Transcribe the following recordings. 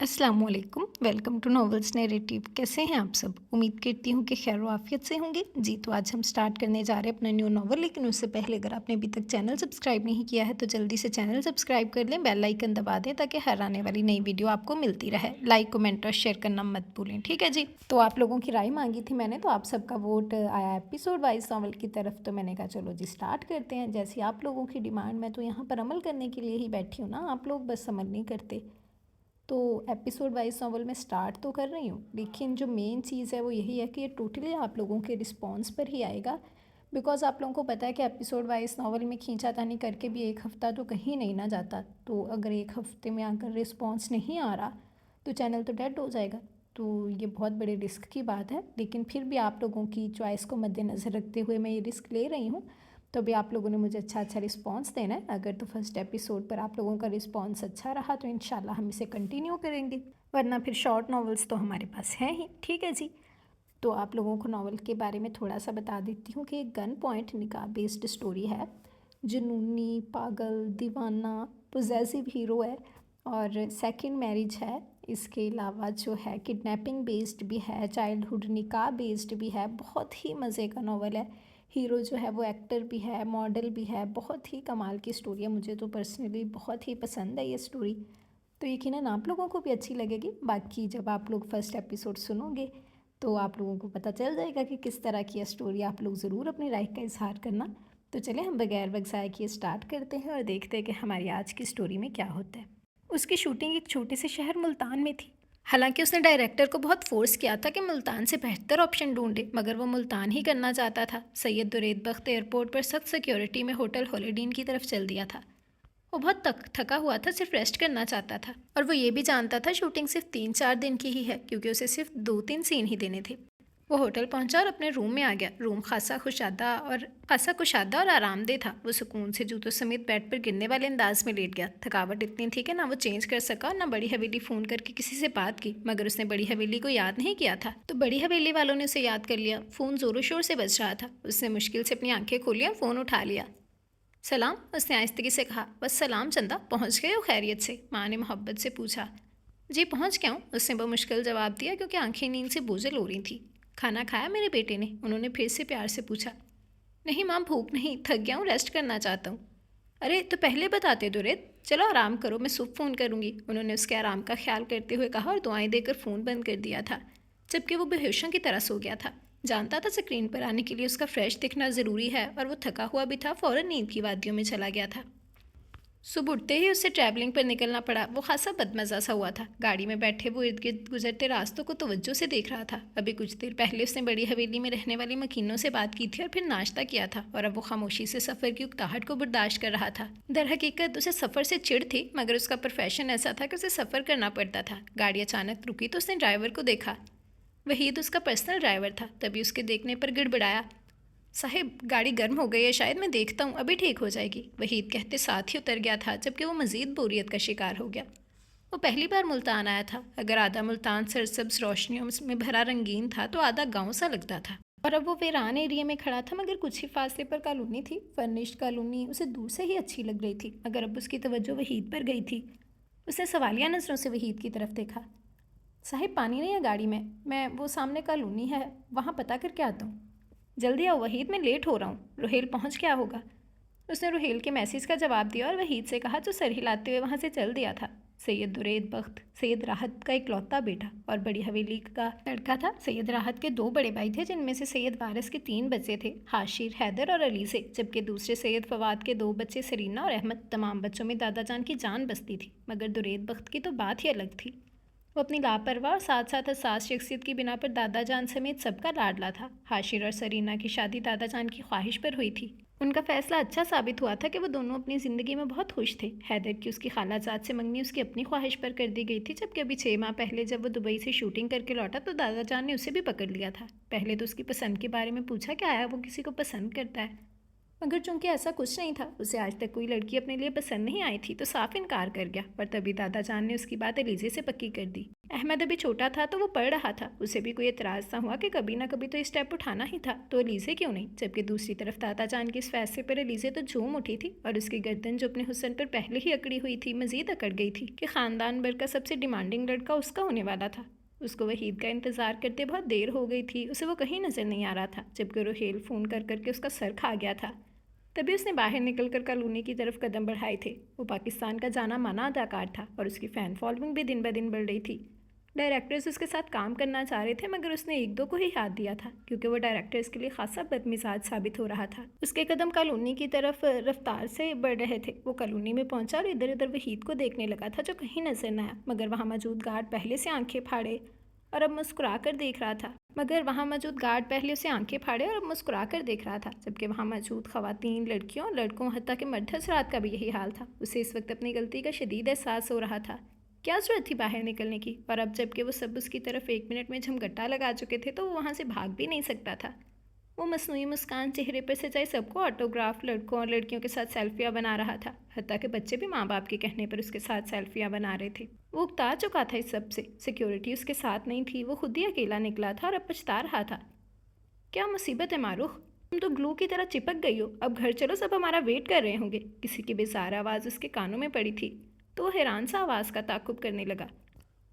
अस्सलाम वालेकुम, welcome to novels narrative. कैसे हैं आप सब? उम्मीद करती हूँ कि खैर आफियत से होंगे। जी, तो आज हम स्टार्ट करने जा रहे हैं अपना न्यू नॉवल, लेकिन उससे पहले अगर आपने अभी तक चैनल सब्सक्राइब नहीं किया है तो जल्दी से चैनल सब्सक्राइब कर लें, बेल आइकन दबा दें ताकि हर आने वाली नई वीडियो आपको मिलती रहे। लाइक, कमेंट और शेयर करना मत भूलें, ठीक है जी। तो आप लोगों की राय मांगी थी मैंने, तो आप सबका वोट आया एपिसोड वाइज नॉवल की तरफ, तो मैंने कहा चलो जी स्टार्ट करते हैं। जैसी आप लोगों की डिमांड, मैं तो यहाँ पर अमल करने के लिए ही बैठी हूँ ना, आप लोग बस अमल नहीं करते। तो एपिसोड वाइज नॉवल में स्टार्ट तो कर रही हूँ, लेकिन जो मेन चीज़ है वो यही है कि ये टोटली आप लोगों के रिस्पॉन्स पर ही आएगा। बिकॉज़ आप लोगों को पता है कि एपिसोड वाइज नॉवल में खींचातानी करके भी एक हफ़्ता तो कहीं नहीं ना जाता। तो अगर एक हफ़्ते में अगर रिस्पॉन्स नहीं आ रहा तो चैनल तो डेड हो जाएगा। तो ये बहुत बड़े रिस्क की बात है, लेकिन फिर भी आप लोगों की चॉइस को मद्देनज़र रखते हुए मैं ये रिस्क ले रही हूँ। तो भी आप लोगों ने मुझे अच्छा अच्छा रिस्पांस देना है। अगर तो फर्स्ट एपिसोड पर आप लोगों का रिस्पांस अच्छा रहा तो इंशाल्लाह हम इसे कंटिन्यू करेंगे, वरना फिर शॉर्ट नॉवेल्स तो हमारे पास हैं ही, ठीक है जी। तो आप लोगों को नॉवल के बारे में थोड़ा सा बता देती हूँ कि एक गन पॉइंट निकाह बेस्ड स्टोरी है। जुनूनी, पागल, दीवाना, पोजेसिव हीरो है और सेकंड मैरिज है। इसके अलावा जो है किडनैपिंग बेस्ड भी है, चाइल्डहुड निकाह बेस्ड भी है। बहुत ही मज़े का नॉवल है। हीरो जो है वो एक्टर भी है, मॉडल भी है। बहुत ही कमाल की स्टोरी है, मुझे तो पर्सनली बहुत ही पसंद है ये स्टोरी। तो यकीनन आप लोगों को भी अच्छी लगेगी। बाकी जब आप लोग फर्स्ट एपिसोड सुनोगे तो आप लोगों को पता चल जाएगा कि किस तरह की है स्टोरी। आप लोग ज़रूर अपनी राय का इजहार करना। तो चले हम बगैर वक्त ज़ाये किए स्टार्ट करते हैं और देखते हैं कि हमारी आज की स्टोरी में क्या होता है। उसकी शूटिंग एक छोटे से शहर मुल्तान में थी। हालांकि उसने डायरेक्टर को बहुत फोर्स किया था कि मुल्तान से बेहतर ऑप्शन ढूंढे, मगर वो मुल्तान ही करना चाहता था। सैयद दुरेद बख्त एयरपोर्ट पर सख्त सिक्योरिटी में होटल हॉलिडे इन की तरफ चल दिया था। वो बहुत थका हुआ था, सिर्फ रेस्ट करना चाहता था। और वो ये भी जानता था शूटिंग सिर्फ 3-4 दिन की ही है, क्योंकि उसे सिर्फ 2-3 सीन ही देने थे। वो होटल पहुंचा और अपने रूम में आ गया। रूम खासा कुशादा और आरामदेह था। वो सुकून से जूतों समेत बेड पर गिरने वाले अंदाज में लेट गया। थकावट इतनी थी कि ना वो चेंज कर सका और ना बड़ी हवेली फ़ोन करके किसी से बात की, मगर उसने बड़ी हवेली को याद नहीं किया था। तो बड़ी हवेली वालों ने उसे याद कर लिया। फ़ोन ज़ोरों शोर से बज रहा था। उसने मुश्किल से अपनी आंखें खोली और फ़ोन उठा लिया। सलाम, उसने आहिस्तगी से कहा। बस सलाम चंदा, पहुंच गए हो खैरियत से? माँ ने मोहब्बत से पूछा। जी पहुंच गया हूँ, उसने बमुश्किल जवाब दिया, क्योंकि आंखें नींद से बोझल हो रही थी। खाना खाया मेरे बेटे ने? उन्होंने फिर से प्यार से पूछा। नहीं माँ, भूख नहीं, थक गया हूँ, रेस्ट करना चाहता हूँ। अरे तो पहले बताते दुरेद। चलो आराम करो, मैं सुबह फ़ोन करूँगी, उन्होंने उसके आराम का ख्याल करते हुए कहा और दुआएं देकर फ़ोन बंद कर दिया था, जबकि वो बेहोशों की तरह सो गया था। जानता था स्क्रीन पर आने के लिए उसका फ्रेश दिखना ज़रूरी है, और वो थका हुआ भी था। फ़ौरन नींद की वादियों में चला गया था। सुबह उठते ही उससे ट्रैवलिंग पर निकलना पड़ा। वो खासा बदमज़ा सा हुआ था। गाड़ी में बैठे वो इर्द गिर्द गुजरते रास्तों को तवज्जो से देख रहा था। अभी कुछ देर पहले उसने बड़ी हवेली में रहने वाली मकीनों से बात की थी और फिर नाश्ता किया था, और अब वो खामोशी से सफ़र की उकताहट को बर्दाश्त कर रहा था। दर हकीकत उसे सफ़र से चिढ़ थी, मगर उसका प्रोफेशन ऐसा था कि उसे सफ़र करना पड़ता था। गाड़ी अचानक रुकी तो उसने ड्राइवर को देखा। वहीद उसका पर्सनल ड्राइवर था। तभी उसके देखने पर गिड़बड़ाया। साहिब, गाड़ी गर्म हो गई है शायद, मैं देखता हूँ, अभी ठीक हो जाएगी, वहीद कहते साथ ही उतर गया था, जबकि वो मज़ीद बोरियत का शिकार हो गया। वो पहली बार मुल्तान आया था। अगर आधा मुल्तान सरसब्ज रोशनियों में भरा रंगीन था तो आधा गांव सा लगता था। और अब वो वीरान एरिया में खड़ा था, मगर कुछ ही फासले पर कॉलोनी थी। फर्निश्ड कॉलोनी उसे दूर से ही अच्छी लग रही थी, मगर अब उसकी तवज्जो वहीद पर गई थी। उसने सवालिया नज़रों से वहीद की तरफ देखा। साहिब, पानी नहीं है गाड़ी में, मैं वो सामने कॉलोनी है वहाँ पता करके आता हूँ। जल्दी आओ वहीद, मैं लेट हो रहा हूँ, रोहेल पहुँच गया होगा। उसने रोहेल के मैसेज का जवाब दिया और वहीद से कहा, जो सर हिलाते हुए वहाँ से चल दिया था। सैयद दुरेद बख्त सैयद राहत का इकलौता बेटा और बड़ी हवेली का लड़का था। सैयद राहत के 2 बड़े भाई थे, जिनमें से सैयद वारिस के 3 बच्चे थे, हाशिर, हैदर और अली से, जबकि दूसरे सैयद फवाद के 2 बच्चे सरीना और अहमद। तमाम बच्चों में दादा जान की जान बसती थी, मगर दुरेद बख्त की तो बात ही अलग थी। वो अपनी लापरवाह और साथ साथ हसास शख्सियत की बिना पर दादा जान समेत सबका लाडला था। हाशिर और सरीना की शादी दादा जान की ख्वाहिश पर हुई थी। उनका फैसला अच्छा साबित हुआ था कि वो दोनों अपनी ज़िंदगी में बहुत खुश थे। हैदर की उसकी खालाजाद से मंगनी उसकी अपनी ख्वाहिश पर कर दी गई थी, जबकि अभी 6 माह पहले जब वो दुबई से शूटिंग करके लौटा तो दादा जान ने उसे भी पकड़ लिया था। पहले तो उसकी पसंद के बारे में पूछा कि आया वो किसी को पसंद करता है। मगर चूंकि ऐसा कुछ नहीं था, उसे आज तक कोई लड़की अपने लिए पसंद नहीं आई थी, तो साफ इनकार कर गया। पर तभी दादा जान ने उसकी बात एलिजे से पक्की कर दी। अहमद अभी छोटा था तो वो पढ़ रहा था, उसे भी कोई एतराज़ ना हुआ कि कभी ना कभी तो ये स्टेप उठाना ही था, तो एलिजे क्यों नहीं। जबकि दूसरी तरफ दादा जान के इस फैसले पर एलिजे तो झूम उठी थी और उसकी गर्दन जो अपने हुस्न पर पहले ही अकड़ी हुई थी मजीद अकड़ गई थी कि ख़ानदान भर का सबसे डिमांडिंग लड़का उसका होने वाला था। उसको वहीद का इंतज़ार करते बहुत देर हो गई थी, उसे वो कहीं नज़र नहीं आ रहा था। जबकि रोहेल फ़ोन कर करके उसका सर खा गया था। तभी उसने बाहर निकलकर कॉलोनी की तरफ कदम बढ़ाए थे। वो पाकिस्तान का जाना माना अदाकार था और उसकी फ़ैन फॉलोइंग भी दिन ब दिन बढ़ रही थी। डायरेक्टर्स उसके साथ काम करना चाह रहे थे, मगर उसने एक दो को ही हाथ दिया था क्योंकि वो डायरेक्टर्स के लिए खासा बदमिजाज साबित हो रहा था। उसके कदम कॉलोनी की तरफ रफ्तार से बढ़ रहे थे। वो कॉलोनी में पहुंचा और इधर उधर वहीद को देखने लगा था जो कहीं नजर न आया, मगर वहाँ मौजूद गार्ड पहले से आंखें फाड़े और अब मुस्कुरा कर देख रहा था। जबकि वहाँ मौजूद खवातीन, लड़कियों, लड़कों, हत्ता के मर्द हज़रात का भी यही हाल था। उसे इस वक्त अपनी गलती का शदीद एहसास हो रहा था। क्या ज़रूरत थी बाहर निकलने की, और अब जबकि वो सब उसकी तरफ 1 मिनट में झमगट्टा लगा चुके थे तो वो वहाँ से भाग भी नहीं सकता था। वो मसनूई मुस्कान चेहरे पर सजाए सबको ऑटोग्राफ, लड़कों और लड़कियों के साथ सेल्फियाँ बना रहा था। हत्ता के बच्चे भी माँ बाप के कहने पर उसके साथ सेल्फियाँ बना रहे थे। वो उकता चुका था इस सब से। सिक्योरिटी उसके साथ नहीं थी, वो खुद ही अकेला निकला था और अब पछता रहा था। क्या मुसीबत है मारूख, तुम तो ग्लू की तरह चिपक गई हो। अब घर चलो, सब हमारा वेट कर रहे होंगे। किसी की बेजार आवाज़ उसके कानों में पड़ी थी तो वो हैरान सा आवाज़ का ताकुब करने लगा।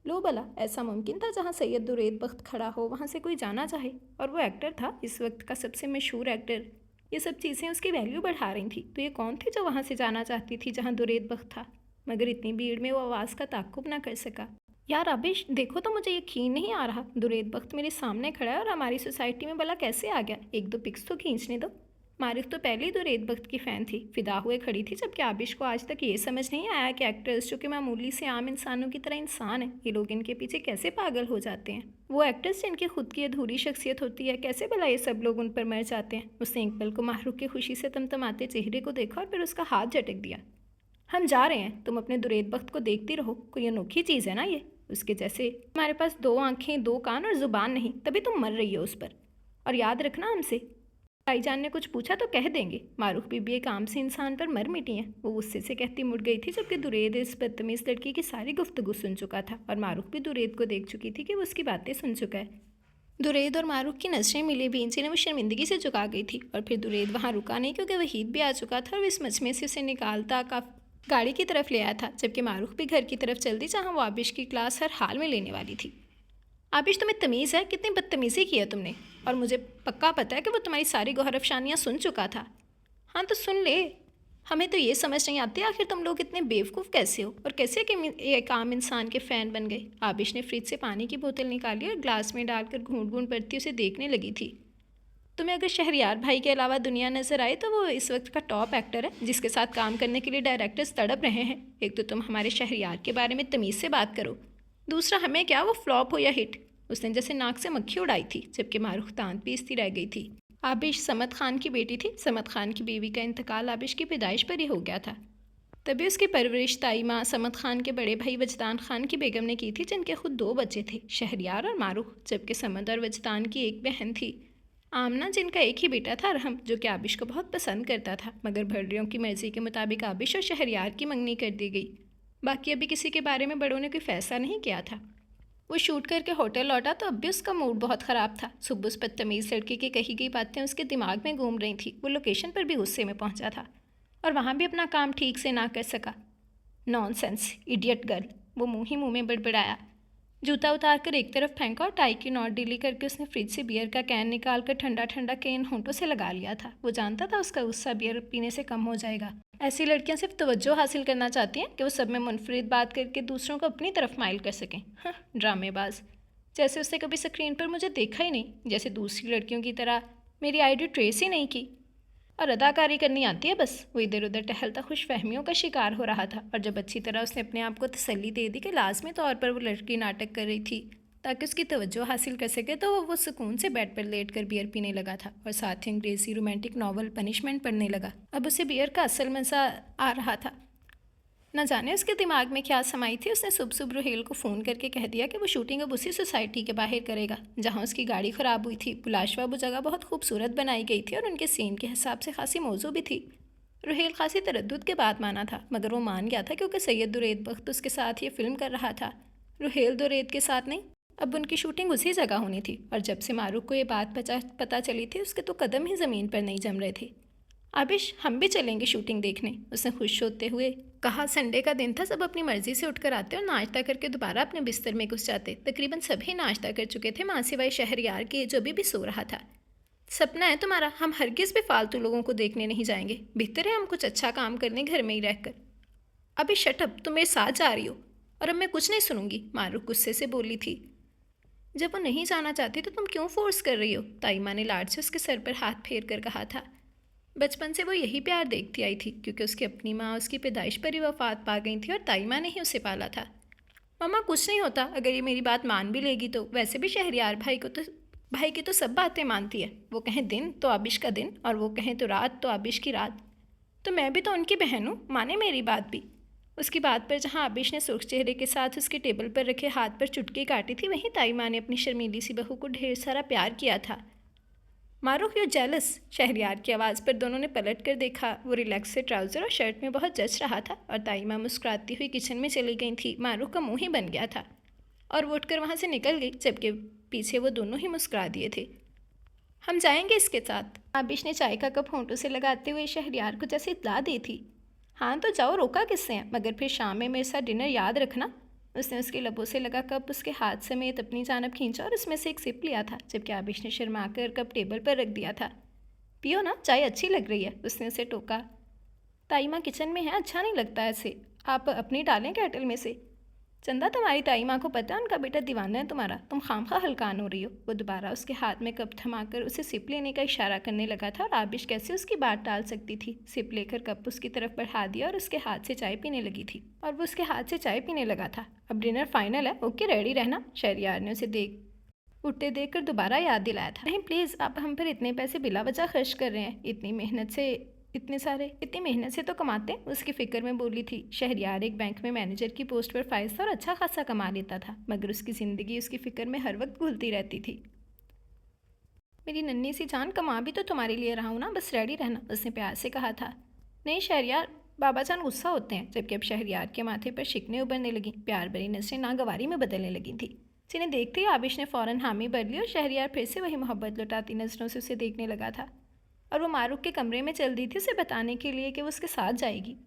लो भला, ऐसा मुमकिन था जहाँ सैयद दुरेद बख्त खड़ा हो वहाँ से कोई जाना चाहे, और वो एक्टर था, इस वक्त का सबसे मशहूर एक्टर। ये सब चीज़ें उसकी वैल्यू बढ़ा रही थी। तो ये कौन थी जो वहाँ से जाना चाहती थी जहाँ दुरेद बख्त था। मगर इतनी भीड़ में वो आवाज़ का ताकुब ना कर सका। यार आबिश, देखो तो मुझे यकीन नहीं आ रहा, दुरेद बख्त मेरे सामने खड़ा है और हमारी सोसाइटी में भला कैसे आ गया। एक दो पिक्स तो खींचने दो। मारिफ तो पहले ही दुरेद बख्त की फ़ैन थी, फिदा हुए खड़ी थी। जबकि आबिश को आज तक ये समझ नहीं आया कि एक्टर्स जो कि मामूली से आम इंसानों की तरह इंसान हैं, ये लोग इनके पीछे कैसे पागल हो जाते हैं। वो एक्टर्स जिनकी खुद की अधूरी शख्सियत होती है, कैसे भला ये सब लोग उन पर मर जाते हैं। उसने एक पल को माहरूख की खुशी से तमतमाते चेहरे को देखा और फिर उसका हाथ झटक दिया। हम जा रहे हैं, तुम अपने दुरेद बख्त को देखती रहो, कोई अनोखी चीज़ है ना ये। उसके जैसे तुम्हारे पास 2 आंखें, 2 कान और ज़ुबान नहीं, तभी तुम मर रही हो उस पर। और याद रखना, हमसे भाईजान ने कुछ पूछा तो कह देंगे मारूफ बीबी एक आम से इंसान पर मर मिटी हैं। वो गुस्से से कहती मुड़ गई थी, जबकि दुरेद इस बदतमीज़ लड़की की सारी गुफ्तगू सुन चुका था और मारूफ भी दुरेद को देख चुकी थी कि वो उसकी बातें सुन चुका है। दुरेद और मारूफ की नजरें मिली भी, जिन्हें वो शर्मिंदगी से झुका गई थी। और फिर दुरेद वहाँ रुका नहीं क्योंकि वहीद भी आ चुका था और वो इस मजमे से उसे निकालता गाड़ी की तरफ ले आया था। जबकि मारूफ भी घर की तरफ चल दी जहाँ वो आबिश की क्लास हर हाल में लेने वाली थी। आबिश, तुम्हें तमीज़ है? कितनी बदतमीज़ी की है तुमने, और मुझे पक्का पता है कि वो तुम्हारी सारी गौहर अफशानियाँ सुन चुका था। हाँ तो सुन ले। हमें तो ये समझ नहीं आती आखिर तुम लोग इतने बेवकूफ़ कैसे हो और कैसे कि एक आम इंसान के फ़ैन बन गए। आबिश ने फ्रिज से पानी की बोतल निकाली और ग्लास में डालकर घूंट घूंट भरती उसे देखने लगी थी। तुम्हें अगर शहरियार भाई के अलावा दुनिया नज़र आए तो वो इस वक्त का टॉप एक्टर है जिसके साथ काम करने के लिए डायरेक्टर्स तड़प रहे हैं। एक तो तुम हमारे शहरियार के बारे में तमीज़ से बात करो, दूसरा हमें क्या वो फ्लॉप हो या हिट। उसने जैसे नाक से मक्खी उड़ाई थी, जबकि मारूफ तांत पीसती रह गई थी। आबिश समद खान की बेटी थी। समद खान की बीवी का इंतकाल आबिश की पैदाइश पर ही हो गया था। तभी उसकी परवरिश ताई माँ समद खान के बड़े भाई वजदान खान की बेगम ने की थी, जिनके खुद 2 बच्चे थे, शहरियार और मारूफ। जबकि समद और वजदान की एक बहन थी, आमना, जिनका एक ही बेटा था अरहम, जो कि आबिश को बहुत पसंद करता था। मगर भर्रियों की मर्ज़ी के मुताबिक आबिश और शहरियार की मंगनी कर दी गई। बाकी अभी किसी के बारे में बड़ों ने कोई फ़ैसला नहीं किया था। वो शूट करके होटल लौटा तो अब भी उसका मूड बहुत ख़राब था। सुबह उस बदतमीज़ लड़की की कही गई बातें उसके दिमाग में घूम रही थी। वो लोकेशन पर भी गुस्से में पहुंचा था और वहाँ भी अपना काम ठीक से ना कर सका। नॉनसेंस, इडियट गर्ल, वो मुँह ही मुँह में बड़बड़ाया। जूता उतार कर एक तरफ फेंका और टाई की नॉट ढीली करके उसने फ्रिज से बियर का कैन निकाल कर ठंडा ठंडा कैन होंठों से लगा लिया था। वो जानता था उसका गुस्सा बियर पीने से कम हो जाएगा। ऐसी लड़कियां सिर्फ तवज्जो हासिल करना चाहती हैं कि वो सब में मुनफरिद बात करके दूसरों को अपनी तरफ माइल कर सकें। ड्रामेबाज, जैसे उसने कभी स्क्रीन पर मुझे देखा ही नहीं, जैसे दूसरी लड़कियों की तरह मेरी आईडी ट्रेस ही नहीं की और अदाकारी करनी आती है बस। वो इधर उधर टहलता खुशफहमियों का शिकार हो रहा था। और जब अच्छी तरह उसने अपने आप को तसल्ली दे दी कि लाजमी तौर पर वो लड़की नाटक कर रही थी ताकि उसकी तवज्जो हासिल कर सके, तो वो सुकून से बेड पर लेट कर बियर पीने लगा था और साथ ही अंग्रेज़ी रोमांटिक नावल पनिशमेंट पढ़ने लगा। अब उसे बियर का असल मज़ा आ रहा था। न जाने उसके दिमाग में क्या समाई थी, उसने सुबह सुबह रुहेल को फ़ोन करके कह दिया कि वो शूटिंग अब उसी सोसाइटी के बाहर करेगा जहाँ उसकी गाड़ी ख़राब हुई थी। बुलाशवा वो जगह बहुत खूबसूरत बनाई गई थी और उनके सीन के हिसाब से खासी मौजू भी थी। रुहेल खासी तरद्दुद के बाद माना था, मगर वो मान गया था क्योंकि सैयद दुरैद बख्त उसके साथ ये फिल्म कर रहा था, रुहेल दुरैद के साथ नहीं। अब उनकी शूटिंग उसी जगह होनी थी और जब से मारूफ को ये बात पता चली थी उसके तो कदम ही ज़मीन पर नहीं जम रहे थे। आबिश, हम भी चलेंगे शूटिंग देखने, उसने खुश होते हुए कहा। संडे का दिन था, सब अपनी मर्जी से उठकर आते और नाश्ता करके दोबारा अपने बिस्तर में घुस जाते। तकरीबन सभी नाश्ता कर चुके थे, माँ सिवाय शहरयार के जो भी सो रहा था। सपना है तुम्हारा, हम हरगिज़ भी फालतू लोगों को देखने नहीं जाएंगे, बेहतर है हम कुछ अच्छा काम करने घर में ही रहकर। अभी शटअप, तुम मेरे साथ जा रही हो और अब मैं कुछ नहीं सुनूंगी, मारूफ गुस्से से बोली थी। जब वो नहीं जाना चाहती तो तुम क्यों फोर्स कर रही हो, ताईमा ने लाड से उसके सर पर हाथ फेर कर कहा था। बचपन से वो यही प्यार देखती आई थी क्योंकि उसकी अपनी माँ उसकी पैदाइश पर ही वफात पा गई थी और ताईमा ने ही उसे पाला था। मम्मा कुछ नहीं होता, अगर ये मेरी बात मान भी लेगी तो वैसे भी शहरयार भाई की तो सब बातें मानती है। वो कहें दिन तो आबिश का दिन और वो कहें तो रात तो आबिश की रात। तो मैं भी तो उनकी बहन हूँ, माने मेरी बात भी। उसकी बात पर जहाँ आबिश ने सुर्ख चेहरे के साथ उसके टेबल पर रखे हाथ पर चुटकी काटी थी, वहीं ताईमा ने अपनी शर्मीली सी बहू को ढेर सारा प्यार किया था। मारूफ, यू जेलस, शहरयार की आवाज़ पर दोनों ने पलट कर देखा। वो रिलैक्स से ट्राउज़र और शर्ट में बहुत जच रहा था और ताईमा मुस्कुराती हुई किचन में चली गई थी। मारूफ का मुंह ही बन गया था और वो उठकर वहाँ से निकल गई, जबकि पीछे वो दोनों ही मुस्कुरा दिए थे। हम जाएंगे इसके साथ, आबिश ने चाय का कप होंठों से लगाते हुए शहरयार को जैसे इत्तला दी थी। हाँ तो जाओ, रोका किससे हैं, मगर फिर शाम में मेरे साथ डिनर याद रखना। उसने उसके लबों से लगा कप उसके हाथ समेत अपनी जानब खींचा और उसमें से एक सिप लिया था, जबकि आबिश ने शर्मा कर कप टेबल पर रख दिया था। पियो ना, चाय अच्छी लग रही है, उसने उसे टोका। ताईमा किचन में है, अच्छा नहीं लगता ऐसे, आप अपनी डालें केटल में से। चंदा, तुम्हारी ताई माँ को पता है उनका बेटा दीवाना है तुम्हारा, तुम खामखा हल्कान हो रही हो। वो दोबारा उसके हाथ में कप थमाकर उसे सिप लेने का इशारा करने लगा था और आबिश कैसे उसकी बात टाल सकती थी। सिप लेकर कप उसकी तरफ बढ़ा दिया और उसके हाथ से चाय पीने लगी थी और वो उसके हाथ से चाय पीने लगा था। अब डिनर फाइनल है, ओके रेडी रहना, शहरयार ने उसे उठते देख कर दोबारा याद दिलाया था। नहीं प्लीज़, आप हम पर इतने पैसे बिला वजह खर्च कर रहे हैं, इतनी मेहनत से तो कमाते हैं, उसकी फ़िक्र में बोली थी। शहरयार एक बैंक में मैनेजर की पोस्ट पर फाइज था और अच्छा खासा कमा लेता था, मगर उसकी ज़िंदगी उसकी फ़िक्र में हर वक्त घुलती रहती थी। मेरी नन्ही सी जान, कमा भी तो तुम्हारे लिए रहा हूँ ना, बस रेडी रहना, उसने प्यार से कहा था। नहीं शहरयार, बाबा जान गुस्सा होते हैं, जबकि अब शहरयार के माथे पर शिकने उभरने लगी, प्यार भरी नजरें नागवारी में बदलने लगी थी। जिन्हें देखते ही आबिश ने फ़ौरन हामी भर ली और शहरयार फिर से वही मोहब्बत लुटाती नज़रों से उसे देखने लगा था और वो मारूफ के कमरे में चल दी थी उसे बताने के लिए कि वो उसके साथ जाएगी।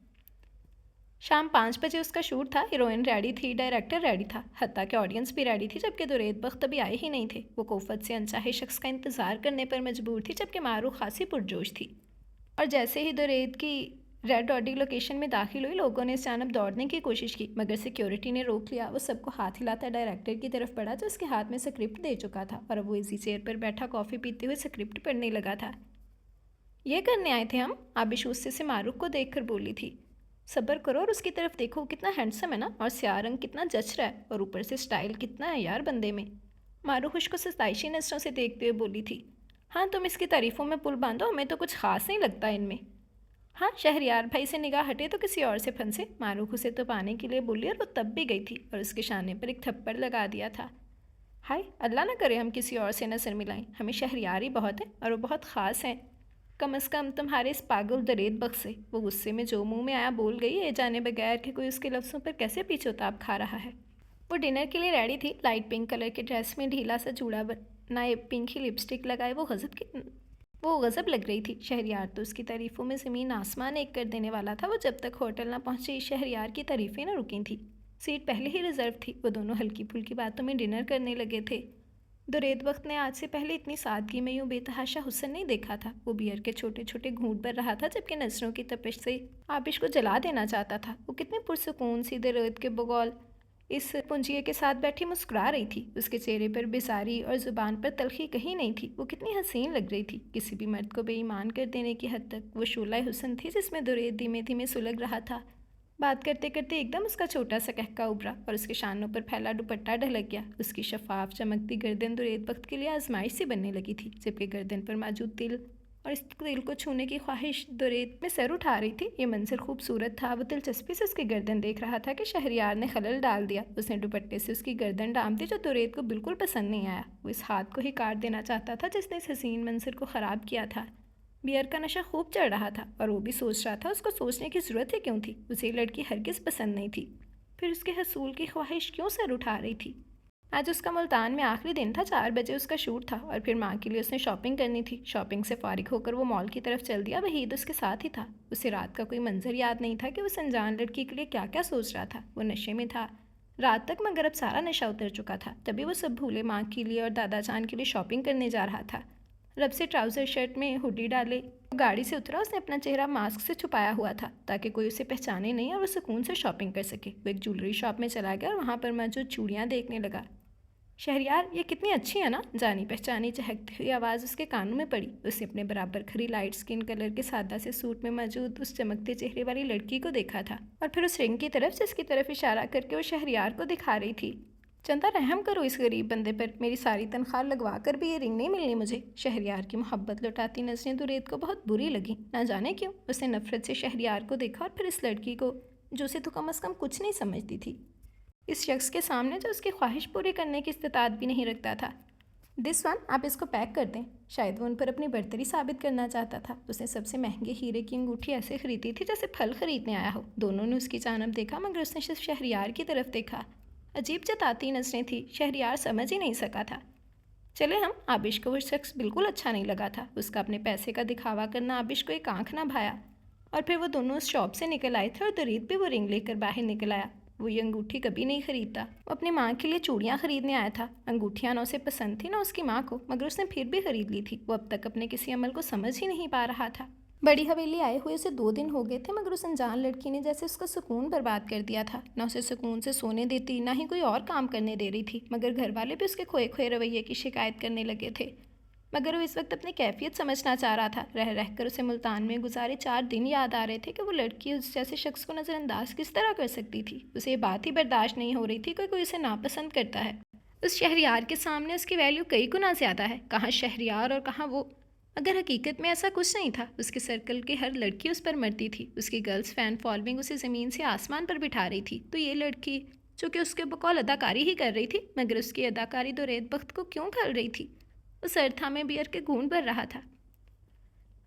शाम 5 बजे उसका शूट था। हीरोइन रेडी थी, डायरेक्टर रेडी था, हत्ता के ऑडियंस भी रेडी थी, जबकि दुरैद बख्त अभी आए ही नहीं थे। वो कोफत से अनचाहे शख्स का इंतज़ार करने पर मजबूर थी, जबकि मारूफ खासी पुरजोश थी। और जैसे ही दुरैद की रेड ऑडी लोकेशन में दाखिल हुई, लोगों ने इस जानब दौड़ने की कोशिश की, मगर सिक्योरिटी ने रोक लिया। वो सबको हाथ हिलाता डायरेक्टर की तरफ बढ़ा जो उसके हाथ में स्क्रिप्ट दे चुका था और अब वो इसी चेयर पर बैठा कॉफ़ी पीते हुए स्क्रिप्ट पढ़ने लगा था। ये करने आए थे हम, आबिश गुस्से से मारूफ को देखकर बोली थी। सब्र करो और उसकी तरफ देखो, कितना हैंडसम है ना, और स्याह रंग कितना जच रहा है, और ऊपर से स्टाइल कितना है यार बंदे में। मारूफ उसको सताइशी नजरों से देखते हुए बोली थी। हाँ तुम इसकी तारीफ़ों में पुल बांधो, हमें तो कुछ खास नहीं लगता इनमें। हाँ, शहरयार भाई से निगाह हटे तो किसी और से फंसे, मारूफ उसे तो पाने के लिए बोली और वो तब भी गई थी और उसके शाने पर एक थप्पड़ लगा दिया था। हाय, अल्लाह ना करे हम किसी और से नज़र मिलाएं, हमें शहरयार ही बहुत है और वो बहुत ख़ास हैं, कम अज़ कम तुम्हारे इस पागल दरेद बख्श से। वो गुस्से में जो मुंह में आया बोल गई, ये जाने बगैर कि कोई उसके लफ्ज़ों पर कैसे पीछोताप खा रहा है। वो डिनर के लिए रेडी थी, लाइट पिंक कलर के ड्रेस में, ढीला सा जूड़ा बनाए, पिंक ही लिपस्टिक लगाए, वो गज़ब लग रही थी। शहरयार तो उसकी तारीफ़ों में ज़मीन आसमान एक कर देने वाला था। वो जब तक होटल ना पहुंची, शहरयार की तारीफ़ें ना रुकी थी। सीट पहले ही रिजर्व थी। वो दोनों हल्की फुल्की बातों में डिनर करने लगे थे। दुरैद वक्त ने आज से पहले इतनी सादगी में यूँ बेतहाशा हुस्न नहीं देखा था। वो बियर के छोटे छोटे घूंट भर रहा था, जबकि नज़रों की तपिश से आबिश को जला देना चाहता था। वो कितने पुरसुकून सीधे दुरैद के बगौल इस पुंजिए के साथ बैठी मुस्कुरा रही थी। उसके चेहरे पर बेसारी और ज़ुबान पर तलखी कहीं नहीं थी। वो कितनी हसीन लग रही थी, किसी भी मर्द को बेईमान कर देने की हद तक। वो शोला हुस्न थी जिसमें दुरैद धीमे धीमे सुलग रहा था। बात करते करते एकदम उसका छोटा सा कहका उभरा और उसके शानों पर फैला दुपट्टा ढलक गया। उसकी शफाफ चमकती गर्दन दुरैद वक्त के लिए आजमाइश सी बनने लगी थी, जबकि गर्दन पर मौजूद तिल और इस दिल को छूने की ख्वाहिश दुरेत में सर उठा रही थी। ये मंजर खूबसूरत था। वो दिलचस्पी से उसकी गर्दन देख रहा था कि शहरयार ने खलल डाल दिया। उसने दुपट्टे से उसकी गर्दन डाम दी, जो दुरेत को बिल्कुल पसंद नहीं आया। वो इस हाथ को ही काट देना चाहता था जिसने इस हसीन मंजर को ख़राब किया था। बियर का नशा खूब चढ़ रहा था और वो भी सोच रहा था उसको सोचने की ज़रूरत ही क्यों थी। उसे ये लड़की हरगिज़ पसंद नहीं थी, फिर उसके हसूल की ख्वाहिश क्यों सर उठा रही थी। आज उसका मुल्तान में आखिरी दिन था। 4 बजे उसका शूट था और फिर माँ के लिए उसने शॉपिंग करनी थी। शॉपिंग से फारिग होकर वो मॉल की तरफ चल दिया। वहीद उसके साथ ही था। उसे रात का कोई मंजर याद नहीं था कि उस अनजान लड़की के लिए क्या क्या सोच रहा था। वो नशे में था रात तक, मगर अब सारा नशा उतर चुका था। तभी वो सब भूले माँ के लिए और दादा जान के लिए शॉपिंग करने जा रहा था। रब से ट्राउज़र शर्ट में हुडी डाले गाड़ी से उतरा। उसने अपना चेहरा मास्क से छुपाया हुआ था ताकि कोई उसे पहचाने नहीं और वो सुकून से शॉपिंग कर सके। वो एक ज्वेलरी शॉप में चला गया और वहाँ पर मौजूद चूड़ियाँ देखने लगा। शहरयार, ये कितनी अच्छी है ना, जानी पहचानी चहकती हुई आवाज़ उसके कानों में पड़ी। उसे अपने बराबर खरी लाइट स्किन कलर के सादा से सूट में मौजूद उस चमकते चेहरे वाली लड़की को देखा था और फिर उस रिंग की तरफ जिसकी तरफ इशारा करके वो शहरयार को दिखा रही थी। चंदा, रहम करो इस गरीब बंदे पर। मेरी सारी तनख्वाह लगवा कर भी ये रिंग नहीं मिलनी मुझे। शहरयार की मोहब्बत लौटाती नजरें दुरेत को बहुत बुरी लगी। ना जाने क्यों उसने नफरत से शहरयार को देखा और फिर इस लड़की को जो उसे तो कम अज़ कम कुछ नहीं समझती थी, इस शख्स के सामने जो उसकी ख्वाहिश पूरी करने की इस्तात भी नहीं रखता था। दिस वन, आप इसको पैक कर दें। शायद वो उन पर अपनी बर्तरी साबित करना चाहता था। उसने सबसे महंगे हीरे की अंगूठी ऐसे खरीदी थी जैसे फल खरीदने आया हो। दोनों ने उसकी जानब देखा, मगर उसने सिर्फ शहरयार की तरफ देखा। अजीब जताती नजरें थी। शहरयार समझ ही नहीं सका था। चले हम। आबिश को वो शख्स बिल्कुल अच्छा नहीं लगा था। उसका अपने पैसे का दिखावा करना आबिश को एक आंख ना भाया। और फिर वो दोनों उस शॉप से निकल आए थे और दुरीत भी वो रिंग लेकर बाहर निकल आया। वो ये अंगूठी कभी नहीं खरीदता। वो अपनी माँ के लिए चूड़ियाँ खरीदने आया था। अंगूठियाँ ना उसे पसंद थी ना उसकी माँ को, मगर उसने फिर भी खरीद ली थी। वो अब तक अपने किसी अमल को समझ ही नहीं पा रहा था। बड़ी हवेली आए हुए उसे 2 दिन हो गए थे, मगर उस अनजान लड़की ने जैसे उसका सुकून बर्बाद कर दिया था। ना उसे सुकून से सोने देती, ना ही कोई और काम करने दे रही थी। मगर घर वाले भी उसके खोए खोए रवैये की शिकायत करने लगे थे। मगर वो इस वक्त अपनी कैफियत समझना चाह रहा था। रह रह कर उसे मुल्तान में गुजारे 4 दिन याद आ रहे थे कि वो लड़की उस जैसे शख्स को नज़रअंदाज किस तरह कर सकती थी। उसे ये बात ही बर्दाश्त नहीं हो रही थी कि कोई उसे नापसंद करता है। उस शहरयार के सामने उसकी वैल्यू कई गुना ज़्यादा है। कहाँ शहरयार और कहाँ वो। अगर हकीकत में ऐसा कुछ नहीं था, उसके सर्कल की हर लड़की उस पर मरती थी। उसकी गर्ल्स फ़ैन फॉलोइंग उसे ज़मीन से आसमान पर बिठा रही थी, तो ये लड़की जो कि उसके बकौल अदाकारी ही कर रही थी, मगर उसकी अदाकारी तो रेत बख्त को क्यों खल रही थी। वो सरथा में बियर के घूंट भर रहा था।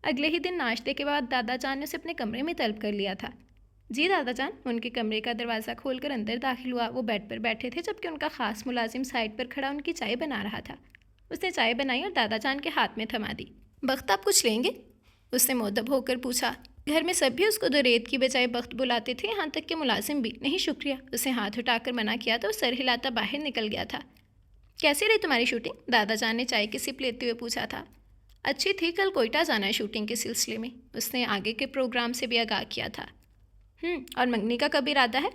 अगले ही दिन नाश्ते के बाद दादा जान ने उसे अपने कमरे में तलब कर लिया था। जी दादा जान। उनके कमरे का दरवाज़ा खोलकर अंदर दाखिल हुआ। वो बेड पर बैठे थे जबकि उनका ख़ास मुलाजिम साइड पर खड़ा उनकी चाय बना रहा था। उसने चाय बनाई और दादा जान के हाथ में थमा दी। बख्त, आप कुछ लेंगे? उसने मुअद्दब होकर पूछा। घर में सब भी उसको दुरेत की बजाय बख्त बुलाते थे, यहाँ तक कि मुलाजिम भी। नहीं शुक्रिया। उसने हाथ उठाकर मना किया तो सर हिलाता बाहर निकल गया था। कैसी रही तुम्हारी शूटिंग? दादा जान ने चाय की सिप लेते हुए पूछा था। अच्छी थी। कल कोयटा जाना है शूटिंग के सिलसिले में। उसने आगे के प्रोग्राम से भी आगाह किया था। और मंगनी का कब इरादा है?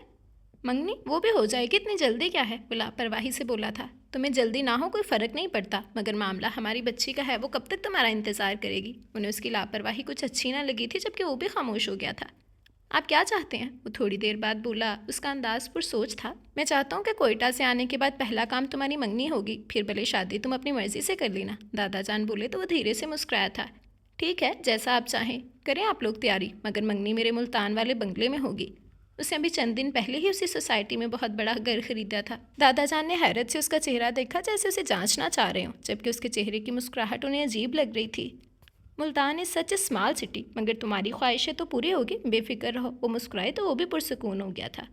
मंगनी वो भी हो जाएगी, इतनी जल्दी क्या है? वो लापरवाही से बोला था। तुम्हें जल्दी ना हो कोई फ़र्क नहीं पड़ता, मगर मामला हमारी बच्ची का है। वो कब तक तुम्हारा इंतज़ार करेगी? उन्हें उसकी लापरवाही कुछ अच्छी ना लगी थी, जबकि वो भी खामोश हो गया था। आप क्या चाहते हैं? वो थोड़ी देर बाद बोला। उसका अंदाज़ पुरसोच था। मैं चाहता हूँ कि कोयटा से आने के बाद पहला काम तुम्हारी मंगनी होगी, फिर भले शादी तुम अपनी मर्ज़ी से कर लेना। दादा जान बोले तो वो धीरे से मुस्कुराया था। ठीक है, जैसा आप चाहें। करें आप लोग तैयारी, मगर मंगनी मेरे मुल्तान वाले बंगले में होगी। उसने अभी चंद दिन पहले ही उसी सोसाइटी में बहुत बड़ा घर खरीदा था। दादा जान ने हैरत से उसका चेहरा देखा, जैसे उसे जांचना चाह रहे हों, जबकि उसके चेहरे की मुस्कुराहट उन्हें अजीब लग रही थी। Multan is such A small city, मगर तुम्हारी ख्वाहिशें तो पूरी होगी, बेफिक्र रहो। वो मुस्कुराए तो वो भी पुरसुकून हो गया था।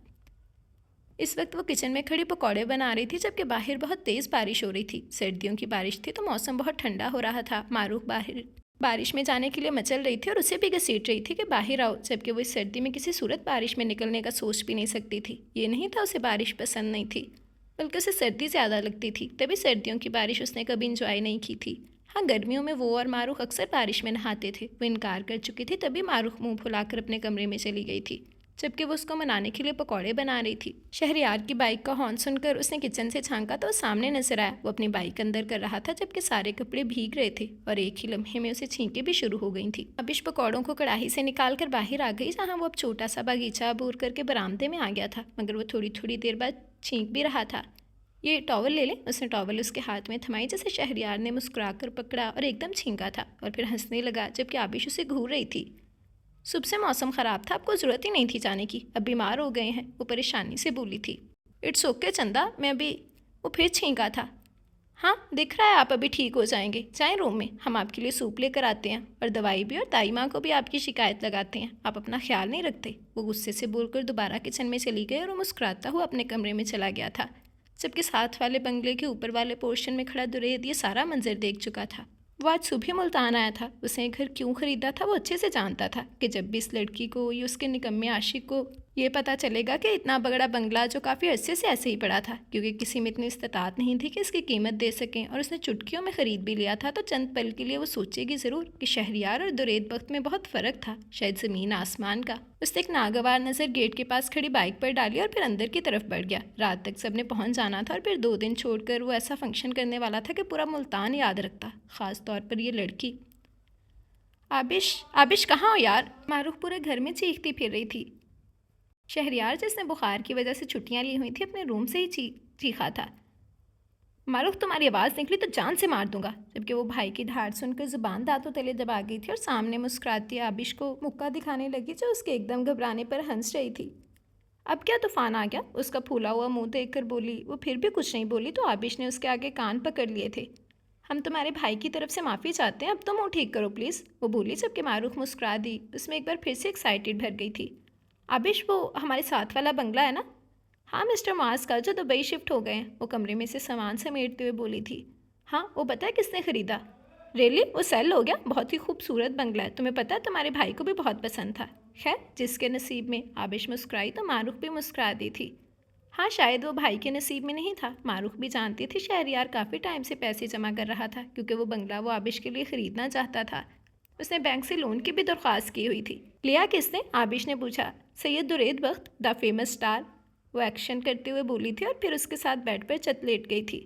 इस वक्त वो किचन में खड़ी पकौड़े बना रही थी, जबकि बाहर बहुत तेज़ बारिश हो रही थी। सर्दियों की बारिश थी तो मौसम बहुत ठंडा हो रहा था। मारूफ बाहर बारिश में जाने के लिए मचल रही थी और उसे भी घसीट रही थी कि बाहर आओ, जबकि वो इस सर्दी में किसी सूरत बारिश में निकलने का सोच भी नहीं सकती थी। ये नहीं था उसे बारिश पसंद नहीं थी, बल्कि उसे सर्दी ज़्यादा लगती थी। तभी सर्दियों की बारिश उसने कभी इंजॉय नहीं की थी। हाँ, गर्मियों में वो और मारूख अक्सर बारिश में नहाते थे। वो इनकार कर चुकी थी, तभी मारूख मुंह फुलाकर अपने कमरे में चली गई थी, जबकि वो उसको मनाने के लिए पकौड़े बना रही थी। शहरयार की बाइक का हॉर्न सुनकर उसने किचन से झांका तो वो सामने नजर आया। वो अपनी बाइक अंदर कर रहा था, जबकि सारे कपड़े भीग रहे थे और एक ही लम्हे में उसे छींकें भी शुरू हो गई थी। अब इस पकौड़ों को कड़ाही से निकाल कर बाहर आ गई, जहाँ वो अब छोटा सा बागीचा अबूर करके बरामदे में आ गया था, मगर वो थोड़ी थोड़ी देर बाद छींक भी रहा था। ये टॉवल ले लें। उसने टॉवल उसके हाथ में थमाई जिसे शहरयार ने मुस्कुराकर पकड़ा और एकदम छींका था और फिर हंसने लगा जबकि आबिश उसे घूर रही थी। सुबह से मौसम ख़राब था, आपको ज़रूरत ही नहीं थी जाने की, अब बीमार हो गए हैं, वो परेशानी से बोली थी। इट्स ओके चंदा, मैं अभी। वो फिर छींका था। हाँ दिख रहा है आप अभी ठीक हो जाएंगे, जाएं रूम में, हम आपके लिए सूप लेकर आते हैं और दवाई भी, और दाई माँ को भी आपकी शिकायत लगाते हैं, आप अपना ख्याल नहीं रखते। वो गुस्से से बोलकर दोबारा किचन में चली गई और वो मुस्कुराता हुआ अपने कमरे में चला गया था, जबकि साथ वाले बंगले के ऊपर वाले पोर्शन में खड़ा दुरेद ये सारा मंजर देख चुका था। वो आज सुबह मुल्तान आया था, उसने घर क्यों खरीदा था वो अच्छे से जानता था कि जब भी इस लड़की को या उसके निकम्मे आशिक को ये पता चलेगा कि इतना बड़ा बंगला जो काफ़ी अरसे से ऐसे ही पड़ा था क्योंकि किसी में इतनी इस्तात नहीं थी कि इसकी कीमत दे सकें और उसने चुटकियों में ख़रीद भी लिया था, तो चंद पल के लिए वो सोचेगी ज़रूर कि शहरियार और दुरेद वक्त में बहुत फ़र्क था, शायद ज़मीन आसमान का। उसने एक नागवार नज़र गेट के पास खड़ी बाइक पर डाली और फिर अंदर की तरफ बढ़ गया। रात तक सबने पहुंच जाना था और फिर 2 दिन छोड़कर वो ऐसा फंक्शन करने वाला था कि पूरा मुल्तान याद रखता, ख़ास तौर पर ये लड़की। आबिश, आबिश कहाँ हो यार? मारूफ पूरे घर में चीखती फिर रही थी। शहरयार जिसने बुखार की वजह से छुट्टियां ली हुई थी अपने रूम से ही चीखा था। मारूफ तुम्हारी आवाज़ निकली तो जान से मार दूंगा, जबकि वो भाई की धार सुनकर जुबान दांतों तले दबा गई थी और सामने मुस्कुराती आबिश को मुक्का दिखाने लगी जो उसके एकदम घबराने पर हंस रही थी। अब क्या तूफान आ गया? उसका फूला हुआ मुंह देखकर बोली। वो फिर भी कुछ नहीं बोली तो आबिश ने उसके आगे कान पकड़ लिए थे। हम तुम्हारे भाई की तरफ से माफ़ी चाहते हैं, अब तो मुँह ठीक करो प्लीज़, वो बोली जबकि मारूफ मुस्कुरा दी। उसमें एक बार फिर से एक्साइटेड भर गई थी। आबिश वो हमारे साथ वाला बंगला है ना? हाँ मिस्टर मास कल जो दुबई शिफ्ट हो गए हैं, वो कमरे में से सामान समेटते हुए बोली थी। हाँ वो पता है किसने ख़रीदा? रियली? वो सेल हो गया? बहुत ही खूबसूरत बंगला है, तुम्हें पता है तुम्हारे भाई को भी बहुत पसंद था। खैर जिसके नसीब में। आबिश मुस्कुराई तो मारूफ भी मुस्कुरा दी थी। हाँ शायद वो भाई के नसीब में नहीं था। मारूफ भी जानती थी शहरयार काफ़ी टाइम से पैसे जमा कर रहा था क्योंकि वो बंगला वो आबिश के लिए ख़रीदना चाहता था। उसने बैंक से लोन की भी दरख्वास्त की हुई थी। लिया किसने? आबिश ने पूछा। सैयद दुरेद बख्त, द फेमस स्टार, वो एक्शन करते हुए बोली थी और फिर उसके साथ बेड पर चत लेट गई थी।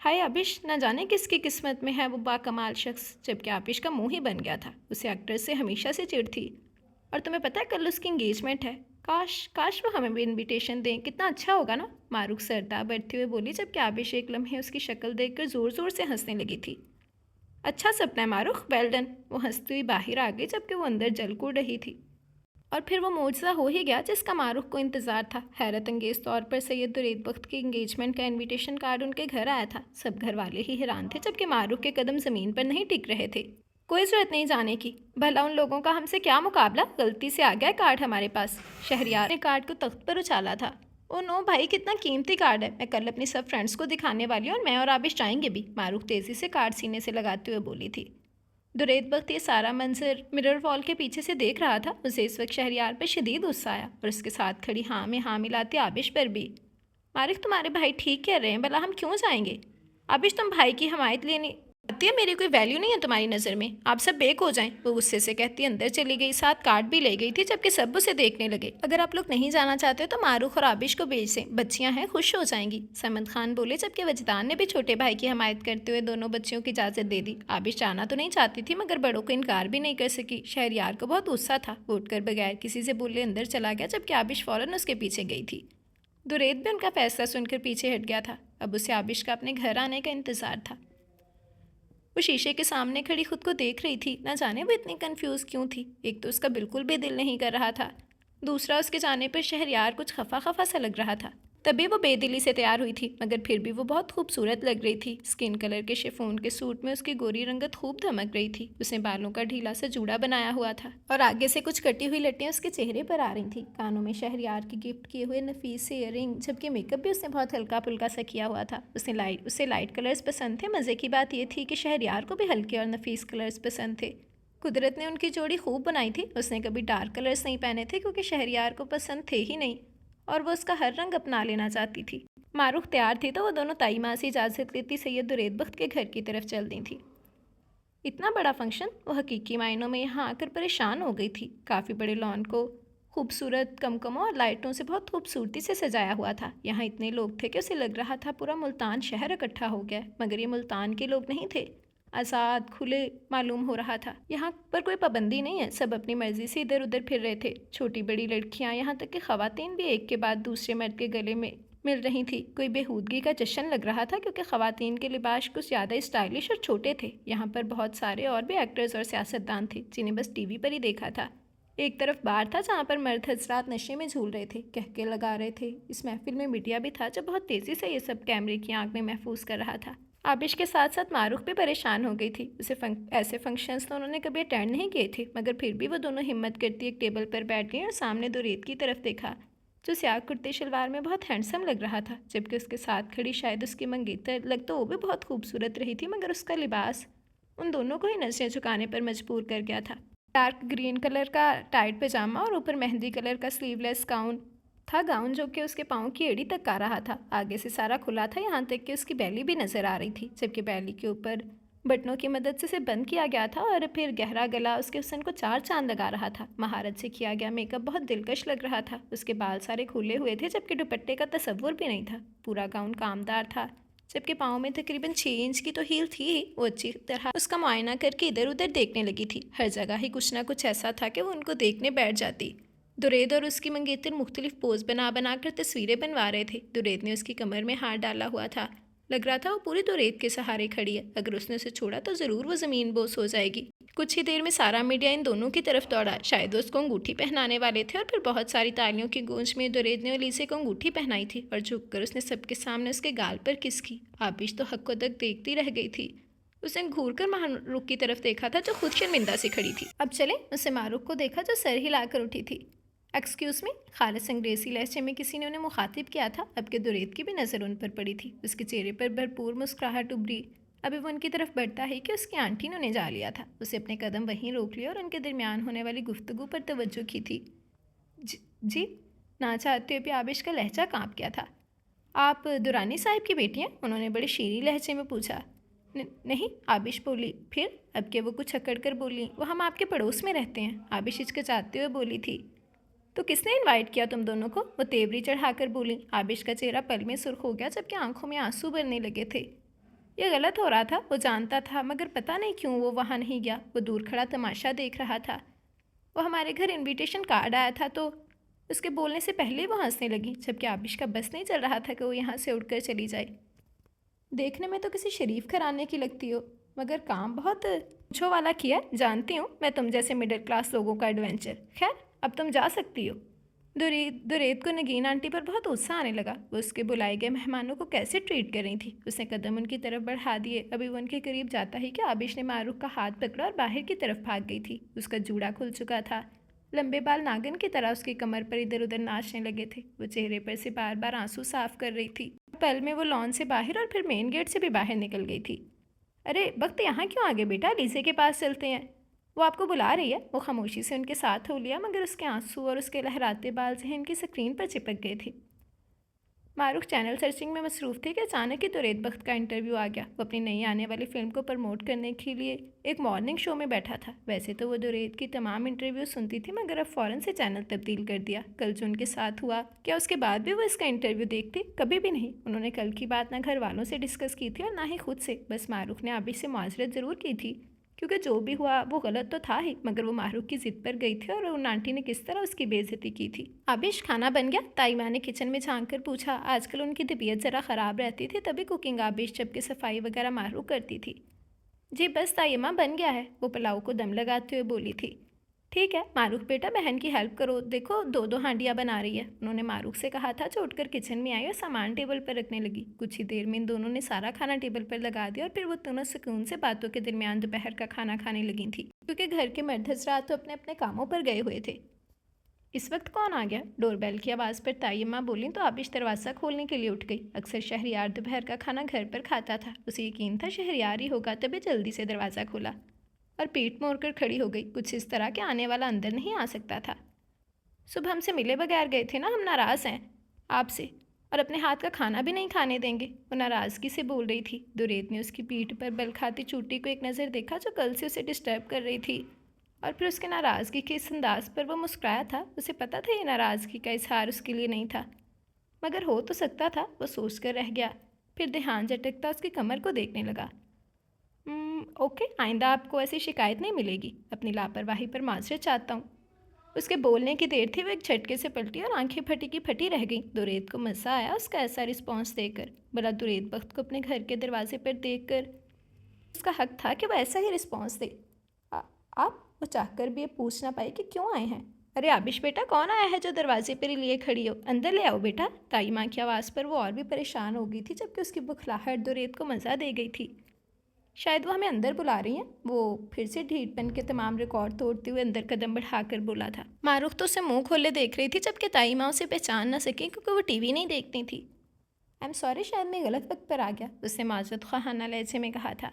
हाय आबिश, न जाने किसकी किस्मत में है वो बाकमाल शख्स, जबकि आबिश का मुंह ही बन गया था। उसे एक्टर से हमेशा से चिढ़ थी। और तुम्हें पता है कल उसकी इंगेजमेंट है। काश काश वो हमें भी इनविटेशन दें, कितना अच्छा होगा ना, मारूख सरदा बढ़ते हुए बोली जबकि आबिश एक लम्हे उसकी शक्ल देखकर ज़ोर ज़ोर से हंसने लगी थी। अच्छा सपना है मारूख, वेल डन, वो हंसती हुई बाहर आ गई जबकि वो अंदर जल कूद रही थी। और फिर वो मोजज़ा हो ही गया जिसका मारूख को इंतज़ार था। हैरत अंगेज़ तौर पर सैयद दुरेद बख्त की इंगेजमेंट का इनविटेशन कार्ड उनके घर आया था। सब घर वाले ही हैरान थे जबकि मारूख के कदम ज़मीन पर नहीं टिक रहे थे। कोई ज़रूरत नहीं जाने की, भला उन लोगों का हमसे क्या मुकाबला, गलती से आ गया कार्ड हमारे पास। शहरियार ने कार्ड को तख्त पर उछाला था। ओ नो भाई, कितना कीमती कार्ड है, मैं कल अपनी सब फ्रेंड्स को दिखाने वाली हूँ और मैं और आबिश जाएंगे भी, मारूख तेज़ी से कार्ड सीने से लगाते हुए बोली थी। दुरेद वक्त ये सारा मंजर मिरर वॉल के पीछे से देख रहा था। उसे इस वक्त शहरियार पर शदीद गुस्सा आया और उसके साथ खड़ी हाँ में हाँ मिलाती आबिश पर भी। मारिक तुम्हारे भाई ठीक कह रहे हैं, भला हम क्यों जाएंगे? आबिश तुम भाई की हमायत लेने आती है, मेरी कोई वैल्यू नहीं है तुम्हारी नज़र में, आप सब बेक हो जाएं, वो गुस्से से कहती अंदर चली गई, साथ कार्ड भी ले गई थी जबकि सब उसे देखने लगे। अगर आप लोग नहीं जाना चाहते तो मारूख और आबिश को भेज दें, बच्चियां हैं खुश हो जाएंगी, समद खान बोले जबकि वजदान ने भी छोटे भाई की हमायत करते हुए दोनों बच्चियों की इजाज़त दे दी। आबिश जाना तो नहीं चाहती थी मगर बड़ों को इनकार भी नहीं कर सकी। शहरयार को बहुत गुस्सा था, वो उठकर बगैर किसी से बोले अंदर चला गया जबकि आबिश फ़ौरन उसके पीछे गई थी। दुरेद भी उनका फैसला सुनकर पीछे हट गया था। अब उसे आबिश का अपने घर आने का इंतज़ार था। वो शीशे के सामने खड़ी खुद को देख रही थी। न जाने वो इतनी कंफ्यूज क्यों थी। एक तो उसका बिल्कुल भी दिल नहीं कर रहा था, दूसरा उसके जाने पर शहरयार कुछ खफा खफा सा लग रहा था। तभी वो बेदिली से तैयार हुई थी मगर फिर भी वो बहुत खूबसूरत लग रही थी। स्किन कलर के शिफॉन के सूट में उसकी गोरी रंगत खूब धमक रही थी। उसने बालों का ढीला सा जूड़ा बनाया हुआ था और आगे से कुछ कटी हुई लट्टियाँ उसके चेहरे पर आ रही थी। कानों में शहरयार की गिफ्ट किए हुए नफीस से ईयरिंग, जबकि मेकअप भी उसने बहुत हल्का फुल्का सा किया हुआ था। उसे लाइट कलर्स पसंद थे। मज़े की बात यह थी कि शहरयार को भी हल्के और नफीस कलर्स पसंद थे। कुदरत ने उनकी जोड़ी खूब बनाई थी। उसने कभी डार्क कलर्स नहीं पहने थे क्योंकि शहरयार को पसंद थे ही नहीं और वो उसका हर रंग अपना लेना चाहती थी। मारूख तैयार थी तो वो दोनों ताई माँ से इजाज़त लेती सैयद दुरेद बख्त के घर की तरफ चल दी थी। इतना बड़ा फंक्शन, वो हकीकी मायनों में यहाँ आकर परेशान हो गई थी। काफ़ी बड़े लॉन को खूबसूरत कमकमों और लाइटों से बहुत खूबसूरती से सजाया हुआ था। यहाँ इतने लोग थे कि उसे लग रहा था पूरा मुल्तान शहर इकट्ठा हो गया, मगर ये मुल्तान के लोग नहीं थे। आज़ाद खुले मालूम हो रहा था। यहाँ पर कोई पाबंदी नहीं है, सब अपनी मर्जी से इधर उधर फिर रहे थे। छोटी बड़ी लड़कियाँ, यहाँ तक कि ख़वातीन भी एक के बाद दूसरे मर्द के गले में मिल रही थी। कोई बेहूदगी का जश्न लग रहा था क्योंकि ख़वातीन के लिबास कुछ ज़्यादा स्टाइलिश और छोटे थे। यहाँ पर बहुत सारे और भी एक्टर्स और सियासतदान थे जिन्हें बस टीवी पर ही देखा था। एक तरफ बार था जहाँ पर मर्द हजरात नशे में झूल रहे थे, कहके लगा रहे थे। इस महफिल में मीडिया भी था जो बहुत तेज़ी से ये सब कैमरे की आंख में महफूज कर रहा था। आबिश के साथ साथ मारूफ भी परेशान हो गई थी। ऐसे फंक्शंस तो उन्होंने कभी अटेंड नहीं किए थे, मगर फिर भी वो दोनों हिम्मत करती एक टेबल पर बैठ गई और सामने दो रेत की तरफ देखा जो स्याह कुर्ते शलवार में बहुत हैंडसम लग रहा था, जबकि उसके साथ खड़ी शायद उसकी मंगेतर लग तो वो भी बहुत खूबसूरत रही थी, मगर उसका लिबास उन दोनों को ही नजरें झुकाने पर मजबूर कर गया था। डार्क ग्रीन कलर का टाइट पजामा और ऊपर मेहंदी कलर का स्लीवलेस गाउन था। गाउन जो कि उसके पाँव की एड़ी तक आ रहा था। आगे से सारा खुला था, यहाँ तक कि उसकी बैली भी नज़र आ रही थी, जबकि बैली के ऊपर बटनों की मदद से इसे बंद किया गया था और फिर गहरा गला उसके हुस्न को चार चांद लगा रहा था। महारत से किया गया मेकअप बहुत दिलकश लग रहा था। उसके बाल सारे खुले हुए थे, जबकि दुपट्टे का तसव्वुर भी नहीं था। पूरा गाउन कामदार था, जबकि पाँव में तकरीबन 6 इंच की तो हील थी ही। वो अच्छी तरह उसका मुआयना करके इधर उधर देखने लगी थी। हर जगह ही कुछ ना कुछ ऐसा था कि वो उनको देखने बैठ जाती। दुरेद और उसकी मंगेतर मुख्तलिफ पोज बना बना कर तस्वीरें बनवा रहे थे। दुरेद ने उसकी कमर में हाथ डाला हुआ था। लग रहा था वो पूरी दुरेद के सहारे खड़ी है। अगर उसने उसे छोड़ा तो ज़रूर वो ज़मीन बोस हो जाएगी। कुछ ही देर में सारा मीडिया इन दोनों की तरफ दौड़ा। शायद वो उसको अंगूठी पहनाने वाले थे और फिर बहुत सारी तालियों की गूंज में दुरेद ने अलीसे को अंगूठी पहनाई थी और झुककर उसने सबके सामने उसके गाल पर किस की। आबिश तो हक्को तक देखती रह गई थी। उसने घूर कर मारूख की तरफ देखा था जो खुद शर्मिंदा से खड़ी थी। अब चले, उसे मारूख को देखा जो सर हिलाकर उठी थी। एक्सक्यूज़ मी, खालिस अंग्रेज़ी लहजे में किसी ने उन्हें मुखातिब किया था। अब के दुरेद की भी नज़र उन पर पड़ी थी। उसके चेहरे पर भरपूर मुस्कुराहट उभरी। अभी वो उनकी तरफ बढ़ता है कि उसकी आंटी ने उन्हें जा लिया था। उसे अपने कदम वहीं रोक लिया और उनके दरमियान होने वाली गुफ्तगू पर तवज्जो की थी। जी, ना चाहते हुए भी आबिश का लहजा काँप गया था। आप दुरानी साहिब की बेटी हैं? उन्होंने बड़े शीरी लहजे में पूछा। नहीं, आबिश बोली। फिर? अब के वो कुछ अकड़ कर बोली। वो हम आपके पड़ोस में रहते हैं। आबिश हिचकिचाते हुए बोली थी। तो किसने इनवाइट किया तुम दोनों को? वो तेवरी चढ़ाकर बोली। आबिश का चेहरा पल में सुर्ख हो गया, जबकि आंखों में आंसू भरने लगे थे। यह गलत हो रहा था, वो जानता था, मगर पता नहीं क्यों वो वहाँ नहीं गया। वो दूर खड़ा तमाशा देख रहा था। वो हमारे घर इनविटेशन कार्ड आया था तो उसके बोलने से पहले वो हंसने लगी, जबकि आबिश का बस नहीं चल रहा था कि वो यहाँ से उड़कर चली जाए। देखने में तो किसी शरीफ घराने की लगती हो, मगर काम बहुत छो वाला किया। जानती हूँ मैं तुम जैसे मिडिल क्लास लोगों का एडवेंचर। खैर, अब तुम जा सकती हो। दुरेद को नगीन आंटी पर बहुत गुस्सा आने लगा। वो उसके बुलाए गए मेहमानों को कैसे ट्रीट कर रही थी। उसने कदम उनकी तरफ बढ़ा दिए। अभी वो उनके करीब जाता ही कि आबिश ने मारूफ का हाथ पकड़ा और बाहर की तरफ भाग गई थी। उसका जूड़ा खुल चुका था। लंबे बाल नागिन की तरह उसकी कमर पर इधर उधर नाचने लगे थे। वो चेहरे पर से बार बार आंसू साफ कर रही थी। पल में वो लॉन से बाहर और फिर मेन गेट से भी बाहर निकल गई थी। अरे वक्त यहाँ क्यों आ गए बेटा? लीसे के पास चलते हैं, वो आपको बुला रही है। वो खामोशी से उनके साथ हो लिया, मगर उसके आंसू और उसके लहराते बाल जहन की स्क्रीन पर चिपक गए थे। मारूफ चैनल सर्चिंग में मसरूफ़ थे कि अचानक ही दुरेद बख्त का इंटरव्यू आ गया। वो अपनी नई आने वाली फ़िल्म को प्रमोट करने के लिए एक मॉर्निंग शो में बैठा था। वैसे तो वो दुरेद की तमाम इंटरव्यू सुनती थी, मगर अब फ़ौरन से चैनल तब्दील कर दिया। कल जो उनके साथ हुआ, क्या उसके बाद भी वो इसका इंटरव्यू देखती? कभी भी नहीं। उन्होंने कल की बात ना घर वालों से डिस्कस की थी और ना ही खुद से। बस मारूफ ने आबिश से मुआज़रत ज़रूर की थी, क्योंकि जो भी हुआ वो गलत तो था ही, मगर वो मारूफ की ज़िद पर गई थी और उन आंटी ने किस तरह उसकी बेइज्जती की थी। आबिश, खाना बन गया? ताईमा ने किचन में झांक कर पूछा। आजकल उनकी तबीयत ज़रा ख़राब रहती थी, तभी कुकिंग आबिश जबकि सफाई वगैरह मारूफ करती थी। जी बस ताईमा, बन गया है, वो पुलाव को दम लगाते हुए बोली थी। ठीक है मारूफ बेटा, बहन की हेल्प करो, देखो दो दो हांडियाँ बना रही है, उन्होंने मारूफ से कहा था, जो उठकर किचन में आई और सामान टेबल पर रखने लगी। कुछ ही देर में इन दोनों ने सारा खाना टेबल पर लगा दिया और फिर वो दोनों सुकून से बातों के दरमियान दोपहर का खाना खाने लगी थी, क्योंकि घर के मर्द हजरात तो अपने अपने कामों पर गए हुए थे। इस वक्त कौन आ गया? डोरबेल की आवाज़ पर तायम्मा बोली तो आबिश दरवाज़ा खोलने के लिए उठ गई। अक्सर शहरियार दोपहर का खाना घर पर खाता था। उसे यकीन था शहरियार ही होगा, तभी जल्दी से दरवाज़ा खोला और पीठ मोड़कर खड़ी हो गई। कुछ इस तरह के आने वाला अंदर नहीं आ सकता था। सुबह हमसे मिले बगैर गए थे ना, हम नाराज़ हैं आपसे और अपने हाथ का खाना भी नहीं खाने देंगे, वो नाराज़गी से बोल रही थी। दुरेद ने उसकी पीठ पर बल खाती चूटी को एक नज़र देखा जो कल से उसे डिस्टर्ब कर रही थी, और फिर उसके नाराज़गी के इस अंदाज पर वो मुस्कुराया था। उसे पता था ये नाराज़गी का इजहार उसके लिए नहीं था, मगर हो तो सकता था। वो सोच कर रह गया, फिर ध्यान झटकता उसकी कमर को देखने लगा। ओके, आइंदा आपको ऐसी शिकायत नहीं मिलेगी। अपनी लापरवाही पर माजरत चाहता हूँ। उसके बोलने की देर थी वो एक झटके से पलटी और आंखें फटी की फटी रह गईं। दुरेद को मज़ा आया उसका ऐसा रिस्पॉन्स देकर। भला दुरेद वक्त को अपने घर के दरवाजे पर देखकर उसका हक था कि वह ऐसा ही रिस्पॉन्स दे। आप? वो चाहकर भी ये पूछ ना पाई कि क्यों आए हैं। अरे आबिश बेटा, कौन आया है जो दरवाजे पर ही लिए खड़ी हो? अंदर ले आओ बेटा। ताई माँ की आवाज़ पर वो और भी परेशान हो गई थी, जबकि उसकी बुखलाहट दुरेद को मज़ा दे गई थी। शायद वो हमें अंदर बुला रही हैं। वो फिर से ढीठपन के तमाम रिकॉर्ड तोड़ते हुए अंदर कदम बढ़ाकर बोला था। मारूख तो उसे मुंह खोले देख रही थी, जबकि ताई माँ उसे पहचान न सकी क्योंकि वो टीवी नहीं देखती थी। आई एम सॉरी, शायद मैं गलत वक्त पर आ गया, उसने माजरत ख़ाना लहजे में कहा था।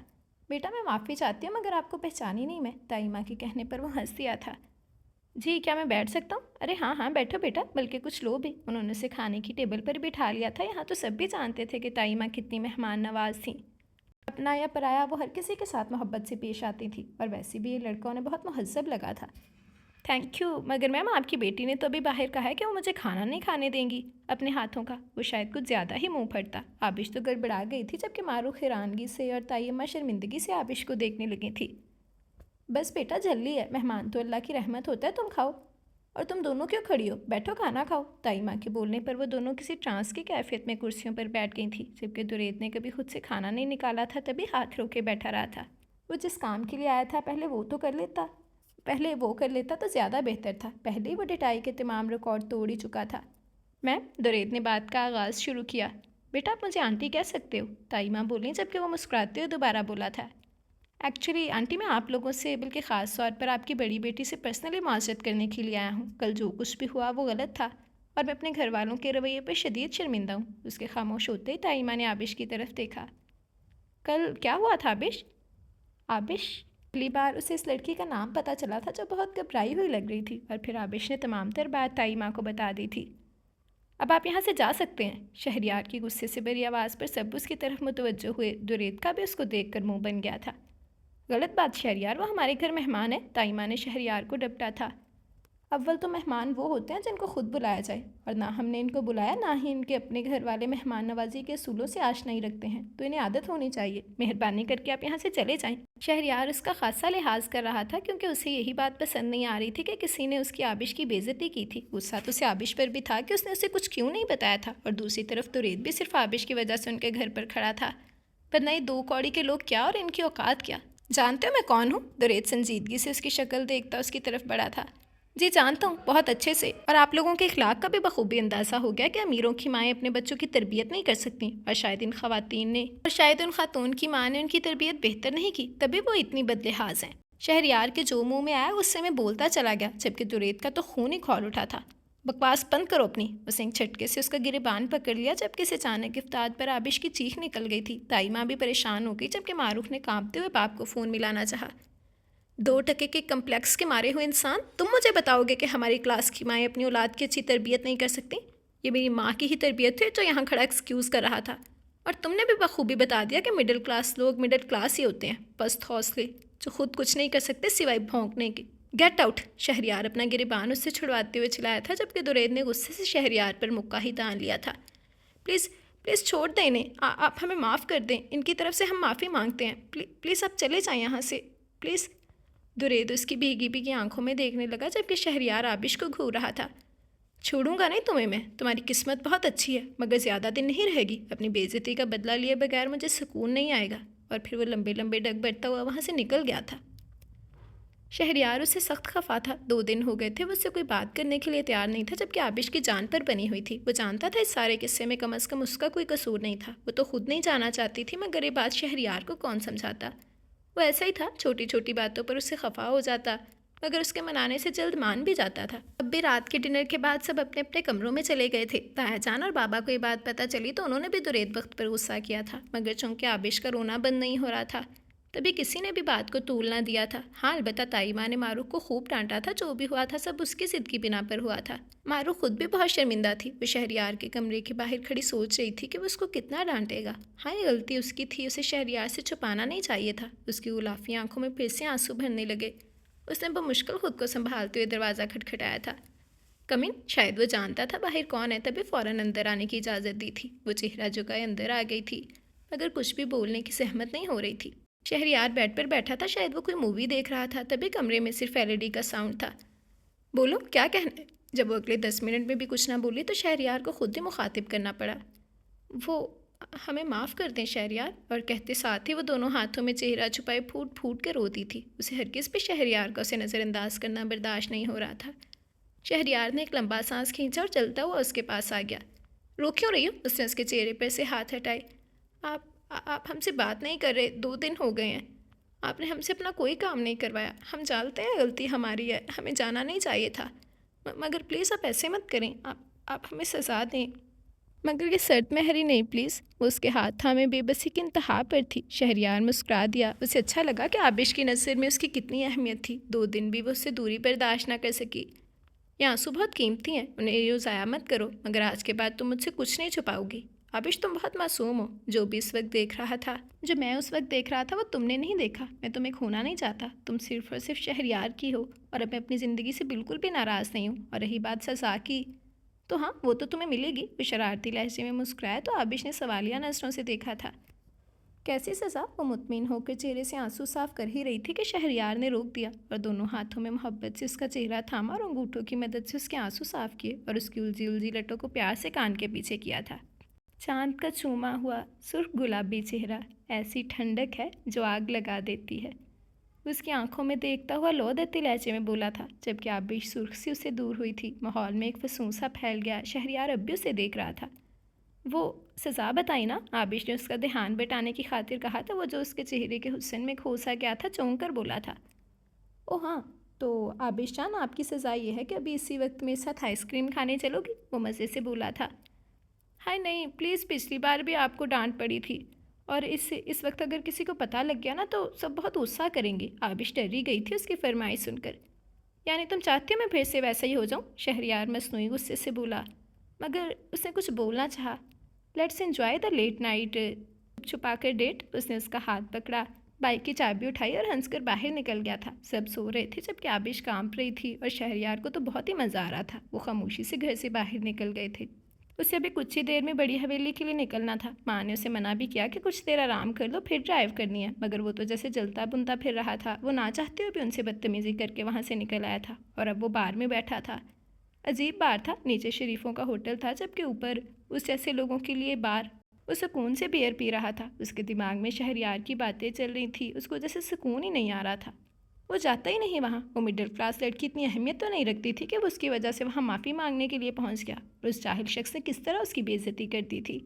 बेटा मैं माफ़ी चाहती हूँ मगर आपको पहचानी नहीं मैं। ताई माँ के कहने पर वो हंस दिया था। जी क्या मैं बैठ सकता हूँ? अरे हाँ हाँ बैठो बेटा, बल्कि कुछ लो भी। उन्होंने उसे खाने की टेबल पर बिठा लिया था। यहाँ तो सब भी जानते थे कि ताई माँ कितनी मेहमान नवाज थी। अपना या पराया वो हर किसी के साथ मोहब्बत से पेश आती थी, और वैसे भी ये लड़का उन्हें बहुत महज़ब लगा था। थैंक यू, मगर मैम आपकी बेटी ने तो अभी बाहर कहा है कि वो मुझे खाना नहीं खाने देंगी अपने हाथों का। वो शायद कुछ ज़्यादा ही मुंह फटता। आबिश तो गड़बड़ा गई थी, जबकि मारूख हैरानगी से और तायम्मा शर्मिंदगी से आबिश को देखने लगी थी। बस बेटा जल्दी है, मेहमान तो अल्लाह की रहमत होता है, तुम खाओ। और तुम दोनों क्यों खड़ी हो? बैठो खाना खाओ। ताई माँ के बोलने पर वो दोनों किसी ट्रांस की कैफियत में कुर्सियों पर बैठ गई थी, जबकि दुरेद ने कभी खुद से खाना नहीं निकाला था, तभी हाथ रोके बैठा रहा था। वो जिस काम के लिए आया था पहले वो कर लेता तो ज़्यादा बेहतर था। पहले ही वो डिटाई के तमाम रिकॉर्ड तोड़ ही चुका था। मैम, दुरेद ने बात का आगाज़ शुरू किया। बेटा आप मुझे आंटी कह सकते हो, ताई माँ बोली, जबकि वो मुस्कुराते हुए दोबारा बोला था। एक्चुअली आंटी मैं आप लोगों से बल्कि ख़ास तौर पर आपकी बड़ी बेटी से पर्सनली माजरत करने के लिए आया हूँ। कल जो कुछ भी हुआ वो गलत था और मैं अपने घर वालों के रवैये पर शदीद शर्मिंदा हूँ। उसके खामोश होते ही ताईमा ने आबिश की तरफ देखा। कल क्या हुआ था आबिश? आबिश? पहली बार उसे इस लड़की का नाम पता चला था जो बहुत घबराई हुई लग रही थी, और फिर आबिश ने तमाम तर बात ताईमा को बता दी थी। अब आप यहाँ से जा सकते हैं। शहरियार की गुस्से से भरी आवाज़ पर सब उसकी तरफ मुतवज्जो हुए। दुरेद का भी उसको देखकर मुंह बन गया था। गलत बात शहरियार, वो हमारे घर मेहमान है। ताईमा ने शहरियार को डपटा था। अव्वल तो मेहमान वो होते हैं जिनको खुद बुलाया जाए, और ना हमने इनको बुलाया, ना ही इनके अपने घर वाले मेहमान नवाजी के असूलों से आश नहीं रखते हैं, तो इन्हें आदत होनी चाहिए। मेहरबानी करके आप यहाँ से चले जाएं। शहरियार उसका खासा लिहाज कर रहा था, क्योंकि उसे यही बात पसंद नहीं आ रही थी कि किसी ने उसकी आबिश की बेइज्जती की थी। गुस्सा तो उसे आबिश पर भी था कि उसने उसे कुछ क्यों नहीं बताया था, और दूसरी तरफ दुरेद भी सिर्फ आबिश की वजह से उनके घर पर खड़ा था। वरना ये दो कौड़ी के लोग क्या और इनकी औकात क्या? जानते हो मैं कौन हूँ? दुरेद संजीदगी से उसकी शक्ल देखता उसकी तरफ बढ़ा था। जी जानता हूँ, बहुत अच्छे से, और आप लोगों के इखलाक का भी बखूबी अंदाज़ा हो गया कि अमीरों की माएँ अपने बच्चों की तरबियत नहीं कर सकती, और शायद उन खातून की माँ ने उनकी तरबियत बेहतर नहीं की, तभी वो इतनी बदलिहाज हैं। शहरियार के जो मुंह में आया उससे मैं बोलता चला गया, जबकि दुरेद का तो खून ही खौल उठा था। बकवास बंद करो अपनी। उसने एक झटके से उसका गिरेबान पकड़ लिया, जबकि इस अचानक इफ्तार पर आबिश की चीख निकल गई थी। ताई माँ भी परेशान हो गई, जबकि मारूफ ने कांपते हुए बाप को फ़ोन मिलाना चाहा। 2 टके के कम्प्लेक्स के मारे हुए इंसान, तुम मुझे बताओगे कि हमारी क्लास की माएँ अपनी औलाद की अच्छी तरबियत नहीं कर सकती? ये मेरी माँ की ही तरबियत है जो यहाँ खड़ा एक्सक्यूज़ कर रहा था, और तुमने भी बखूबी बता दिया कि मिडिल क्लास लोग मिडिल क्लास ही होते हैं, पस्त हौसले, जो खुद कुछ नहीं कर सकते सिवाय भौंकने के। Get out. शहरियार अपना गिरेबान उससे छुड़वाते हुए चिल्लाया था, जबकि दुरेद ने गुस्से से शहरियार पर मुक्का ही तान लिया था। प्लीज़ प्लीज़ छोड़ दें इन्हें, आप हमें माफ़ कर दें, इनकी तरफ से हम माफ़ी मांगते हैं। प्लीज़ आप चले जाएं यहाँ से, प्लीज़। दुरेद उसकी भीगी भीगी आंखों में देखने लगा, जबकि शहरियार आबिश को घूर रहा था। छोड़ूंगा नहीं तुम्हें मैं, तुम्हारी किस्मत बहुत अच्छी है, मगर ज़्यादा दिन नहीं रहेगी। अपनी बेइज्जती का बदला लिए बगैर मुझे सुकून नहीं आएगा। और फिर वो लंबे लंबे डग बढ़ता हुआ वहाँ से निकल गया था। शहरियार उससे सख्त खफा था। 2 दिन हो गए थे वो उससे कोई बात करने के लिए तैयार नहीं था, जबकि आबिश की जान पर बनी हुई थी। वो जानता था इस सारे किस्से में कम अज़ कम उसका कोई कसूर नहीं था। वो तो खुद नहीं जाना चाहती थी, मगर ये बात शहरियार को कौन समझाता। वो ऐसा ही था, छोटी छोटी बातों पर उससे खफा हो जाता, मगर उसके मनाने से जल्द मान भी जाता था। अब भी रात के डिनर के बाद सब अपने अपने कमरों में चले गए थे। ताया जान और बाबा को ये बात पता चली तो उन्होंने भी दुरेद वक्त पर गुस्सा किया था, मगर चूंकि आबिश का रोना बंद नहीं हो रहा था, तभी किसी ने भी बात को तूल ना दिया था। हाँ, अलबत्ता ताई माँ ने मारूख को खूब डांटा था। जो भी हुआ था सब उसकी जिद की बिना पर हुआ था। मारूख खुद भी बहुत शर्मिंदा थी। वो शहरियार के कमरे के बाहर खड़ी सोच रही थी कि वो उसको कितना डांटेगा। हाँ, ये गलती उसकी थी, उसे शहरियार से छुपाना नहीं चाहिए था। उसकी गुलाफी आंखों में फिर से आंसू भरने लगे। उसने बमुश्किल खुद को संभालते हुए दरवाज़ा खटखटाया था। कमिन। शायद वो जानता था बाहर कौन है, तभी फ़ौरन अंदर आने की इजाज़त दी थी। वो चेहरा झुकाए अंदर आ गई थी, मगर कुछ भी बोलने की सहमत नहीं हो रही थी। शहरियार बेड पर बैठा था, शायद वो कोई मूवी देख रहा था, तभी कमरे में सिर्फ एलईडी का साउंड था। बोलो क्या कहना है। जब वो अगले 10 मिनट में भी कुछ ना बोली तो शहरयार को खुद ही मुखातिब करना पड़ा। वो हमें माफ़ कर दें शहरयार, और कहते साथ ही वो दोनों हाथों में चेहरा छुपाए फूट फूट कर रोती थी। उसे हरगिज़ भी शहरयार का उसे नज़रअंदाज करना बर्दाश्त नहीं हो रहा था। शहरयार ने एक लंबा सांस खींचा और चलता हुआ उसके पास आ गया। रो क्यों रही हो? उसने उसके चेहरे पर से हाथ हटाए। आप हमसे बात नहीं कर रहे, 2 दिन हो गए हैं। आपने हमसे अपना कोई काम नहीं करवाया। हम जानते हैं गलती हमारी है, हमें जाना नहीं चाहिए था। मगर प्लीज़ आप ऐसे मत करें। आप हमें सज़ा दें। मगर ये शर्त में हरी नहीं प्लीज़। वो उसके हाथ थामे बेबसी की इंतहा पर थी। शहरयार मुस्कुरा दिया। उसे अच्छा लगा कि आबिश की नज़र में उसकी कितनी अहमियत थी। 2 दिन भी वो उससे दूरी बर्दाश्त ना कर सकी। ये आंसू बहुत कीमती हैं, उन्हें यूँ ज़ाया मत करो। मगर आज के बाद तुम मुझसे कुछ नहीं छुपाओगी। आबिश तुम बहुत मासूम हो। जो भी इस वक्त देख रहा था, जो मैं उस वक्त देख रहा था, वो तुमने नहीं देखा। मैं तुम्हें खोना नहीं चाहता। तुम सिर्फ और सिर्फ शहरयार की हो, और अब मैं अपनी ज़िंदगी से बिल्कुल भी नाराज़ नहीं हूँ। और रही बात सज़ा की, तो हाँ, वो तो तुम्हें मिलेगी। वो शरारती लहजे में मुस्कुराया तो आबिश ने सवालिया नज़रों से देखा था। कैसी सज़ा? वो मुतमिन होकर चेहरे से आंसू साफ कर ही रही थी कि शहरयार ने रोक दिया और दोनों हाथों में मोहब्बत से उसका चेहरा थामा और अंगूठों की मदद से उसके आंसू साफ किए और उसकी उलझी उलझी लटों को प्यार से कान के पीछे किया था। चांद का चूमा हुआ सुर्ख गुलाबी चेहरा, ऐसी ठंडक है जो आग लगा देती है। उसकी आंखों में देखता हुआ लो देते लहजे में बोला था, जबकि आबिश सुर्ख से उससे दूर हुई थी। माहौल में एक फसूसा फैल गया। शहरयार अब भी उसे देख रहा था। वो सज़ा बताई ना? आबिश ने उसका ध्यान बटाने की खातिर कहा था। वो जो उसके चेहरे के हुस्न में खो सा गया था, चौंक कर बोला था। ओह हाँ, तो आबिश जान, आपकी सज़ा ये है कि अभी इसी वक्त मेरे साथ आइसक्रीम खाने चलोगी? वो मज़े से बोला था। हाय नहीं प्लीज़, पिछली बार भी आपको डांट पड़ी थी, और इस वक्त अगर किसी को पता लग गया ना तो सब बहुत गुस्सा करेंगे। आबिश डरी गई थी उसकी फरमाइश सुनकर। यानी तुम चाहती हो मैं फिर से वैसा ही हो जाऊँ? शहरयार मसनूई गुस्से से बोला। मगर उसने कुछ बोलना चाहा। Let's enjoy the late night. छुपा कर डेट। उसने उसका हाथ पकड़ा, बाइक की चाबी उठाई और हंसकर बाहर निकल गया था। सब सो रहे थे जबकि आबिश कांप रही थी, और शहरयार को तो बहुत ही मज़ा आ रहा था। वो खामोशी से घर से बाहर निकल गए थे। उसे अभी कुछ ही देर में बड़ी हवेली के लिए निकलना था। माँ ने उसे मना भी किया कि कुछ देर आराम कर लो, फिर ड्राइव करनी है। मगर वो तो जैसे जलता बुनता फिर रहा था। वो ना चाहते हुए भी उनसे बदतमीज़ी करके वहाँ से निकल आया था, और अब वो बार में बैठा था। अजीब बार था। नीचे शरीफों का होटल था, जबकि ऊपर उस जैसे लोगों के लिए बार। वो सुकून से बियर पी रहा था। उसके दिमाग में शहरयार की बातें चल रही थी। उसको जैसे सुकून ही नहीं आ रहा था। वो जाता ही नहीं वहाँ। वो मिडिल क्लास लड़की इतनी अहमियत तो नहीं रखती थी कि वो उसकी वजह से वहाँ माफ़ी मांगने के लिए पहुँच गया। और उस जाहिल शख्स ने किस तरह उसकी बेइज्जती कर दी थी।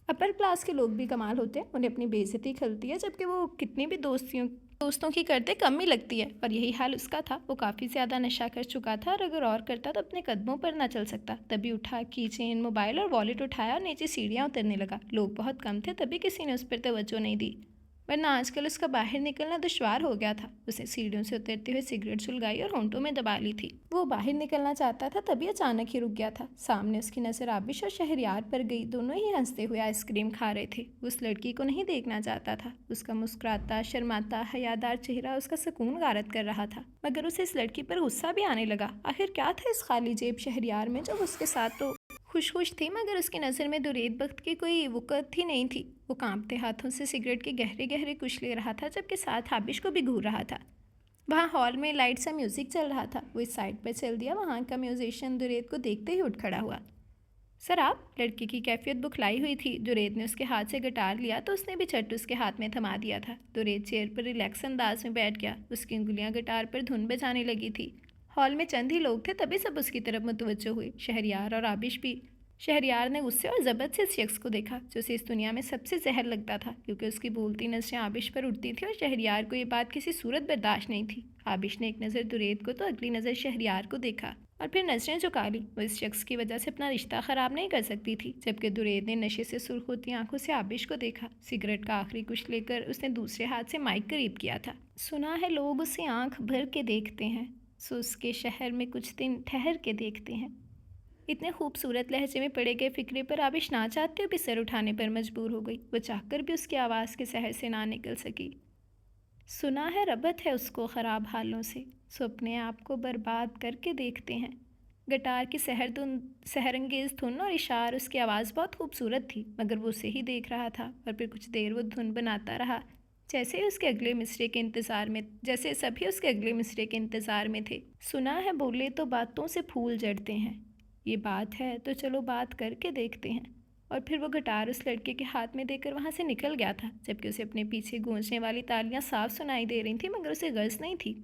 अपर क्लास के लोग भी कमाल होते हैं, उन्हें अपनी बेइज्जती खलती है, जबकि वो कितनी भी दोस्तों की करते कम ही लगती है। और यही हाल उसका था। वो काफ़ी ज़्यादा नशा कर चुका था, और अगर और करता तो अपने कदमों पर ना चल सकता। तभी उठा की चेन, मोबाइल और वॉलेट उठाया और नीचे सीढ़ियाँ उतरने लगा। लोग बहुत कम थे, तभी किसी ने उस पर तवज्जो नहीं दी, वरना आजकल उसका बाहर निकलना दुश्वार हो गया था। उसे सीढ़ियों से उतरते हुए सिगरेट सुलगाई और होंठों में दबा ली थी। वो बाहर निकलना चाहता था, तभी अचानक ही रुक गया था। सामने उसकी नज़र आबिश और शहरयार पर गई। दोनों ही हंसते हुए आइसक्रीम खा रहे थे। उस लड़की को नहीं देखना चाहता था। उसका मुस्कुराता, शर्माता, हयादार चेहरा उसका सुकून गारत कर रहा था। मगर उसे इस लड़की पर गुस्सा भी आने लगा। आखिर क्या था इस खाली जेब शहरयार में, जो उसके साथ तो खुश खुश थी, मगर उसकी नज़र में दुरेद बख्त की कोई वक़्त ही नहीं थी। वो कांपते हाथों से सिगरेट के गहरे गहरे कुछ ले रहा था, जबकि साथ आबिश को भी घूर रहा था। वहाँ हॉल में लाइट सा म्यूज़िक चल रहा था। वो इस साइड पर चल दिया। वहाँ का म्यूजिशियन दुरेद को देखते ही उठ खड़ा हुआ। सर आप? लड़की की कैफियत बुखलाई हुई थी। दुरेद ने उसके हाथ से गिटार लिया तो उसने भी छट उसके हाथ में थमा दिया था। दुरेद चेयर पर रिलैक्स अंदाज में बैठ गया। उसकी उंगलियां गिटार पर धुन बजाने लगी थी। हॉल में चंद ही लोग थे, तभी सब उसकी तरफ मुतवज्जो हुए। शहरयार और आबिश भी। शहरयार ने गुस्से और ज़बत से इस शख्स को देखा जो उसे इस दुनिया में सबसे जहर लगता था, क्योंकि उसकी बोलती नज़रें आबिश पर उठती थी, और शहरयार को ये बात किसी सूरत बर्दाश्त नहीं थी। आबिश ने एक नज़र दुरेद को तो अगली नज़र शहरयार को देखा, और फिर नज़रें झुका ली। वो इस शख्स की वजह से अपना रिश्ता ख़राब नहीं कर सकती थी। जबकि दुरेद ने नशे से सुर्ख होती आंखों से आबिश को देखा। सिगरेट का आखिरी कुछ लेकर उसने दूसरे हाथ से माइक करीब किया था। सुना है लोग उसे आंख भर के देखते हैं, सो उसके शहर में कुछ दिन ठहर के देखते हैं। इतने खूबसूरत लहजे में पड़े गए फिक्रे पर आबिश ना चाहते हुए भी सर उठाने पर मजबूर हो गई। वो चाहकर भी उसकी आवाज़ के सहर से ना निकल सकी। सुना है रबत है उसको ख़राब हालों से, सो अपने आप को बर्बाद करके देखते हैं। गिटार की सहरंगेज़ धुन और इशार, उसकी आवाज़ बहुत खूबसूरत थी, मगर वो उसे ही देख रहा था। और फिर कुछ देर वो धुन बनाता रहा, जैसे उसके अगले मिसरे के इंतज़ार में जैसे सभी उसके अगले मिसरे के इंतज़ार में थे। सुना है बोले तो बातों से फूल जड़ते हैं, ये बात है तो चलो बात करके देखते हैं। और फिर वो गिटार उस लड़के के हाथ में देकर वहाँ से निकल गया था, जबकि उसे अपने पीछे गूंजने वाली तालियां साफ सुनाई दे रही थी, मगर उसे गर्ज नहीं थी।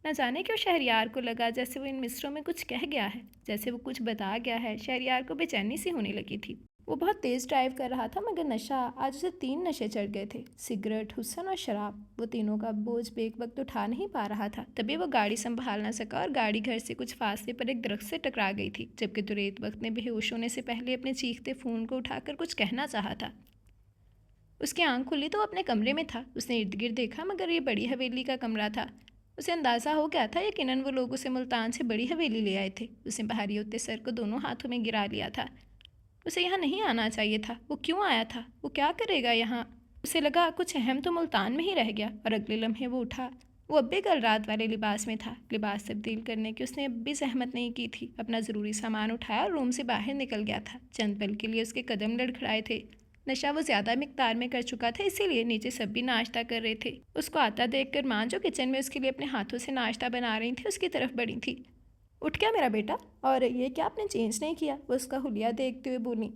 न जाने क्यों शहरयार को लगा जैसे वो इन मिसरों में कुछ कह गया है, जैसे वो कुछ बता गया है। शहरयार को बेचैनी सी होने लगी थी। वो बहुत तेज़ ड्राइव कर रहा था, मगर नशा आज उसे 3 नशे चढ़ गए थे, सिगरेट, हुस्न और शराब। वो तीनों का बोझ बेक वक्त उठा नहीं पा रहा था। तभी वो गाड़ी संभाल ना सका और गाड़ी घर से कुछ फासले पर एक दरख्त से टकरा गई थी, जबकि दुरेत वक्त ने बेहोश होने से पहले अपने चीखते फ़ोन को उठाकर कुछ कहना चाहा था। उसकी आंख खुली तो वो अपने कमरे में था। उसने इर्द गिर्द देखा, मगर ये बड़ी हवेली का कमरा था। उसे अंदाज़ा हो गया था यकीनन वो लोग उसे मुल्तान से बड़ी हवेली ले आए थे। उसने बाहरी होते सर को दोनों हाथों में गिरा लिया था। उसे यहाँ नहीं आना चाहिए था। वो क्यों आया था? वो क्या करेगा यहाँ? उसे लगा कुछ अहम तो मुल्तान में ही रह गया, और अगले लम्हे वो उठा। वो अब भी कल रात वाले लिबास में था। लिबास तब्दील करने की उसने अब भी जहमत नहीं की थी। अपना ज़रूरी सामान उठाया और रूम से बाहर निकल गया था। चंद पल के लिए उसके कदम लड़खड़ाए थे। नशा वो ज़्यादा मिकदार में कर चुका था, इसीलिए नीचे सब भी नाश्ता कर रहे थे। उसको आता देखकर माँ, जो किचन में उसके लिए अपने हाथों से नाश्ता बना रही थी, उसकी तरफ बढ़ी थी। उठ क्या मेरा बेटा? और ये क्या आपने चेंज नहीं किया? वो उसका हुलिया देखते हुए बोली।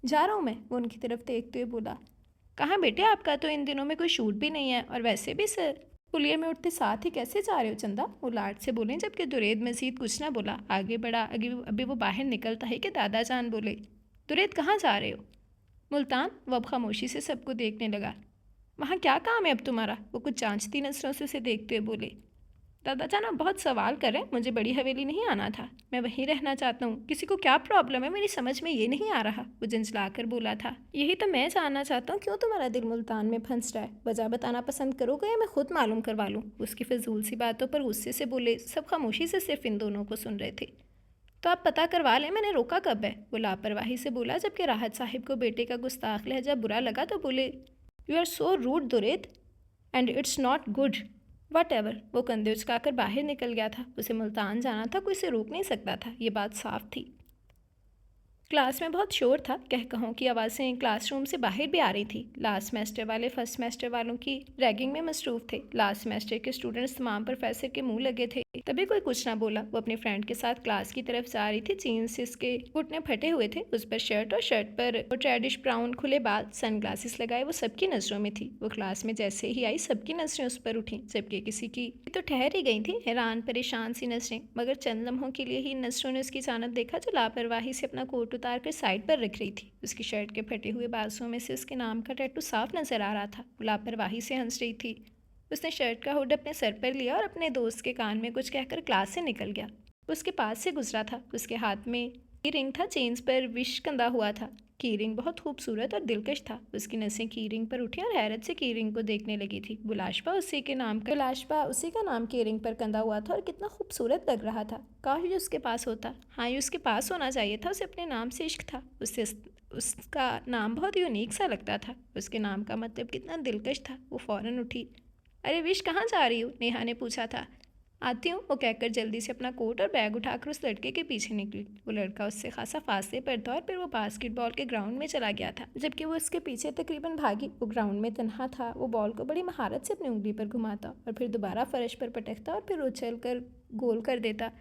जा रहा हूँ मैं, वो उनकी तरफ देखते हुए बोला। कहाँ बेटे, आपका तो इन दिनों में कोई शूट भी नहीं है, और वैसे भी सर हुलिये में उठते साथ ही कैसे जा रहे हो चंदा? वो लाड से बोले, जबकि दुरेद मजीद कुछ ना बोला। आगे बढ़ा। अभी वो बाहर निकलता है कि दादा जान बोले, दुरेद कहाँ जा रहे हो? मुल्तान। वो अब खामोशी से सबको देखने लगा। वहाँ क्या काम है अब तुम्हारा? वो कुछ जांचती नजरों से उसे देखते हुए बोले। दादा जान, आप बहुत सवाल कर रहे हैं। मुझे बड़ी हवेली नहीं आना था, मैं वहीं रहना चाहता हूँ। किसी को क्या प्रॉब्लम है, मेरी समझ में ये नहीं आ रहा, वो झंझला कर बोला था। यही तो मैं जानना चाहता हूँ, क्यों तुम्हारा दिल मुल्तान में फंस रहा है? वजह बताना पसंद करोगे या मैं खुद मालूम करवा लूँ? उसकी फिजूल सी बातों पर गुस्से से बोले। सब खामोशी से सिर्फ इन दोनों को सुन रहे थे। तो आप पता करवा लें, मैंने रोका कब है? वो लापरवाही से बोला, जबकि राहत साहिब को बेटे का गुस्ताख लहजा बुरा लगा तो बोले, यू आर सो रूड दुरेद, and it's not good. Whatever. वो कंधे उचकाकर बाहर निकल गया था। उसे मुल्तान जाना था, कोई उसे रोक नहीं सकता था, ये बात साफ थी। क्लास में बहुत शोर था। कह कहों की आवाज़ें क्लासरूम से बाहर भी आ रही थी। लास्ट सेमेस्टर वाले फर्स्ट सेमेस्टर वालों की रैगिंग में मसरूफ़ थे। लास्ट सेमेस्टर के स्टूडेंट्स तमाम प्रोफेसर के मुंह लगे थे। तभी कोई कुछ ना बोला। वो अपने फ्रेंड के साथ क्लास की तरफ जा रही थी। जीन्स इसके घुटने फटे हुए थे, उस पर शर्ट, और शर्ट पर वो ट्रेडिश ब्राउन खुले बाल, सनग्लासेस लगाए। वो सबकी नज़रों में थी। वो क्लास में जैसे ही आई, सबकी नज़रें उस पर उठी, जबकि किसी की तो ठहर ही गई थी, हैरान परेशान सी नज़रें। मगर चंद लम्हों के लिए ही इन नज़रों ने उसकी जानब देखा, जो लापरवाही से अपना कोट उतार कर साइड पर रख रही थी। उसकी शर्ट के फटे हुए बाजुओं में से उसके नाम का टैटू साफ नजर आ रहा था। वो लापरवाही से हंस रही थी। उसने शर्ट का हुड अपने सर पर लिया और अपने दोस्त के कान में कुछ कहकर क्लास से निकल गया। उसके पास से गुजरा था। उसके हाथ में की रिंग था, चेन्स पर विश कंधा हुआ था। की रिंग बहुत खूबसूरत और दिलकश था। उसकी नसें की रिंग पर उठी और हैरत से की रिंग को देखने लगी थी। बुलाशबा उसी का नाम की रिंग पर कंधा हुआ था और कितना खूबसूरत लग रहा था। काश ये उसके पास होता। हाँ, ये उसके पास होना चाहिए था। उसे अपने नाम से इश्क था। उसका नाम बहुत यूनिक सा लगता था। उसके नाम का मतलब कितना दिलकश था। वो फ़ौरन उठी। अरे विश, कहाँ जा रही हो? नेहा ने पूछा था। आती हूँ, वो कहकर जल्दी से अपना कोट और बैग उठाकर उस लड़के के पीछे निकली। वो लड़का उससे खासा फासले पर था और फिर वो बास्केटबॉल के ग्राउंड में चला गया था, जबकि वो उसके पीछे तकरीबन भागी। वो ग्राउंड में तन्हा था। वो बॉल को बड़ी महारत से अपनी उंगली पर घुमाता और फिर दोबारा फर्श पर पटकता और फिर उछल कर गोल कर देता।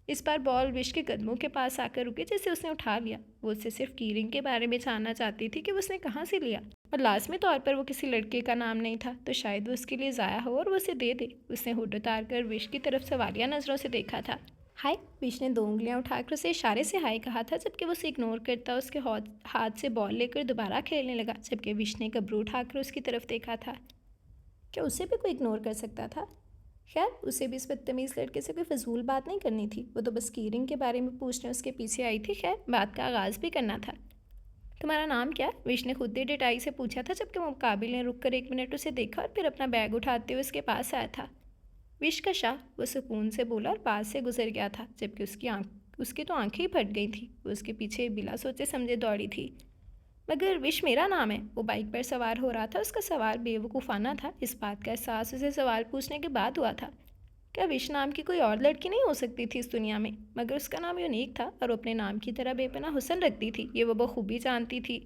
इस बार बॉल विश के कदमों के पास आकर रुकी, जिसे उसने उठा लिया। वो उससे सिर्फ कीरिंग के बारे में जानना चाहती थी कि उसने कहाँ से लिया, और लाजमी तौर पर वो किसी लड़के का नाम नहीं था, तो शायद वो उसके लिए ज़ाया हो और वो उसे दे दे। उसने हुड उतार कर विश की तरफ सवालिया नज़रों से देखा था। हाय। विश ने 2 उंगलियां उठाकर उसे इशारे से हाय कहा था, जबकि वो उसे इग्नोर करता उसके हाथ से बॉल लेकर दोबारा खेलने लगा, जबकि विश ने कब्रू उठाकर उसकी तरफ देखा था। क्या उसे भी कोई इग्नोर कर सकता था? खैर, उसे भी इस बदतमीज़ लड़के से कोई फजूल बात नहीं करनी थी। वो तो बस कीरिंग के बारे में पूछने उसके पीछे आई थी। खैर, बात का आगाज़ भी करना था। तुम्हारा नाम क्या है? विश ने खुद ही डिटाई से पूछा था, जबकि मुकाबिल ने रुक कर 1 मिनट उसे देखा और फिर अपना बैग उठाते हुए उसके पास आया था। विश का शाह, वो सुकून से बोला और पास से गुजर गया था, जबकि उसकी तो आंखें ही फट गई थी। वो उसके पीछे बिला सोचे समझे दौड़ी थी। मगर विश मेरा नाम है। वो बाइक पर सवार हो रहा था। उसका सवाल बेवकूफ़ाना था। इस बात का एहसास उसे सवाल पूछने के बाद हुआ था। क्या विश नाम की कोई और लड़की नहीं हो सकती थी इस दुनिया में? मगर उसका नाम यूनिक था और वो अपने नाम की तरह बेपनाह हुस्न रखती थी, ये वो बखूबी जानती थी।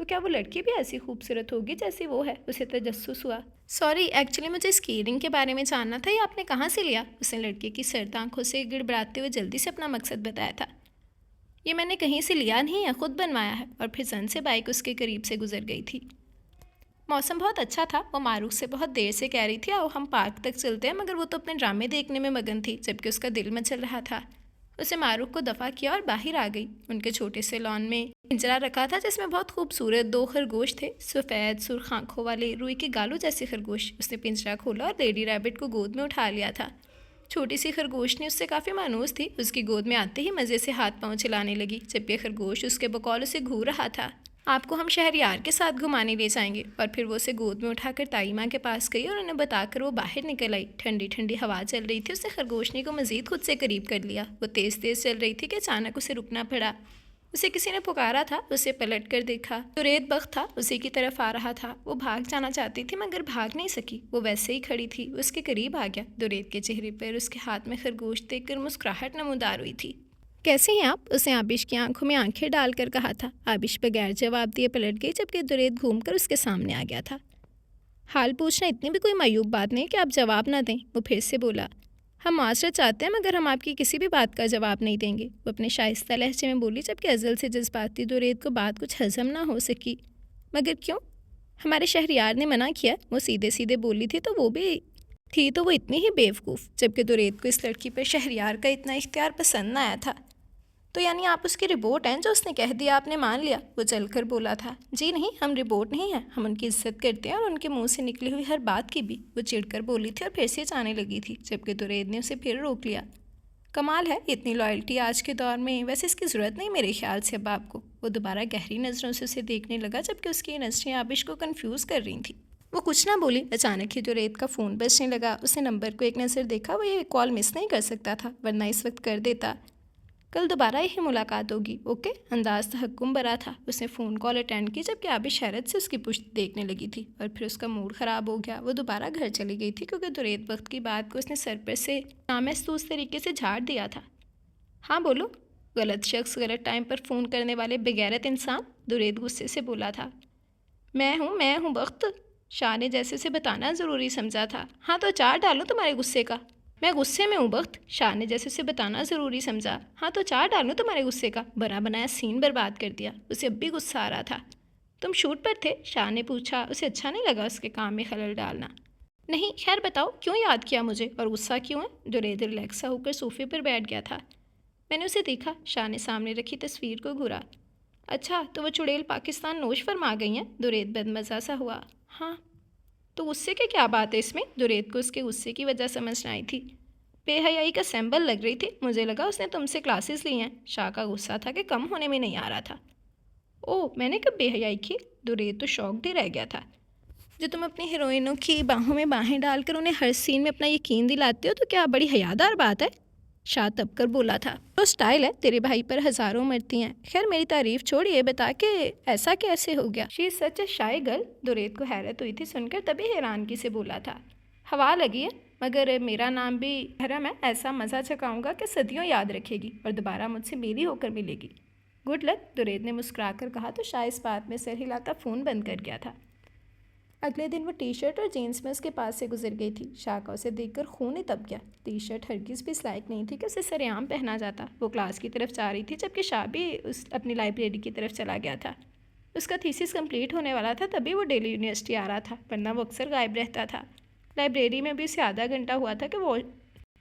तो क्या वो लड़की भी ऐसी खूबसूरत होगी जैसी वो है, उसे तजस्सुस हुआ। सॉरी, एक्चुअली मुझे इस कीरिंग के बारे में जानना था, ये आपने कहाँ से लिया? उसने लड़के की सर्द आंखों से गिड़बड़ाते हुए जल्दी से अपना मकसद बताया था। ये मैंने कहीं से लिया नहीं है, खुद बनवाया है। और फिर जन से बाइक उसके करीब से गुजर गई थी। मौसम बहुत अच्छा था। वो मारूफ से बहुत देर से कह रही थी आओ हम पार्क तक चलते हैं, मगर वो तो अपने ड्रामे देखने में मगन थी, जबकि उसका दिल मचल रहा था। उसे मारूफ को दफ़ा किया और बाहर आ गई। उनके छोटे से लॉन में पिंजरा रखा था जिसमें बहुत खूबसूरत 2 खरगोश थे, सफ़ेद सुर्ख आंखों वाले रुई के गालों जैसे खरगोश। उसने पिंजरा खोला और लेडी रैबिट को गोद में उठा लिया था। छोटी सी खरगोश ने उससे काफ़ी मानूस थी, उसकी गोद में आते ही मज़े से हाथ पाँव चलाने लगी, जबकि खरगोश उसके बकौल से घूर रहा था। आपको हम शहरयार के साथ घुमाने ले जाएंगे। और फिर वो उसे गोद में उठाकर ताई माँ के पास गई और उन्हें बताकर वो बाहर निकल आई। ठंडी ठंडी हवा चल रही थी। उसने खरगोशनी को मज़ीद खुद से करीब कर लिया। वो तेज़ तेज़ चल रही थी कि अचानक उसे रुकना पड़ा। उसे किसी ने पुकारा था। उसे पलट कर देखा तो रेत बख्त था, उसी की तरफ आ रहा था। वो भाग जाना चाहती थी मगर भाग नहीं सकी। वो वैसे ही खड़ी थी। उसके करीब आ गया। दुरेद के चेहरे पर उसके हाथ में खरगोश देखकर मुस्कुराहट नमूदार हुई थी। कैसे हैं आप? उसने आबिश की आंखों में आंखें डालकर कहा था। आबिश बगैर जवाब दिए पलट गई, जबकि दुरेद घूमकर उसके सामने आ गया था। हाल पूछना इतनी भी कोई मायूब बात नहीं कि आप जवाब ना दें, वो फिर से बोला। हम माशरत चाहते हैं मगर हम आपकी किसी भी बात का जवाब नहीं देंगे, वो अपने शाइस्ता लहजे में बोली, जबकि अजल से जज्बाती दुरेद को बात कुछ हजम ना हो सकी। मगर क्यों? हमारे शहरयार ने मना किया, वो सीधे सीधे बोली थी। तो वो इतनी ही बेवकूफ़, जबकि दुरेद को इस लड़की पर शहरयार का इतना इख्तियार पसंद ना आया था। तो यानी आप उसकी रिपोर्ट हैं, जो उसने कह दिया आपने मान लिया, वो चलकर बोला था। जी नहीं, हम रिपोर्ट नहीं हैं, हम उनकी इज्जत करते हैं और उनके मुंह से निकली हुई हर बात की भी, वो चिढ़कर बोली थी और फिर से जाने लगी थी, जबकि दुरेद ने उसे फिर रोक लिया। कमाल है, इतनी लॉयल्टी आज के दौर में, वैसे इसकी ज़रूरत नहीं मेरे ख्याल से अब आपको। वो दोबारा गहरी नज़रों से उसे देखने लगा, जबकि उसकी नज़रें आबिश को कन्फ्यूज़ कर रही थी। वो कुछ ना बोली। अचानक ही दुरेद का फ़ोन बजने लगा। उसने नंबर को एक नज़र देखा। वो ये कॉल मिस नहीं कर सकता था, वरना इस वक्त कर देता। कल दोबारा यही मुलाकात होगी, ओके? अंदाज तहक्कुम भरा था। उसने फ़ोन कॉल अटेंड की, जबकि आबिश हैरत से उसकी पुश्त देखने लगी थी। और फिर उसका मूड ख़राब हो गया। वो दोबारा घर चली गई थी, क्योंकि दुरेद वक्त की बात को उसने सर पर से नामहसूस तरीके से झाड़ दिया था। हाँ बोलो। गलत शख्स गलत टाइम पर फ़ोन करने वाले बेगैरत इंसान, दुरेद गुस्से से बोला था। मैं हूँ वक्त। शाह ने जैसे उसे बताना ज़रूरी समझा था। हाँ तो अचार डालूँ तुम्हारे गुस्से का? मैं गुस्से में हूँ वक्त। शाह ने जैसे उसे बताना ज़रूरी समझा। हाँ तो अचार डालूँ तुम्हारे गुस्से का? बना बनाया सीन बर्बाद कर दिया। उसे अब भी गुस्सा आ रहा था। तुम शूट पर थे? शाह ने पूछा। उसे अच्छा नहीं लगा उसके काम में खलल डालना। नहीं, खैर बताओ क्यों याद किया मुझे और गुस्सा क्यों है? दुरेद रिलैक्स होकर सोफे पर बैठ गया था। मैंने उसे देखा। शाह ने सामने रखी तस्वीर को घूरा। अच्छा, तो वो चुड़ैल पाकिस्तान नोश फरमा गई हैं? दुरेद बदमज़ा सा हुआ। हाँ। तो गुस्से की क्या बात है इसमें? दुरेद को उसके गुस्से की वजह समझ न आई थी। बेहयाई का सैंपल लग रही थी। मुझे लगा उसने तुमसे क्लासेस ली हैं। शाह का गुस्सा था कि कम होने में नहीं आ रहा था। ओह, मैंने कब बेहयाई की? दुरेद तो शॉक्ड ही रह गया था। जो तुम अपनी हीरोइनों की बाहों में बाहें डालकर उन्हें हर सीन में अपना यकीन दिलाते हो, तो क्या बड़ी हयादार बात है? शाह तबकर बोला था। तो स्टाइल है, तेरे भाई पर हज़ारों मरती हैं। खैर मेरी तारीफ छोड़, ये बता के ऐसा कैसे हो गया? She such A shy girl. दुरेद को हैरत हुई थी सुनकर, तभी हैरानगी से बोला था। हवा लगी है, मगर मेरा नाम भी हरम है। ऐसा मज़ा चकाऊंगा कि सदियों याद रखेगी और दोबारा मुझसे मेरी होकर मिलेगी। गुड लक, दुरेद ने मुस्कुराकर कहा तो शाह इस बात में सर हिलाता फ़ोन बंद कर गया था। अगले दिन वो टी शर्ट और जीन्स में उसके पास से गुजर गई थी। शाह का उसे देखकर खून ही तप गया। टी शर्ट हरगिज़ भी इस लायक नहीं थी कि उसे सरेआम पहना जाता। वो क्लास की तरफ जा रही थी, जबकि शाह भी अपनी लाइब्रेरी की तरफ चला गया था। उसका थीसिस कंप्लीट होने वाला था, तभी वो डेली यूनिवर्सिटी आ रहा था, वरना वो अक्सर गायब रहता था। लाइब्रेरी में भी उसे आधा घंटा हुआ था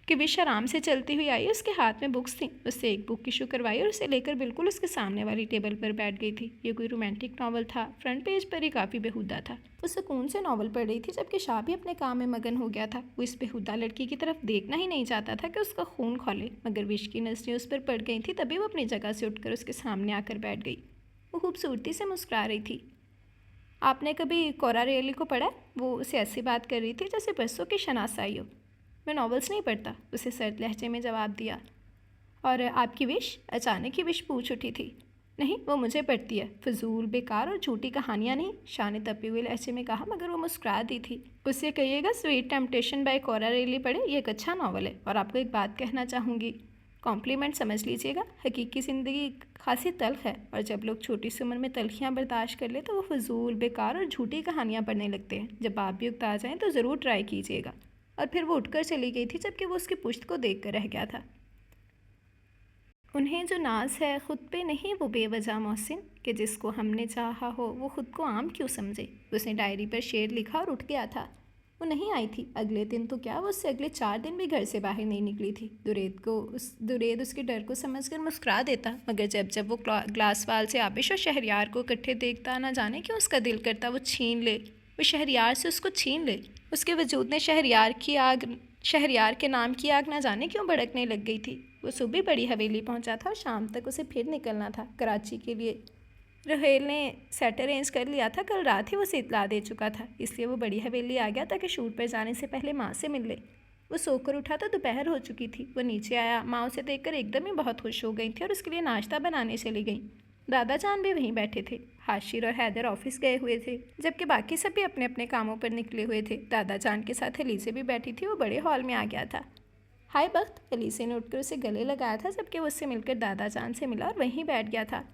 कि विश आराम से चलती हुई आई। उसके हाथ में बुक्स थीं। उससे एक बुक इशू करवाई और उसे लेकर बिल्कुल उसके सामने वाली टेबल पर बैठ गई थी। ये कोई रोमांटिक नावल था। फ्रंट पेज पर ही काफ़ी बेहुदा था। वो सुकून से नावल पढ़ रही थी, जबकि शाह भी अपने काम में मगन हो गया था। वो इस बेहुदा लड़की की तरफ देखना ही नहीं चाहता था कि उसका खून खौले, मगर विश की नज़रें उस पर पड़ गई थी। तभी वो अपनी जगह से उठकर उसके सामने आकर बैठ गई। वो खूबसूरती से मुस्कुरा रही थी। आपने कभी कोरा रेली को पढ़ा? वो उसे ऐसी बात कर रही थी जैसे परसों की शनासाई हो। मैं नॉवेल्स नहीं पढ़ता, उसे सर्द लहजे में जवाब दिया। और आपकी विश? अचानक ही विश पूछ उठी थी। नहीं, वो मुझे पढ़ती है। फजूल, बेकार और झूठी कहानियाँ नहीं, शाह ने तपे हुए लहजे में कहा, मगर वो मुस्कुरा दी थी। उससे कहिएगा स्वीट टेम्पटेशन बाय कोरा रेली पढ़े, ये एक अच्छा नावल है। और आपको एक बात कहना चाहूँगी। कॉम्प्लीमेंट समझ लीजिएगा, हकीकी ज़िंदगी खासी तल्ख है और जब लोग छोटी सी उम्र में तलखियाँ बर्दाश्त कर ले तो वो फजूल, बेकार और झूठी कहानियाँ पढ़ने लगते हैं। जब आप भी उकता जाएँ तो ज़रूर ट्राई कीजिएगा। और फिर वो उठकर चली गई थी जबकि वो उसकी पुश्त को देख कर रह गया था। उन्हें जो नाज है खुद पे नहीं वो बेवजह मोहसिन, कि जिसको हमने चाहा हो वो खुद को आम क्यों समझे। उसने डायरी पर शेर लिखा और उठ गया था। वो नहीं आई थी। अगले दिन तो क्या, वो उससे अगले 4 दिन भी घर से बाहर नहीं निकली थी। दुरेद उसके डर को समझकर मुस्कुरा देता, मगर जब जब वो ग्लासवाल से आबिश और शहरयार को इकट्ठे देखता, ना जाने क्यों उसका दिल करता वो छीन ले, वो शहरयार से उसको छीन ले। उसके वजूद में शहरयार के नाम की आग ना जाने क्यों भड़कने लग गई थी। वो सुबह बड़ी हवेली पहुंचा था और शाम तक उसे फिर निकलना था कराची के लिए। रहेल ने सेट अरेंज कर लिया था, कल रात ही उसे इतला दे चुका था, इसलिए वो बड़ी हवेली आ गया ताकि शूट पर जाने से पहले माँ से मिल ले। वो सोकर उठा तो दोपहर हो चुकी थी। वो नीचे आया, माँ उसे देखकर एकदम ही बहुत खुश हो गई थी और उसके लिए नाश्ता बनाने चली गई। दादा जान भी वहीं बैठे थे। हाशिर और हैदर ऑफिस गए हुए थे, जबकि बाकी सब भी अपने अपने कामों पर निकले हुए थे। दादा जान के साथ अलीसे भी बैठी थी। वो बड़े हॉल में आ गया था। हाय बख्त, अलीसे ने उठकर उसे गले लगाया था, जबकि वो उससे मिलकर दादा जान से मिला और वहीं बैठ गया था।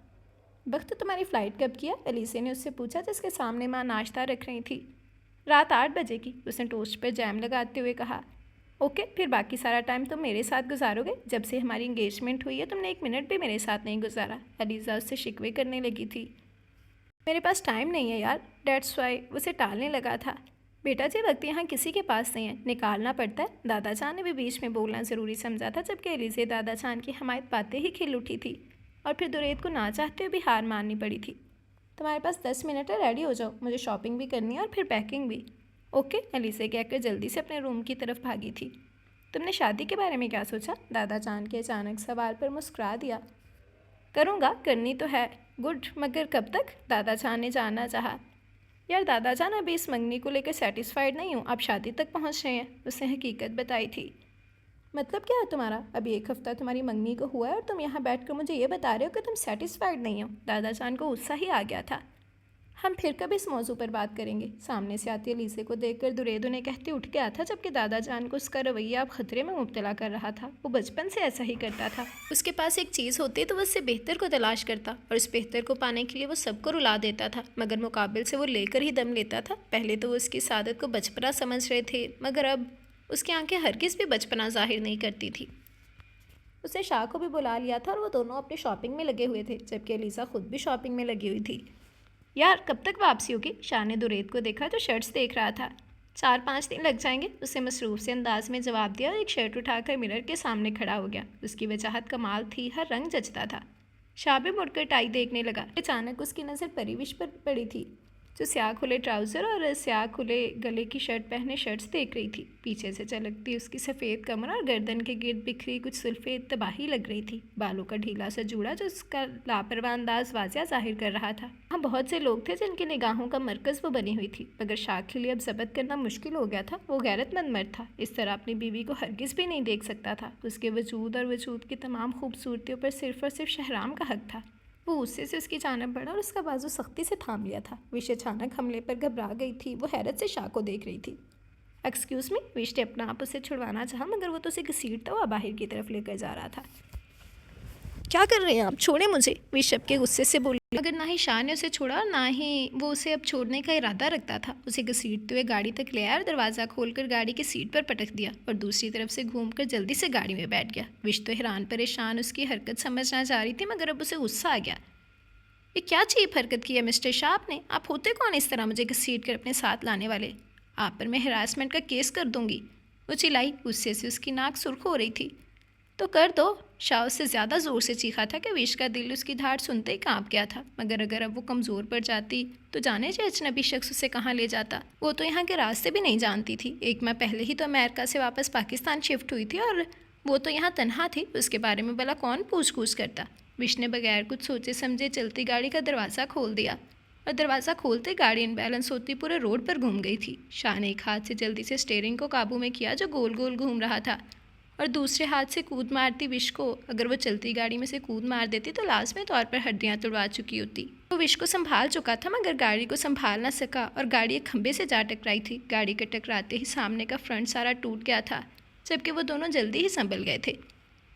बख्त, तुम्हारी फ़्लाइट कब की है? अलीसे ने उससे पूछा, जिसके सामने माँ नाश्ता रख रही थी। रात 8 बजे की, उसने टोस्ट पर जैम लगाते हुए कहा। ओके, फिर बाकी सारा टाइम तुम मेरे साथ गुजारोगे? जब से हमारी इंगेजमेंट हुई है तुमने 1 मिनट भी मेरे साथ नहीं गुजारा। अलीज़ा उससे शिकवे करने लगी थी। मेरे पास टाइम नहीं है यार, डेट्स वाई। उसे टालने लगा था। बेटा जी, वक्त यहाँ किसी के पास नहीं है, निकालना पड़ता है। दादा जान ने भी बीच में बोलना ज़रूरी समझा था, जबकि अलीज़े दादा जान की हमायत पाते ही खिल उठी थी और फिर दुरेद को ना चाहते हुए भी हार माननी पड़ी थी। तुम्हारे पास 10 मिनट है, रेडी हो जाओ, मुझे शॉपिंग भी करनी है और फिर पैकिंग भी। ओके, अलीसे कहकर जल्दी से अपने रूम की तरफ भागी थी। तुमने शादी के बारे में क्या सोचा? दादा जान के अचानक सवाल पर मुस्कुरा दिया। करूँगा, करनी तो है। गुड, मगर कब तक? दादा जान ने जानना चाहा। यार दादा जान, अभी इस मंगनी को लेकर सेटिस्फाइड नहीं हूँ, आप शादी तक पहुँच रहे हैं। उसने हकीकत बताई थी। मतलब क्या है तुम्हारा? अभी 1 हफ्ता तुम्हारी मंगनी को हुआ है और तुम यहाँ बैठकर मुझे ये बता रहे हो कि तुम सेटिस्फाइड नहीं हो। दादा जान को गुस्सा ही आ गया था। हम फिर कभी इस मौजू पर बात करेंगे। सामने से आती अलीसे को देखकर दुरेद उन्हें कहते उठ गया था, जबकि दादा जान को उसका रवैया अब खतरे में मुब्तला कर रहा था। वो बचपन से ऐसा ही करता था। उसके पास एक चीज़ होती तो वो उससे बेहतर को तलाश करता और इस बेहतर को पाने के लिए वो सबको रुला देता था, मगर मुकाबिल से वो लेकर ही दम लेता था। पहले तो वो उसकी सादत को बचपना समझ रहे थे, मगर अब उसकी आंखें हरगिज़ भी बचपना जाहिर नहीं करती थी। उसने शाह को भी बुला लिया था और वो दोनों अपनी शॉपिंग में लगे हुए थे, जबकि अलीसा खुद भी शॉपिंग में लगी हुई थी। यार कब तक वापसी होगी? शाह ने दुरेद को देखा तो शर्ट्स देख रहा था। 4-5 दिन लग जाएंगे, उसने मसरूफ़ से अंदाज में जवाब दिया और एक शर्ट उठाकर मिरर के सामने खड़ा हो गया। उसकी वजाहत कमाल थी, हर रंग जचता था। शाह भी मुड़कर टाई देखने लगा। अचानक उसकी नज़र परिविश पर पड़ी थी, जो स्याह खुले ट्राउज़र और स्याह खुले गले की शर्ट पहने शर्ट्स देख रही थी। पीछे से चलकती उसकी सफ़ेद कमर और गर्दन के गिर्द बिखरी कुछ सुल्फ़ेद तबाही लग रही थी। बालों का ढीला सा जूड़ा जो उसका लापरवाह अंदाज वाज़िया जाहिर कर रहा था। वहाँ बहुत से लोग थे जिनकी निगाहों का मरकज़ वो बनी हुई थी, मगर शाह के लिए अब ज़ब्त करना मुश्किल हो गया था। वो गैरतमंद मर्द था, इस तरह अपनी बीवी को हरगिज़ भी नहीं देख सकता था। उसके वजूद और वजूद की तमाम खूबसूरतियों पर सिर्फ़ और सिर्फ शहराम का हक था। वो गुस्से से उसकी जानब बढ़ा और उसका बाजू सख्ती से थाम लिया था। विश अचानक हमले पर घबरा गई थी। वो हैरत से शाह को देख रही थी। एक्सक्यूज़ मी, विश ने अपना आप उसे छुड़वाना चाहा, मगर वो तो उसे घसीटता हुआ बाहर की तरफ लेकर जा रहा था। क्या कर रहे हैं आप? छोड़े मुझे, विश के गुस्से से बोली, मगर ना ही शाह ने उसे छोड़ा और ना ही वो उसे अब छोड़ने का इरादा रखता था। उसे घसीटते हुए गाड़ी तक ले आया और दरवाज़ा खोलकर गाड़ी की सीट पर पटक दिया और दूसरी तरफ से घूमकर जल्दी से गाड़ी में बैठ गया। विश तो हैरान परेशान उसकी हरकत समझना चाह रही थी, मगर अब उसे गुस्सा आ गया। ये क्या चीप हरकत की है मिस्टर शाह आपने? आप होते कौन इस तरह मुझे घसीट कर अपने साथ लाने वाले? आप पर मैं हरासमेंट का केस कर दूंगी। वो चिल्लाई। गुस्से से उसकी नाक सुर्ख हो रही थी। तो कर दो। शाह उससे ज़्यादा ज़ोर से चीखा था कि विश का दिल उसकी धाड़ सुनते ही कांप गया था। मगर अगर अब वो कमज़ोर पड़ जाती तो जाने जो अजनबी शख्स उसे कहाँ ले जाता। वो तो यहाँ के रास्ते भी नहीं जानती थी। 1 माह पहले ही तो अमेरिका से वापस पाकिस्तान शिफ्ट हुई थी और वो तो यहाँ तनहा थी। उसके बारे में भला कौन पूछ करता। विश ने बगैर कुछ सोचे समझे चलती गाड़ी का दरवाज़ा खोल दिया और दरवाज़ा खोलते गाड़ी अनबैलेंस होती पूरे रोड पर घूम गई थी। शाह ने एक हाथ से जल्दी से स्टीयरिंग को काबू में किया जो गोल गोल घूम रहा था और दूसरे हाथ से कूद मारती विश को। अगर वो चलती गाड़ी में से कूद मार देती तो लाजमी तौर पर हड्डियां तुड़वा चुकी होती। वो विश को संभाल चुका था, मगर गाड़ी को संभाल ना सका और गाड़ी एक खंबे से जा टकराई थी। गाड़ी के टकराते ही सामने का फ्रंट सारा टूट गया था, जबकि वो दोनों जल्दी ही संभल गए थे।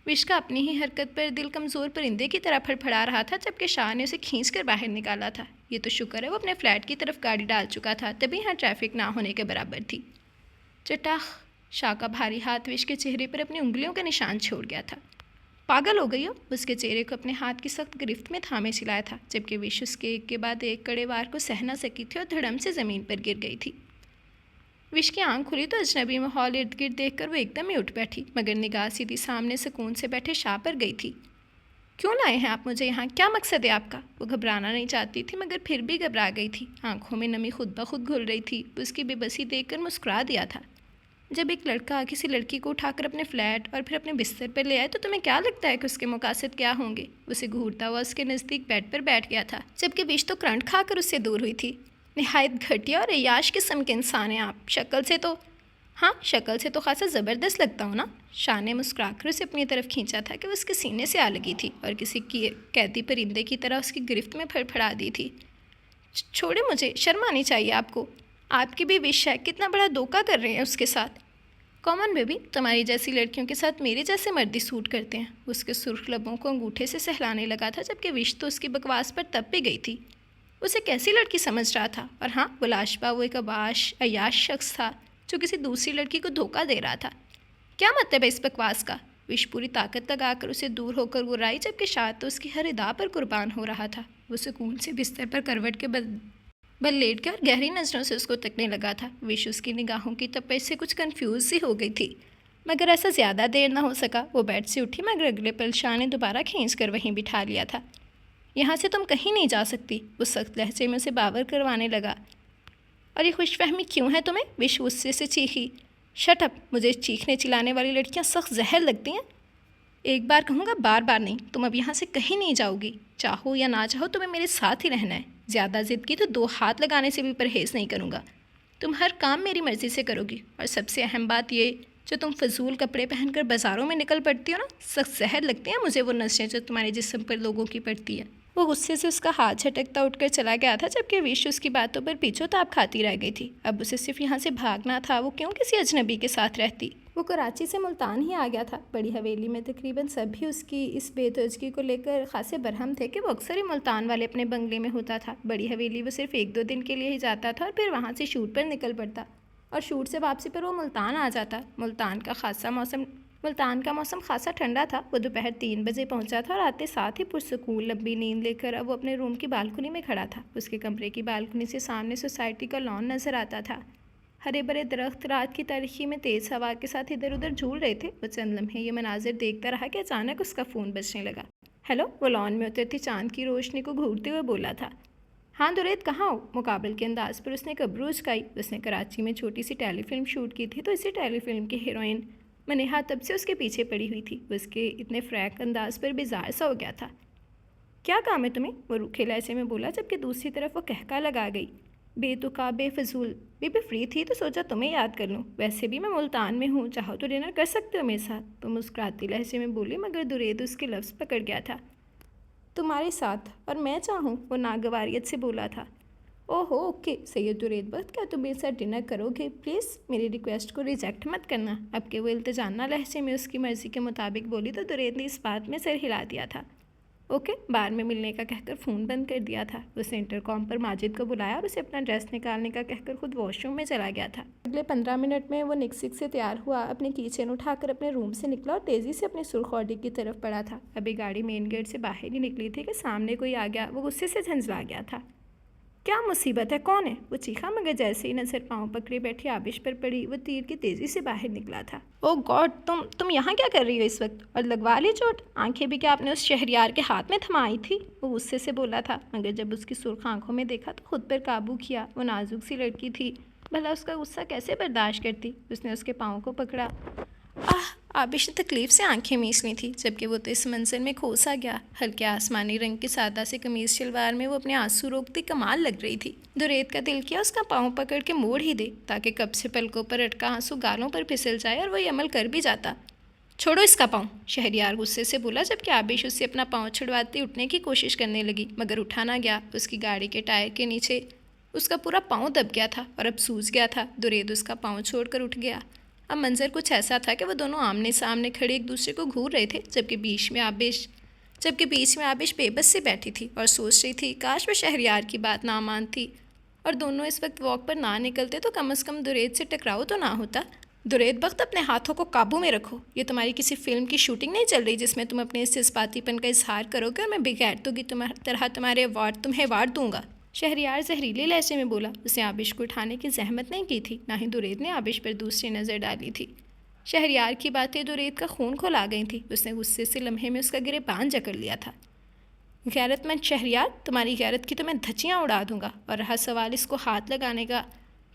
विश का अपनी ही हरकत पर दिल कमज़ोर परिंदे की तरह फड़फड़ा रहा था, जबकि शाह ने उसे खींचकर बाहर निकाला था। ये तो शुक्र है वो अपने फ्लैट की तरफ गाड़ी डाल चुका था, तभी यहाँ ट्रैफिक ना होने के बराबर थी। चटाख! शाह का भारी हाथ विश के चेहरे पर अपनी उंगलियों का निशान छोड़ गया था। पागल हो गई हो? उसके चेहरे को अपने हाथ की सख्त गिरफ्त में थामे चिल्लाया था, जबकि विश उसके एक के बाद एक कड़े वार को सह न सकी थी और धड़म से ज़मीन पर गिर गई थी। विश की आंख खुली तो अजनबी माहौल इर्द गिर्द देखकर वो एकदम ही उठ बैठी, मगर निगाह सीधी सामने सुकून से बैठे शाह पर गई थी। क्यों लाए हैं आप मुझे यहाँ? क्या मकसद है आपका? वो घबराना नहीं चाहती थी, मगर फिर भी घबरा गई थी। आंखों में नमी खुद ब खुद घुल रही थी। उसकी बेबसी देखकर मुस्कुरा दिया था। जब एक लड़का किसी लड़की को उठाकर अपने फ्लैट और फिर अपने बिस्तर पर ले आए तो तुम्हें क्या लगता है कि उसके मकासद क्या होंगे? उसे घूरता हुआ उसके नज़दीक बेड पर बैठ गया था, जबकि विश तो करंट खाकर उससे दूर हुई थी। निहायत घटिया और अय्याश किस्म के इंसान हैं आप। शक्ल से तो शक्ल से तो खासा ज़बरदस्त लगता हूँ ना? शाह ने मुस्कुराकर उसे अपनी तरफ खींचा था कि वो उसके सीने से आ लगी थी और किसी की कैदी परिंदे की तरह उसकी गिरफ्त में फड़फड़ा दी थी। छोड़े मुझे, शर्म आनी चाहिए आपको। आपकी भी विश है, कितना बड़ा धोखा कर रहे हैं उसके साथ। कॉमन बेबी, तुम्हारी जैसी लड़कियों के साथ मेरे जैसे मर्दी सूट करते हैं। उसके सुर्ख लबों को अंगूठे से सहलाने लगा था, जबकि विश तो उसकी बकवास पर तब भी गई थी। उसे कैसी लड़की समझ रहा था? और हाँ, वो लाशबा वो एक अयाश शख्स था जो किसी दूसरी लड़की को धोखा दे रहा था। क्या मतलब है इस बकवास का? विश पूरी ताकत लगाकर उसे दूर होकर गुर्राई, जबकि शाह तो उसकी हर अदा पर कुर्बान हो रहा था। वो सुकून से बिस्तर पर करवट के बल लेट कर गहरी नज़रों से उसको तकने लगा था। विश उसकी निगाहों की तपिश से कुछ कन्फ्यूज सी हो गई थी, मगर ऐसा ज़्यादा देर ना हो सका। वो बेड से उठी, मगर अगले पल शाह ने दोबारा खींच कर वहीं बिठा लिया था। यहाँ से तुम कहीं नहीं जा सकती, वो सख्त लहजे में उसे बावर करवाने लगा। और ये खुशफहमी क्यों है तुम्हें? विश गुस्से से चीखी। Shut up! मुझे चीखने चिल्लाने वाली लड़कियाँ सख्त जहर लगती हैं। एक बार कहूँगा, बार बार नहीं। तुम अब यहाँ से कहीं नहीं जाओगी। चाहो या ना चाहो तुम्हें मेरे साथ ही रहना है। ज़्यादा ज़िद की तो 2 हाथ लगाने से भी परहेज़ नहीं करूँगा। तुम हर काम मेरी मर्ज़ी से करोगी, और सबसे अहम बात ये, जो तुम फजूल कपड़े पहनकर बाज़ारों में निकल पड़ती हो ना, सख्त जहर लगती हैं मुझे वो नशें जो तुम्हारे जिस्म पर लोगों की पड़ती है। वो गुस्से से उसका हाथ झटकता उठकर चला गया था, जबकि विश उसकी बातों पर पीछोताप खाती रह गई थी। अब उसे सिर्फ यहाँ से भागना था। वो क्यों किसी अजनबी के साथ रहती? वो कराची से मुल्तान ही आ गया था। बड़ी हवेली में तकरीबन सभी उसकी इस बेतुजगी को लेकर खासे बरहम थे कि वो अक्सर ही मुल्तान वाले अपने बंगले में होता था। बड़ी हवेली वो सिर्फ 1-2 दिन के लिए ही जाता था और फिर वहाँ से शूट पर निकल पड़ता, और शूट से वापसी पर वो मुल्तान आ जाता। मुल्तान का मौसम खासा ठंडा था। वो दोपहर 3 बजे पहुंचा था और आते साथ ही पुरसुकून लंबी नींद लेकर अब वो अपने रूम की बालकनी में खड़ा था। उसके कमरे की बालकनी से सामने सोसाइटी का लॉन नज़र आता था। हरे भरे दरख्त रात की तारीखी में तेज़ हवा के साथ इधर उधर झूल रहे थे। वो चंद लम्हे ये मनाजिर देखता रहा कि अचानक उसका फ़ोन बजने लगा। हेलो, वो लॉन में उतरती चांद की रोशनी को घूरते हुए बोला था। हाँ दुरैद, कहाँ हो? मुकाबल के अंदाज पर उसने कब्रू उचकाई। उसने कराची में छोटी सी टेलीफिल्म शूट की थी, तो इसी टेलीफिल्म की हीरोइन मनेहा तब से उसके पीछे पड़ी हुई थी। उसके इतने फ्रैक अंदाज पर बेजार सा हो गया था। क्या काम है तुम्हें? वो रूखे लहजे में बोला, जबकि दूसरी तरफ वो कहका लगा गई। बेतुका बेफजूल। बेबी फ्री थी तो सोचा तुम्हें याद कर लूँ। वैसे भी मैं मुल्तान में हूँ, चाहो तो डिनर कर सकते हो मेरे साथ। वो मुस्कुराती लहजे में बोली, मगर दुरैद उसके लफ्ज़ पकड़ गया था। तुम्हारे साथ? और मैं चाहूँ? वो नागवारियत से बोला था। ओहो ओके सैयद दुरैद बख्त, क्या तुम मेरे साथ डिनर करोगे? प्लीज़ मेरी रिक्वेस्ट को रिजेक्ट मत करना। अब के वो इल्तजाना लहजे में उसकी मर्ज़ी के मुताबिक बोली तो दुरैद ने इस बात में सर हिला दिया था। ओके, बाद में मिलने का कहकर फ़ोन बंद कर दिया था। उसने इंटरकॉम पर माजिद को बुलाया और उसे अपना ड्रेस निकालने का कहकर खुद वॉशरूम में चला गया था। अगले 15 मिनट में वो निकसिक से तैयार हुआ, अपनी कीचेन उठाकर अपने रूम से निकला और तेज़ी से अपनी सुर्ख ऑडी की तरफ बढ़ा था। अभी गाड़ी मेन गेट से बाहर ही निकली थी कि सामने कोई आ गया। वो गुस्से से झंझला गया था। क्या मुसीबत है? कौन है? वो चीखा, मगर जैसे ही नज़र पाँव पकड़े बैठी आबिश पर पड़ी, वो तीर की तेज़ी से बाहर निकला था। ओह गॉड, तुम यहाँ क्या कर रही हो इस वक्त? और लगवा ली चोट? आंखें भी क्या आपने उस शहरियार के हाथ में थमाई थी? वो गुस्से से बोला था, मगर जब उसकी सुर्ख आंखों में देखा तो खुद पर काबू किया। वो नाजुक सी लड़की थी, भला उसका गुस्सा कैसे बर्दाश्त करती? उसने उसके पाँव को पकड़ा। आबिश ने तकलीफ़ से आंखें मीच ली थी, जबकि वो तो इस मंजर में खो सा गया। हल्के आसमानी रंग की सादा से कमीज़ शलवार में वो अपने आंसू रोकती कमाल लग रही थी। दुरैद का दिल किया उसका पाँव पकड़ के मोड़ ही दे, ताकि कब से पलकों पर अटका आंसू गालों पर फिसल जाए, और वही अमल कर भी जाता। छोड़ो इसका पाँव, शहरियार गुस्से से बोला, जबकि आबिश उससे अपना पाँव छुड़वाती उठने की कोशिश करने लगी, मगर उठा ना गया। उसकी गाड़ी के टायर के नीचे उसका पूरा पाँव दब गया था और अब सूज गया था। दुरैद उसका पाँव छोड़कर उठ गया। अब मंजर कुछ ऐसा था कि वो दोनों आमने सामने खड़े एक दूसरे को घूर रहे थे, जबकि बीच में आबिश बेबस से बैठी थी और सोच रही थी काश वो शहरयार की बात ना मानती और दोनों इस वक्त वॉक पर ना निकलते तो कम से कम दुरेद से टकराव तो ना होता। दुरेद बख्त, अपने हाथों को काबू में रखो। ये तुम्हारी किसी फिल्म की शूटिंग नहीं चल रही जिसमें तुम अपने इस जज्बातीपन का इजहार करोगे और मैं बेगैरतों की तुम्हें तुम्हें अवार्ड दूंगा। शहरयार जहरीले लहजे में बोला। उसने आबिश को उठाने की जहमत नहीं की थी, ना ही दुरेद ने आबिश पर दूसरी नज़र डाली थी। शहरयार की बातें दुरेद का खून खोला गई थी। उसने गुस्से से लम्हे में उसका गिरेबान जकड़ लिया था। गैरतमंद शहरयार, तुम्हारी गैरत की तो मैं धज्जियाँ उड़ा दूंगा, और रहा सवाल इसको हाथ लगाने का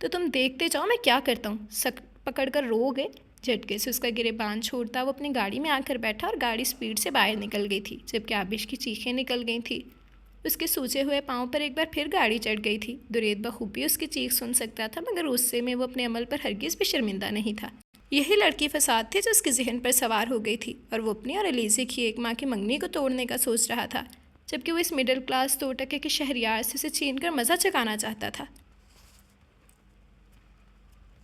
तो तुम देखते जाओ मैं क्या करता हूँ। पकड़ कर रोओगे। झटके से उसका गिरेबान छोड़ता वो अपनी गाड़ी में आकर बैठा और गाड़ी स्पीड से बाहर निकल गई थी, जबकि आबिश की चीखें निकल गई थी। उसके सूजे हुए पाँव पर एक बार फिर गाड़ी चढ़ गई थी। दुरेद बखूबी उसकी चीख सुन सकता था, मगर गुस्से में वो अपने अमल पर हरगिज़ भी शर्मिंदा नहीं था। यही लड़की फसाद थी जो उसके जहन पर सवार हो गई थी, और वो अपनी और अलीज़े की एक माँ की मंगनी को तोड़ने का सोच रहा था, जबकि वो इस मिडिल क्लास 2 टके के शहरयार से उसे छीन कर मज़ा चकाना चाहता था।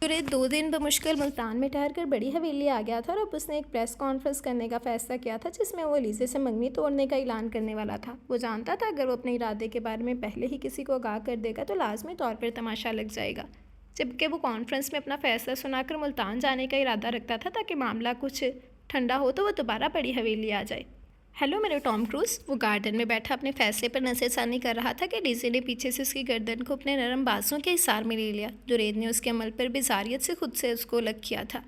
दुरेद 2 दिन बमुश्किल मुल्तान में ठहर कर बड़ी हवेली आ गया था और अब उसने एक प्रेस कॉन्फ्रेंस करने का फ़ैसला किया था जिसमें वो अलीज़े से मंगनी तोड़ने का ऐलान करने वाला था। वो जानता था अगर वो अपने इरादे के बारे में पहले ही किसी को आगाह कर देगा तो लाजमी तौर पर तमाशा लग जाएगा। जबकि वो कॉन्फ्रेंस में अपना फ़ैसला सुनाकर मुल्तान जाने का इरादा रखता था ताकि मामला कुछ ठंडा हो तो वो दोबारा बड़ी हवेली आ जाए। हेलो मेरे टॉम क्रूज़। वो गार्डन में बैठा अपने फैसले पर नज़रसानी कर रहा था कि लीज़े ने पीछे से उसकी गर्दन को अपने नरम बाजों के हिसार में ले लिया। दुरेद ने उसके अमल पर बेजारियत से खुद से उसको अलग किया था।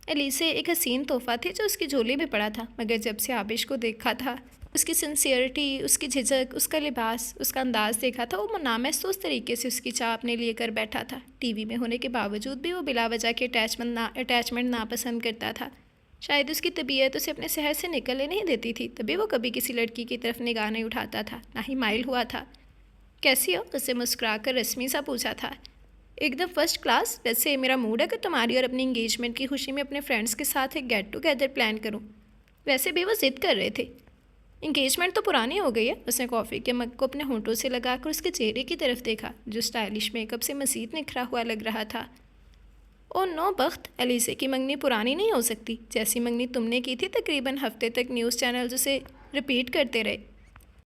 एलिसे एक हसीन तोहफा थी जो उसकी झोली में पड़ा था, मगर जब से आबिश को देखा था, उसकी सिंसियरिटी, उसकी झिझक, उसका लिबास, उसका अंदाज देखा था, वो नामहसूस तरीके से उसकी चाह अपने लिए कर बैठा था। टीवी में होने के बावजूद भी वो बिला वजह के अटैचमेंट नापसंद करता था। शायद उसकी तबीयत उसे अपने शहर से निकलने नहीं देती थी, तभी वो कभी किसी लड़की की तरफ निगाह नहीं उठाता था, ना ही माइल हुआ था। कैसी हो? उससे मुस्कुराकर रस्मी सा पूछा था। एकदम फर्स्ट क्लास। वैसे मेरा मूड है कि तुम्हारी और अपनी इंगेजमेंट की खुशी में अपने फ्रेंड्स के साथ एक गेट टुगेदर प्लान करूं। वैसे भी वो ज़िद कर रहे थे। इंगेजमेंट तो पुरानी हो गई है। उसने कॉफ़ी के मग को अपने होंठों से लगाकर उसके चेहरे की तरफ देखा, जो स्टाइलिश मेकअप से मज़ीद निखरा हुआ लग रहा था। ओ नो बख्त, एलिसे की मंगनी पुरानी नहीं हो सकती। जैसी मंगनी तुमने की थी तकरीबन हफ्ते तक न्यूज़ चैनल्स उसे रिपीट करते रहे।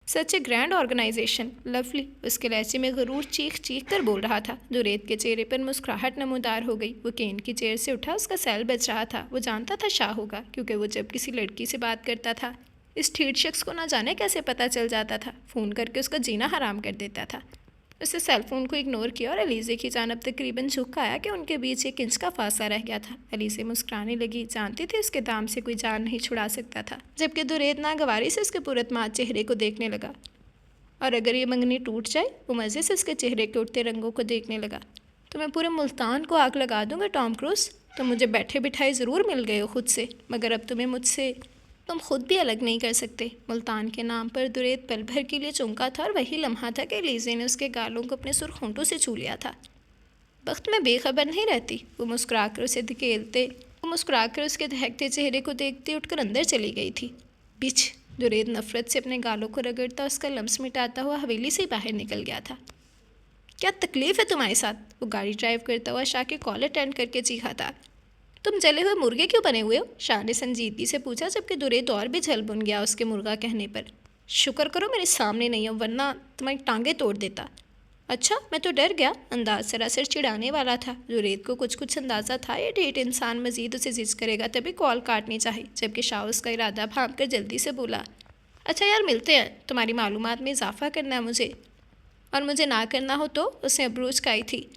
सच ए ग्रैंड ऑर्गेनाइजेशन, लवली। उसके लहजे में गरूर चीख चीख कर बोल रहा था। दुरेद के चेहरे पर मुस्कुराहट नमूदार हो गई। वो केन की चेयर से उठा, उसका सेल बच रहा था। वो जानता था शाह होगा, क्योंकि वो जब किसी लड़की से बात करता था इस ठीठ शख्स को ना जाने कैसे पता चल जाता था, फ़ोन करके उसका जीना हराम कर देता था। उसने सेलफोन को इग्नोर किया और अलीज़े की जानब तकरीबन झुक आया कि उनके बीच एक इंच का फासला रह गया था। अलीज़े मुस्कुराने लगी, जानती थी उसके दाम से कोई जान नहीं छुड़ा सकता था, जबकि दुरेद नागवारी से उसके पुरतमाद चेहरे को देखने लगा। और अगर ये मंगनी टूट जाए, वो मज़े से उसके चेहरे के उठते रंगों को देखने लगा। तो मैं पूरे मुल्तान को आग लगा दूंगा टॉम क्रूज़। तुम मुझे बैठे बिठाए ज़रूर मिल गए हो खुद से, मगर अब तुम खुद भी अलग नहीं कर सकते। मुल्तान के नाम पर दुरेद पल भर के लिए चौंका था, और वही लम्हा था कि लीज़े ने उसके गालों को अपने सुर्ख होंठों से छू लिया था। वक्त में बेखबर नहीं रहती। वो मुस्कुराकर उसके दहकते चेहरे को देखते उठकर अंदर चली गई थी। बिच। दुरेद नफरत से अपने गालों को रगड़ता उसका लम्स मिटाता हुआ हवेली से बाहर निकल गया था। क्या तकलीफ़ है तुम्हारे साथ? वो गाड़ी ड्राइव करता हुआ शाह के कॉल अटेंड करके चीखा था। तुम जले हुए मुर्गे क्यों बने हुए हो? शाह ने संजीदगी से पूछा, जबकि दुरेद और भी झल बुन गया उसके मुर्गा कहने पर। शुक्र करो मेरे सामने नहीं हो, वरना तुम्हारी टांगें तोड़ देता। अच्छा, मैं तो डर गया। अंदाज सरासर चिढ़ाने वाला था। दुरेद को कुछ अंदाज़ा था ये ढीठ इंसान मजीद उसे जिद करेगा, तभी कॉल काटनी चाहिए, जबकि शाह उसका इरादा भांप कर जल्दी से बोला, अच्छा यार मिलते हैं, तुम्हारी मालूमात में इजाफा करना है मुझे, और मुझे ना करना हो तो। उसने अब्रूज खाई थी।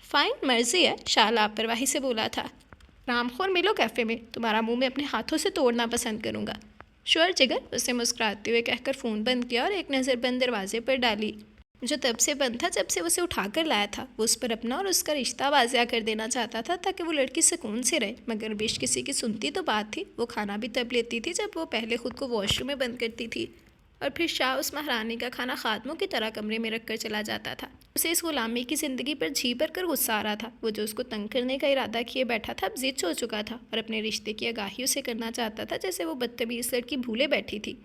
फ़ाइन, मर्जी है, शाह लापरवाही से बोला था। रामखोर मिलो कैफ़े में, तुम्हारा मुंह मैं अपने हाथों से तोड़ना पसंद करूँगा। श्योर जिगर, उसने मुस्कुराते हुए कहकर फ़ोन बंद किया और एक नज़र बंद दरवाजे पर डाली, जो तब से बंद था जब से उसे उठा कर लाया था। वो उस पर अपना और उसका रिश्ता वाज़िया कर देना चाहता था ताकि वो लड़की सुकून से रहे, मगर बेश किसी की सुनती तो बात थी। वो खाना भी तब लेती थी जब वो पहले ख़ुद को वॉशरूम में बंद करती थी, और फिर शाह उस महारानी का खाना खादमों की तरह कमरे में रख कर चला जाता था। उसे इस गुलामी की ज़िंदगी पर जी भर कर गुस्सा आ रहा था। वो जो उसको तंग करने का इरादा किए बैठा था अब ज़िद हो चुका था, और अपने रिश्ते की आगाही उसे करना चाहता था जैसे वो बदतमीज़ लड़की भूले बैठी थी।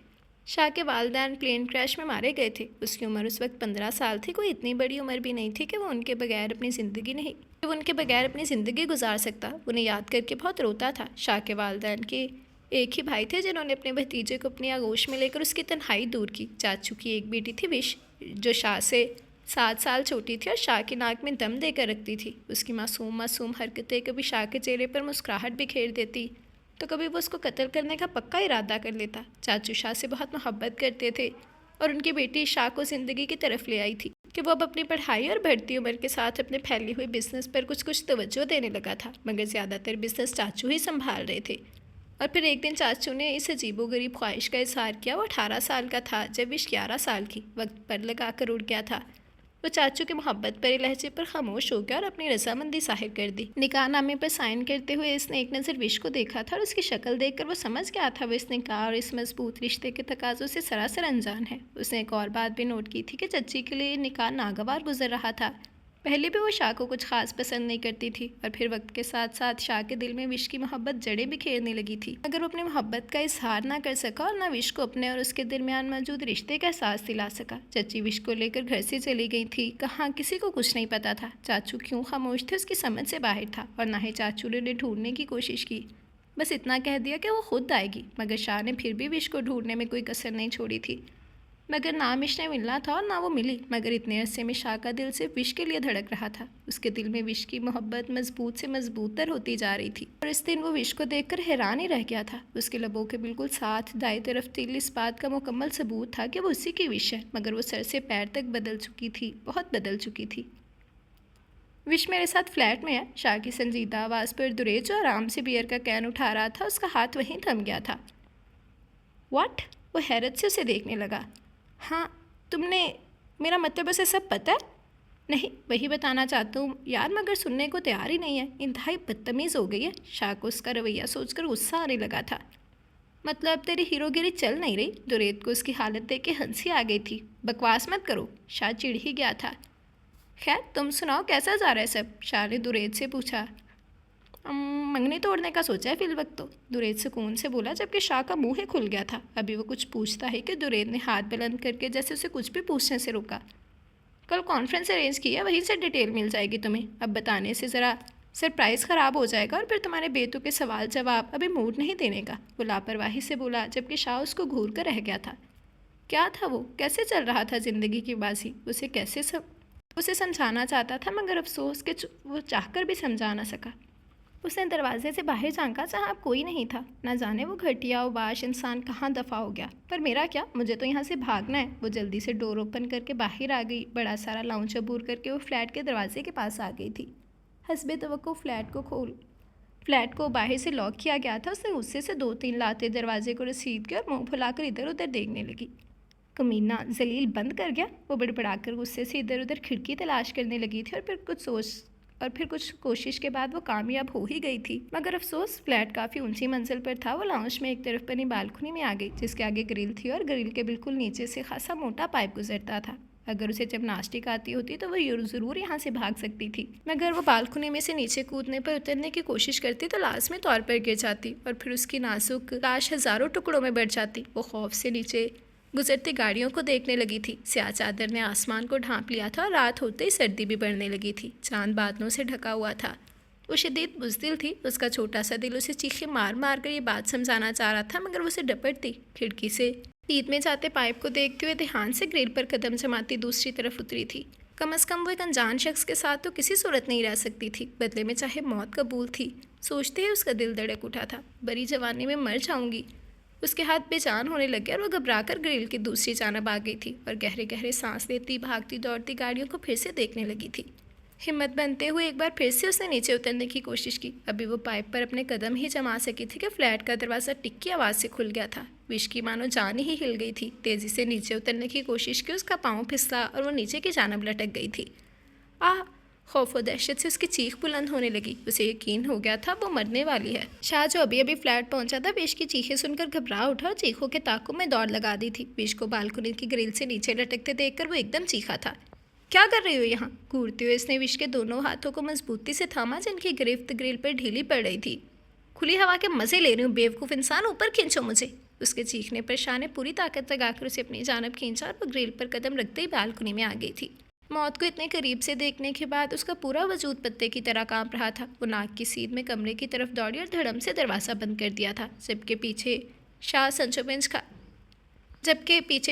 शाह के वालिदैन प्लेन क्रैश में मारे गए थे। उसकी उम्र उस वक्त 15 साल थी। कोई इतनी बड़ी उम्र भी नहीं थी कि वो उनके बगैर अपनी ज़िंदगी नहीं कि वो उनके बगैर अपनी ज़िंदगी गुजार सकता। उन्हें याद करके बहुत रोता था। शाह के वालिदैन के एक ही भाई थे जिन्होंने अपने भतीजे को अपनी आगोश में लेकर उसकी तन्हाई दूर की। चाचू की एक बेटी थी विश, जो शाह से 7 साल छोटी थी और शाह की नाक में दम देकर रखती थी। उसकी मासूम मासूम हरकतें कभी शाह के चेहरे पर मुस्कुराहट बिखेर देती तो कभी वो उसको कत्ल करने का पक्का इरादा कर लेता। चाचू शाह से बहुत मोहब्बत करते थे और उनकी बेटी शाह को ज़िंदगी की तरफ ले आई थी कि वो अब अपनी पढ़ाई और बढ़ती उम्र के साथ अपने फैली हुई बिजनेस पर कुछ कुछ तवज्जो देने लगा था, मगर ज़्यादातर बिजनेस चाचू ही संभाल रहे थे। और फिर एक दिन चाचू ने इस अजीबोगरीब ख्वाहिश का इजहार किया। वो 18 साल का था जब विश 11 साल की। वक्त पर लगा कर उड़ गया था। वो चाचू की मोहब्बत भरे लहजे पर खामोश हो गया और अपनी रजामंदी जाहिर कर दी। निकाहनामे पर साइन करते हुए इसने एक नज़र विश को देखा था और उसकी शक्ल देखकर वो समझ गया था वो इस निकाह और इस मजबूत रिश्ते के तकाजों से सरासर अनजान है। उसने एक और बात भी नोट की थी कि चच्ची के लिए निकाह नागवार गुजर रहा था। पहले भी वो शाह को कुछ खास पसंद नहीं करती थी और फिर वक्त के साथ साथ शाह के दिल में विश की मोहब्बत जड़ें बिखेरने लगी थी। अगर वो अपनी मोहब्बत का इजहार ना कर सका और ना विश को अपने और उसके दरमियान मौजूद रिश्ते का एहसास दिला सका। चच्ची विश को लेकर घर से चली गई थी। कहाँ किसी को कुछ नहीं पता था। चाचू क्यों खामोश थे उसकी समझ से बाहर था और ना ही चाचू ने उन्हें ढूंढने की कोशिश की। बस इतना कह दिया कि वो खुद आएगी, मगर शाह ने फिर भी विश को ढूंढने में कोई कसर नहीं छोड़ी थी। मगर ना विश ने मिलना था और ना वो मिली। मगर इतने अरसे में शाह का दिल सिर्फ विश के लिए धड़क रहा था। उसके दिल में विश की मोहब्बत मजबूत से मजबूतर होती जा रही थी और इस दिन वो विश को देखकर हैरान ही रह गया था। उसके लबों के बिल्कुल साथ दाएं तरफ तिल इस बात का मुकम्मल सबूत था कि वो उसी की विश है, मगर वो सर से पैर तक बदल चुकी थी, बहुत बदल चुकी थी। विश मेरे साथ फ्लैट में है। शाह की संजीदा आवाज़ पर दुरेज जो आराम से बियर का कैन उठा रहा था, उसका हाथ वहीं थम गया था। व्हाट? वो हैरत से उसे देखने लगा। हाँ, तुमने, मेरा मतलब उसे सब पता है? नहीं, वही बताना चाहता हूँ यार, मगर सुनने को तैयार ही नहीं है। इंतहाई बदतमीज़ हो गई है। शाह को उसका रवैया सोचकर गुस्सा आने लगा था। मतलब तेरी हीरोगिरी चल नहीं रही? दुरेद को उसकी हालत देख के हंसी आ गई थी। बकवास मत करो। शाह चिढ़ ही गया था। खैर तुम सुनाओ, कैसा जा रहा है सब? शाह ने दुरेद से पूछा। मंगनी तोड़ने का सोचा है फिल वक्त तो, दुरेद सुकून से बोला, जबकि शाह का मुंह ही खुल गया था। अभी वो कुछ पूछता है कि दुरेद ने हाथ बुलंद करके जैसे उसे कुछ भी पूछने से रोका। कल कॉन्फ्रेंस अरेंज किया, वहीं से डिटेल मिल जाएगी तुम्हें। अब बताने से ज़रा सरप्राइज़ ख़राब हो जाएगा और फिर तुम्हारे बेतुके सवाल जवाब। अभी मूड नहीं देने का, वो लापरवाही से बोला, जबकि शाह उसको घूर कर रह गया था। क्या था वो? कैसे चल रहा था ज़िंदगी की बाजी? उसे समझाना चाहता था, मगर अफसोस के वो चाहकर भी समझा ना सका। उसने दरवाजे से बाहर झांका, जहाँ अब कोई नहीं था। ना जाने वो घटिया उबाश इंसान कहाँ दफ़ा हो गया। पर मेरा क्या, मुझे तो यहाँ से भागना है। वो जल्दी से डोर ओपन करके बाहर आ गई। बड़ा सारा लाउंज अबूर करके वो फ्लैट के दरवाजे के पास आ गई थी। हस्बे तवक्को फ्लैट को बाहर से लॉक किया गया था। उसने गुस्से से 2-3 लाते दरवाजे को रसीद के और मुँह फुलाकर इधर उधर देखने लगी। कमीना, जलील बंद कर गया। वो बड़बड़ाकर गुस्से से इधर उधर खिड़की तलाश करने लगी थी और फिर कुछ कोशिश के बाद वो कामयाब हो ही गई थी। मगर अफसोस, फ्लैट काफ़ी ऊंची मंजिल पर था। वो लाउंज में एक तरफ बनी बालकनी में आ गई, जिसके आगे ग्रिल थी और ग्रिल के बिल्कुल नीचे से खासा मोटा पाइप गुजरता था। अगर उसे जिम्नास्टिक आती होती तो वो ज़रूर यहाँ से भाग सकती थी, मगर वो बालकनी में से नीचे कूदने पर उतरने की कोशिश करती तो लाजमी तौर पर गिर जाती और फिर उसकी नाजुक लाश हज़ारों टुकड़ों में बढ़ जाती। वो खौफ से नीचे गुजरती गाड़ियों को देखने लगी थी। स्याह चादर ने आसमान को ढांप लिया था और रात होते ही सर्दी भी बढ़ने लगी थी। चांद बादलों से ढका हुआ था। वो शदीद बुज़दिल थी। उसका छोटा सा दिल उसे चीखे मार मार कर ये बात समझाना चाह रहा था, मगर वो उसे डपटती। खिड़की से ईद में जाते पाइप को देखते हुए ध्यान से ग्रिल पर कदम जमाती दूसरी तरफ उतरी थी। कम अज़ कम वो एक अनजान शख्स के साथ तो किसी सूरत नहीं रह सकती थी, बदले में चाहे मौत कबूल थी। सोचते ही उसका दिल धड़क उठा था। बड़ी जवानी में मर जाऊंगी। उसके हाथ बेजान होने लगे और वो घबराकर ग्रिल की दूसरी जानब आ गई थी और गहरे गहरे सांस लेती भागती दौड़ती गाड़ियों को फिर से देखने लगी थी। हिम्मत बनते हुए एक बार फिर से उसने नीचे उतरने की कोशिश की। अभी वो पाइप पर अपने कदम ही जमा सकी थी कि फ्लैट का दरवाज़ा टिक की आवाज़ से खुल गया था। विश की मानो जान ही हिल गई थी। तेज़ी से नीचे उतरने की कोशिश की। उसका पाँव फिसला और वो नीचे की जानब लटक गई थी। खौफ और दहशत से उसकी चीख बुलंद होने लगी। उसे यकीन हो गया था वो मरने वाली है। शाह जो अभी अभी फ्लैट पहुंचा था, विश की चीखें सुनकर घबरा उठा और चीखों के ताकों में दौड़ लगा दी थी। विश को बालकनी की ग्रिल से नीचे लटकते देखकर वो एकदम चीखा था। क्या कर रही हो यहाँ? घूरते हुए इसने विश के दोनों हाथों को मजबूती से थामा, जिनकी गिरफ्त ग्रिल पर ढीली पड़ रही थी। खुली हवा के मज़े ले रही हूँ बेवकूफ़ इंसान, ऊपर खींचो मुझे। उसके चीखने पर शाह ने पूरी ताकत लगाकर उसे अपनी जानब खींचा और वो ग्रिल पर कदम रखते ही बालकनी में आ गई थी। मौत को इतने करीब से देखने के बाद उसका पूरा वजूद पत्ते की तरह कांप रहा था। वो नाक की सीध में कमरे की तरफ दौड़ी और धड़म से दरवाज़ा बंद कर दिया था। जबकि पीछे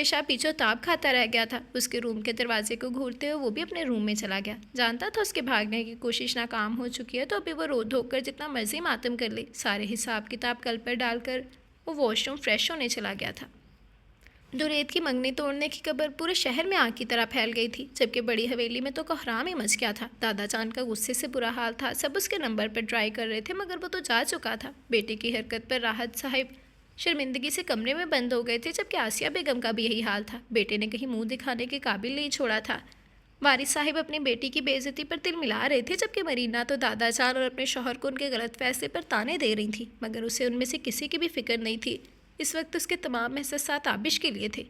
शाह पीछो ताप खाता रह गया था। उसके रूम के दरवाजे को घूरते हुए वो भी अपने रूम में चला गया। जानता था उसके भागने की कोशिश नाकाम हो चुकी है, तो अभी वो रो धोकर जितना मर्जी मातम कर ले, सारे हिसाब किताब कल पर डालकर वो वॉशरूम फ्रेश होने चला गया था। दुरेद की मंगनी तोड़ने की खबर पूरे शहर में आग की तरह फैल गई थी, जबकि बड़ी हवेली में तो कोहराम ही मच गया था। दादा जान का गुस्से से बुरा हाल था। सब उसके नंबर पर ट्राई कर रहे थे, मगर वो तो जा चुका था। बेटे की हरकत पर राहत साहिब शर्मिंदगी से कमरे में बंद हो गए थे, जबकि आसिया बेगम का भी यही हाल था। बेटे ने कहीं मुंह दिखाने के काबिल नहीं छोड़ा था। वारिस साहिब अपनी बेटी की बेइज्जती पर तिल मिला रहे थे, जबकि मरीना तो दादा जान और अपने शौहर को उनके गलत फैसले पर ताने दे रही थी, मगर उसे उनमें से किसी की भी फिक्र नहीं थी। इस वक्त उसके तमाम एहसासात आबिश के लिए थे।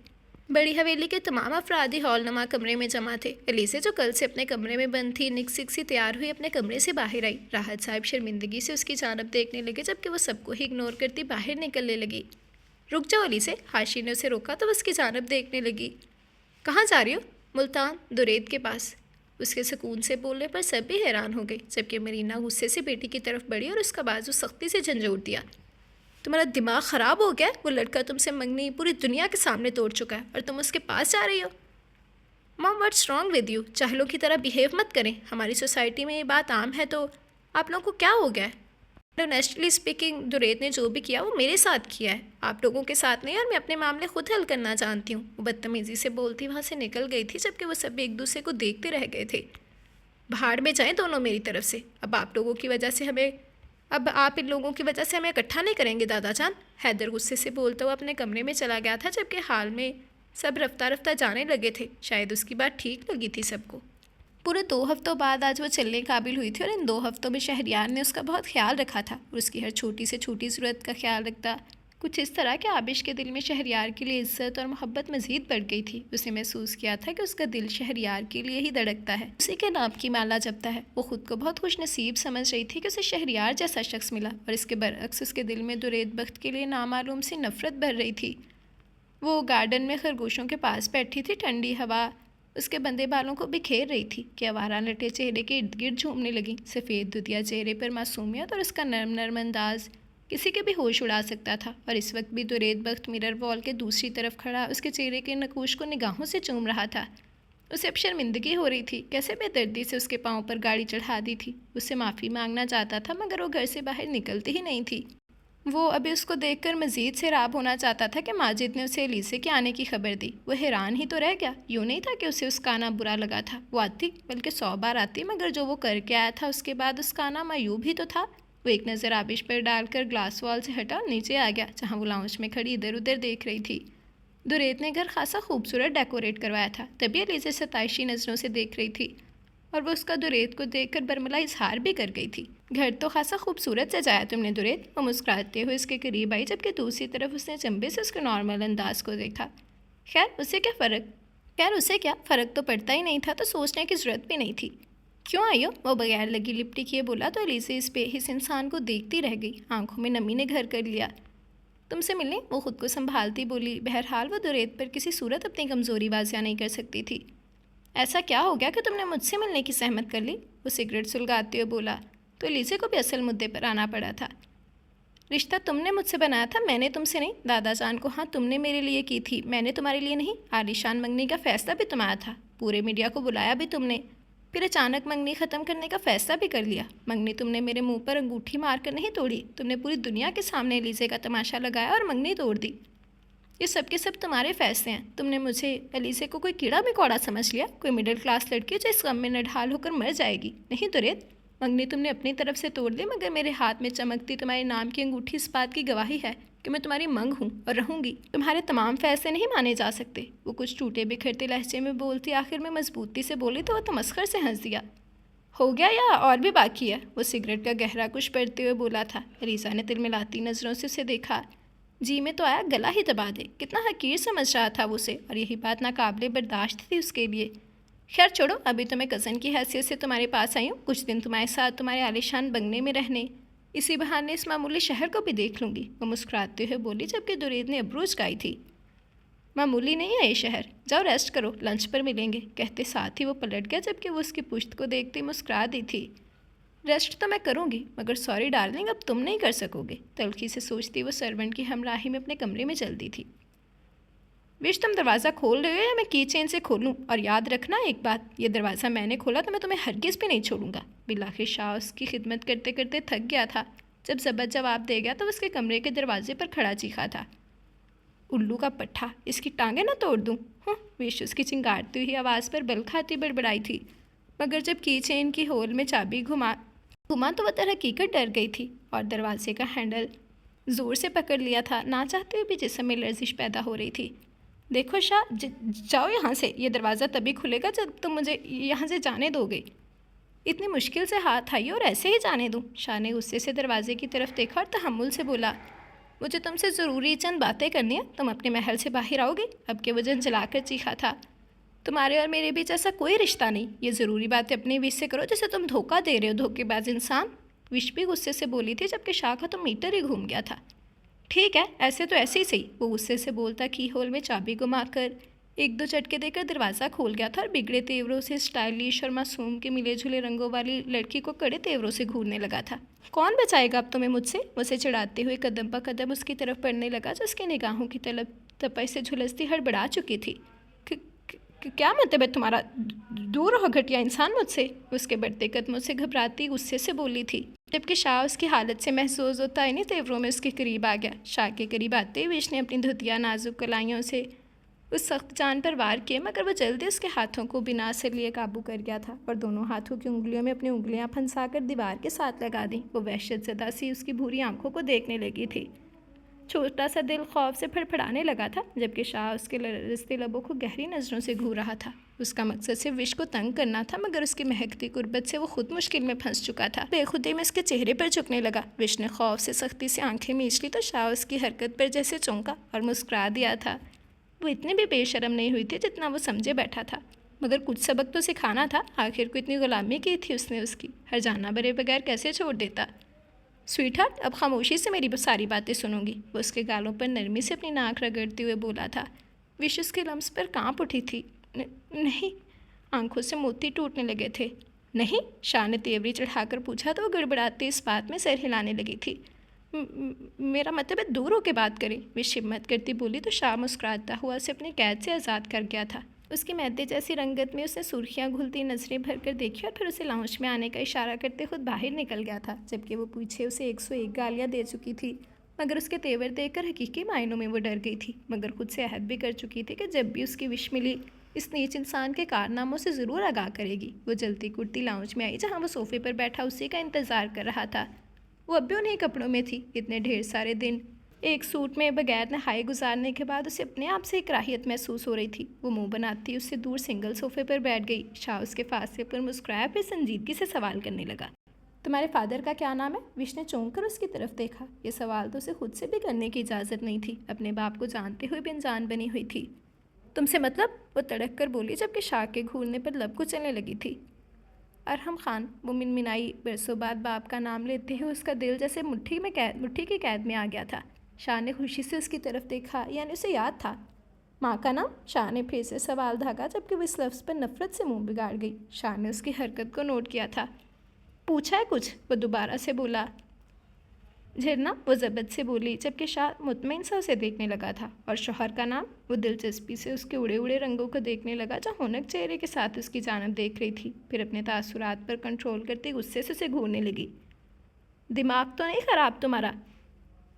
बड़ी हवेली के तमाम अफराद ही हॉल नुमा कमरे में जमा थे। एलिसे जो कल से अपने कमरे में बंद थी, निक सी तैयार हुई अपने कमरे से बाहर आई। राहत साहिब शर्मिंदगी से उसकी जानब देखने लगे, जबकि वो सबको ही इग्नोर करती बाहर निकलने लगी। रुक जाओ एलिसे, हाशी ने उसे रोका तो उसकी जानब देखने लगी। कहाँ जा रही हो? मुल्तान, दुरेद के पास। उसके सुकून से बोलने पर सब भी हैरान हो गए, जबकि मरीना गुस्से से बेटी की तरफ बढ़ी और उसका बाजू सख्ती से झंझोड़ दिया। तुम्हारा दिमाग ख़राब हो गया? वो लड़का तुमसे मंगनी पूरी दुनिया के सामने तोड़ चुका है और तुम उसके पास जा रही हो। Mom, what's wrong with you? चाहलों की तरह बिहेव मत करें। हमारी सोसाइटी में ये बात आम है, तो आप लोगों को क्या हो गया है? ऑनेस्टली स्पीकिंग, दुरेद ने जो भी किया वो मेरे साथ किया है, आप लोगों के साथ नहीं, और मैं अपने मामले खुद हल करना जानती हूँ। वो बदतमीज़ी से बोलती वहाँ से निकल गई थी, जबकि वो सभी एक दूसरे को देखते रह गए थे। भाड़ में जाएं दोनों मेरी तरफ से। अब आप इन लोगों की वजह से हमें इकट्ठा नहीं करेंगे दादा जान। हैदर गुस्से से बोलता हुआ अपने कमरे में चला गया था, जबकि हाल में सब रफ्ता रफ्ता जाने लगे थे। शायद उसकी बात ठीक लगी थी सबको। पूरे 2 हफ्तों बाद आज वो चलने काबिल हुई थी, और इन 2 हफ्तों में शहरियार ने उसका बहुत ख्याल रखा था और उसकी हर छोटी से छोटी ज़रूरत का ख्याल रखता। कुछ इस तरह कि आबिश के दिल में शहरियार के लिए इज्जत और मोहब्बत मज़ीद बढ़ गई थी। उसे महसूस किया था कि उसका दिल शहरियार के लिए ही धड़कता है, उसी के नाम की माला जपता है। वो खुद को बहुत खुश नसीब समझ रही थी कि उसे शहरियार जैसा शख्स मिला, और इसके बरअक्स उसके दिल में दुरेद बख्त के लिए नामालूम सी नफ़रत भर रही थी। वो गार्डन में खरगोशों के पास बैठी थी। ठंडी हवा उसके बंदे बालों को बिखेर रही थी कि आवारा लटे चेहरे के इर्द गिर्द झूमने लगी। सफ़ेद दुधिया चेहरे पर मासूमियत और उसका नरम नरम अंदाज किसी के भी होश उड़ा सकता था। और इस वक्त भी दुरेद बख्त मिरर वॉल के दूसरी तरफ खड़ा उसके चेहरे के नकूश को निगाहों से चूम रहा था। उसे अब शर्मिंदगी हो रही थी, कैसे बेदर्दी से उसके पाँव पर गाड़ी चढ़ा दी थी। उससे माफ़ी मांगना चाहता था, मगर वो घर से बाहर निकलती ही नहीं थी। वो अभी उसको देखकर मज़ीद सैराब होना चाहता था कि माजिद ने उसे एलिसे के आने की खबर दी। वो हैरान ही तो रह गया। यूँ नहीं था कि उसे उसका आना बुरा लगा था, वो आती बल्कि 100 बार आती, मगर जो वो करके आया था उसके बाद उसका आना मायूब ही तो था। वो एक नज़र आबिश पर डालकर ग्लास वॉल से हटा नीचे आ गया, जहाँ वो लाउंज में खड़ी इधर उधर देख रही थी। दुरेद ने घर खासा खूबसूरत डेकोरेट करवाया था, तभी एलिसे सताइशी नज़रों से देख रही थी, और वो उसका दुरेद को देखकर बरमला इजहार भी कर गई थी। घर तो खासा खूबसूरत सजाया तुमने दुरेद। वो मुस्कुराते हुए उसके करीब आई, जबकि दूसरी तरफ उसने चंबे से उसके नॉर्मल अंदाज को देखा। खैर उसे क्या फ़र्क तो पड़ता ही नहीं था, तो सोचने की ज़रूरत भी नहीं थी। क्यों आई हो? वो बगैर लगी लिपटी किए बोला, तो एलिसे इस बेहिस इंसान को देखती रह गई। आंखों में नमी ने घर कर लिया। तुमसे मिलने? वो खुद को संभालती बोली। बहरहाल वो दुरेद पर किसी सूरत अपनी कमज़ोरी वाज़िया नहीं कर सकती थी। ऐसा क्या हो गया कि तुमने मुझसे मिलने की सहमत कर ली? वो सिगरेट सुलगाते हुए बोला। तो एलिसे को भी असल मुद्दे पर आना पड़ा था। रिश्ता तुमने मुझसे बनाया था, मैंने तुमसे नहीं। दादा जान को हाँ तुमने मेरे लिए की थी, मैंने तुम्हारे लिए नहीं। आलीशान मंगनी का फ़ैसला भी तुम्हारा था, पूरे मीडिया को बुलाया भी तुमने, फिर अचानक मंगनी ख़त्म करने का फ़ैसला भी कर लिया। मंगनी तुमने मेरे मुँह पर अंगूठी मार कर नहीं तोड़ी, तुमने पूरी दुनिया के सामने एलिसे का तमाशा लगाया और मंगनी तोड़ दी। ये सब के सब तुम्हारे फैसले हैं। तुमने मुझे एलिसे को कोई कीड़ा मकोड़ा समझ लिया, कोई मिडिल क्लास लड़की जो इस गम में नढाल होकर मर जाएगी। नहीं दुरेद, मंगनी तुमने अपनी तरफ से तोड़ दी, मगर मेरे हाथ में चमकती तुम्हारे नाम की अंगूठी इस बात की गवाही है कि मैं तुम्हारी मंग हूँ और रहूँगी। तुम्हारे तमाम फैसले नहीं माने जा सकते। वो कुछ टूटे बिखरते लहजे में बोलती, आखिर में मजबूती से बोली तो वह तमस्खर से हंस दिया। हो गया या और भी बाकी है? वो सिगरेट का गहरा कुछ पड़ते हुए बोला था। एलिसा ने तिलमिलाती नज़रों से उसे देखा। जी में तो आया गला ही दबा दे। कितना हकीर समझ रहा था वो उसे, और यही बात नाकाबिले बर्दाश्त थी उसके लिए। खैर छोड़ो, अभी तो मैं कज़न की हैसियत से तुम्हारे पास आई हूँ, कुछ दिन तुम्हारे साथ तुम्हारे आलिशान बंगले में रहने, इसी बहाने इस मामूली शहर को भी देख लूँगी। वो मुस्कुराते हुए बोली, जबकि दुरेद ने अबरूज गाई थी। मामूली नहीं है ये शहर, जाओ रेस्ट करो, लंच पर मिलेंगे। कहते साथ ही वो पलट गया, जबकि वो उसकी पुश्त को देखते मुस्कुरा दी थी। रेस्ट तो मैं करूँगी, मगर सॉरी डार्लिंग, अब तुम नहीं कर सकोगे। तल्खी से सोचती वो सर्वेंट की हमराही में अपने कमरे में चलती थी। विश, तुम दरवाज़ा खोल रहे हो या मैं की चेन से खोलूँ? और याद रखना एक बात, ये दरवाज़ा मैंने खोला तो मैं तुम्हें हरगिज़ भी नहीं छोड़ूंगा। बिलाखिर शाह उसकी खिदमत करते करते थक गया था। जब ज़बत जवाब दे गया तो उसके कमरे के दरवाजे पर खड़ा चीखा था, उल्लू का पट्ठा, इसकी टांगें ना तोड़ दूँ। विश उसकी चिंगारती हुई आवाज़ पर बल खाती बड़बड़ाई थी, मगर जब की चेन की होल में चाबी घुमा तो वह तरह हकीकत डर गई थी और दरवाजे का हैंडल ज़ोर से पकड़ लिया था। ना चाहते हुए भी जिस्म में लर्जिश पैदा हो रही थी। देखो शाह, जाओ यहाँ से, ये दरवाज़ा तभी खुलेगा जब तुम मुझे यहाँ से जाने दोगे। इतनी मुश्किल से हाथ आई और ऐसे ही जाने दूँ? शाह ने गुस्से से दरवाजे की तरफ देखा और तहम्मुल से बोला, मुझे तुमसे ज़रूरी चंद बातें करनी है, तुम अपने महल से बाहर आओगे? अब के वजन जलाकर चीखा था, तुम्हारे और मेरे बीच ऐसा कोई रिश्ता नहीं, ये ज़रूरी बातें अपने बीच से करो जिसे तुम धोखा दे रहे हो, धोखेबाज इंसान। विश भी गुस्से से बोली थी, जबकि शाह का तो मीटर ही घूम गया था। ठीक है, ऐसे तो ऐसे ही सही, वो गुस्से से बोलता की होल में चाबी घुमाकर एक दो झटके देकर दरवाज़ा खोल गया था और बिगड़े तेवरों से स्टाइलिश और मासूम के मिले जुले रंगों वाली लड़की को कड़े तेवरों से घूरने लगा था। कौन बचाएगा अब तुम्हें मुझसे? उसे चिढ़ाते हुए कदम पर कदम उसकी तरफ बढ़ने लगा, जो उसकी निगाहों की तलब तपश से झुलसती हड़बड़ा चुकी थी। क्या मतलब है तुम्हारा? दूर हो घटिया इंसान मुझसे। उसके बढ़ते कदमों से घबराती गुस्से से बोली थी, जबकि शाह उसकी हालत से महसूस होता इन्हीं तेवरों में उसके करीब आ गया। शाह के करीब आते विश ने अपनी धुतिया नाजुक कलाइयों से उस सख्त जान पर वार किए, मगर वह जल्दी उसके हाथों को बिना असर लिए काबू कर गया था और दोनों हाथों की उंगलियों में अपनी उंगलियां फंसाकर दीवार के साथ लगा दी। वो वहशत ज़दा सी उसकी भूरी आंखों को देखने लगी थी। छोटा सा दिल खौफ से फड़फड़ाने लगा था, जबकि शाह उसके लरजते लबों को गहरी नज़रों से घूर रहा था। उसका मकसद सिर्फ विश को तंग करना था, मगर उसकी महकती गुर्बत से वो खुद मुश्किल में फंस चुका था। बेखुदी में उसके चेहरे पर झुकने लगा। विश ने खौफ से सख्ती से आंखें मींच ली तो शाह उसकी हरकत पर जैसे चौंका और मुस्कुरा दिया था। वो इतनी भी बेशर्म नहीं हुई थी जितना वो समझे बैठा था, मगर कुछ सबक तो सिखाना था। आखिर को इतनी गुलामी की थी उसने उसकी, हर जाना भरे बगैर कैसे छोड़ देता। स्वीटहार्ट, अब खामोशी से मेरी सारी बातें सुनूंगी। वो उसके गालों पर नरमी से अपनी नाक रगड़ते हुए बोला था। विश उसके लम्स पर कांप उठी थी। नहीं, आंखों से मोती टूटने लगे थे। नहीं, शाह ने तेवरी चढ़ाकर पूछा तो वो गड़बड़ाते इस बात में सर हिलाने लगी थी। मेरा मतलब है दूर होकर बात करें। विश हिम्मत करती बोली तो शाह मुस्कुराता हुआ उसे अपने कैद से आज़ाद कर गया था। उसकी मैदे जैसी रंगत में उसने सुर्खियाँ घुलती नज़रें भरकर देखी और फिर उसे लाउंज में आने का इशारा करते खुद बाहर निकल गया था, जबकि वो पीछे उसे 101 गालियाँ दे चुकी थी। मगर उसके तेवर देखकर हकीकी मायनों में वो डर गई थी, मगर खुद से अहद भी कर चुकी थी कि जब भी उसकी विश मिली इस नीच इंसान के कारनामों से ज़रूर आगाह करेगी। वो जलती कुर्ती लाउंज में आई, जहाँ वो सोफे पर बैठा उसी का इंतज़ार कर रहा था। वो अब भी उन्हीं कपड़ों में थी। इतने ढेर सारे दिन एक सूट में बगैर नहाए गुजारने के बाद उसे अपने आप से एक राहत महसूस हो रही थी। वो मुंह बनाती उससे दूर सिंगल सोफे पर बैठ गई। शाह उसके फासले पर मुस्कुराया, फिर संजीदगी से सवाल करने लगा, तुम्हारे फादर का क्या नाम है? विश ने चौंक कर उसकी तरफ देखा। ये सवाल तो उसे खुद से भी करने की इजाज़त नहीं थी, अपने बाप को जानते हुए भी अनजान बनी हुई थी। तुमसे मतलब? वो तड़क कर बोली, जबकि शाह के घूरने पर लब को चलने लगी थी। अरहम खान, वो मिनमिनाई। बरसों बाद बाप का नाम लेते हुए उसका दिल जैसे मुट्ठी की कैद में आ गया था। शाह ने खुशी से उसकी तरफ देखा, यानी उसे याद था। माँ का नाम? शाह ने फिर से सवाल धागा, जबकि वो इस लफ्ज़ पर नफरत से मुंह बिगाड़ गई। शाह ने उसकी हरकत को नोट किया था। पूछा है कुछ? वो दोबारा से बोला। झरना, वो ज़बत से बोली, जबकि शाह मुतमईन सा उसे देखने लगा था। और शौहर का नाम? वो दिलचस्पी से उसके उड़े उड़े रंगों को देखने लगा, जो हुनक चेहरे के साथ उसकी जानब देख रही थी। फिर अपने तासुरात पर कंट्रोल करते गुस्से से उसे घूरने लगी। दिमाग तो नहीं ख़राब तुम्हारा?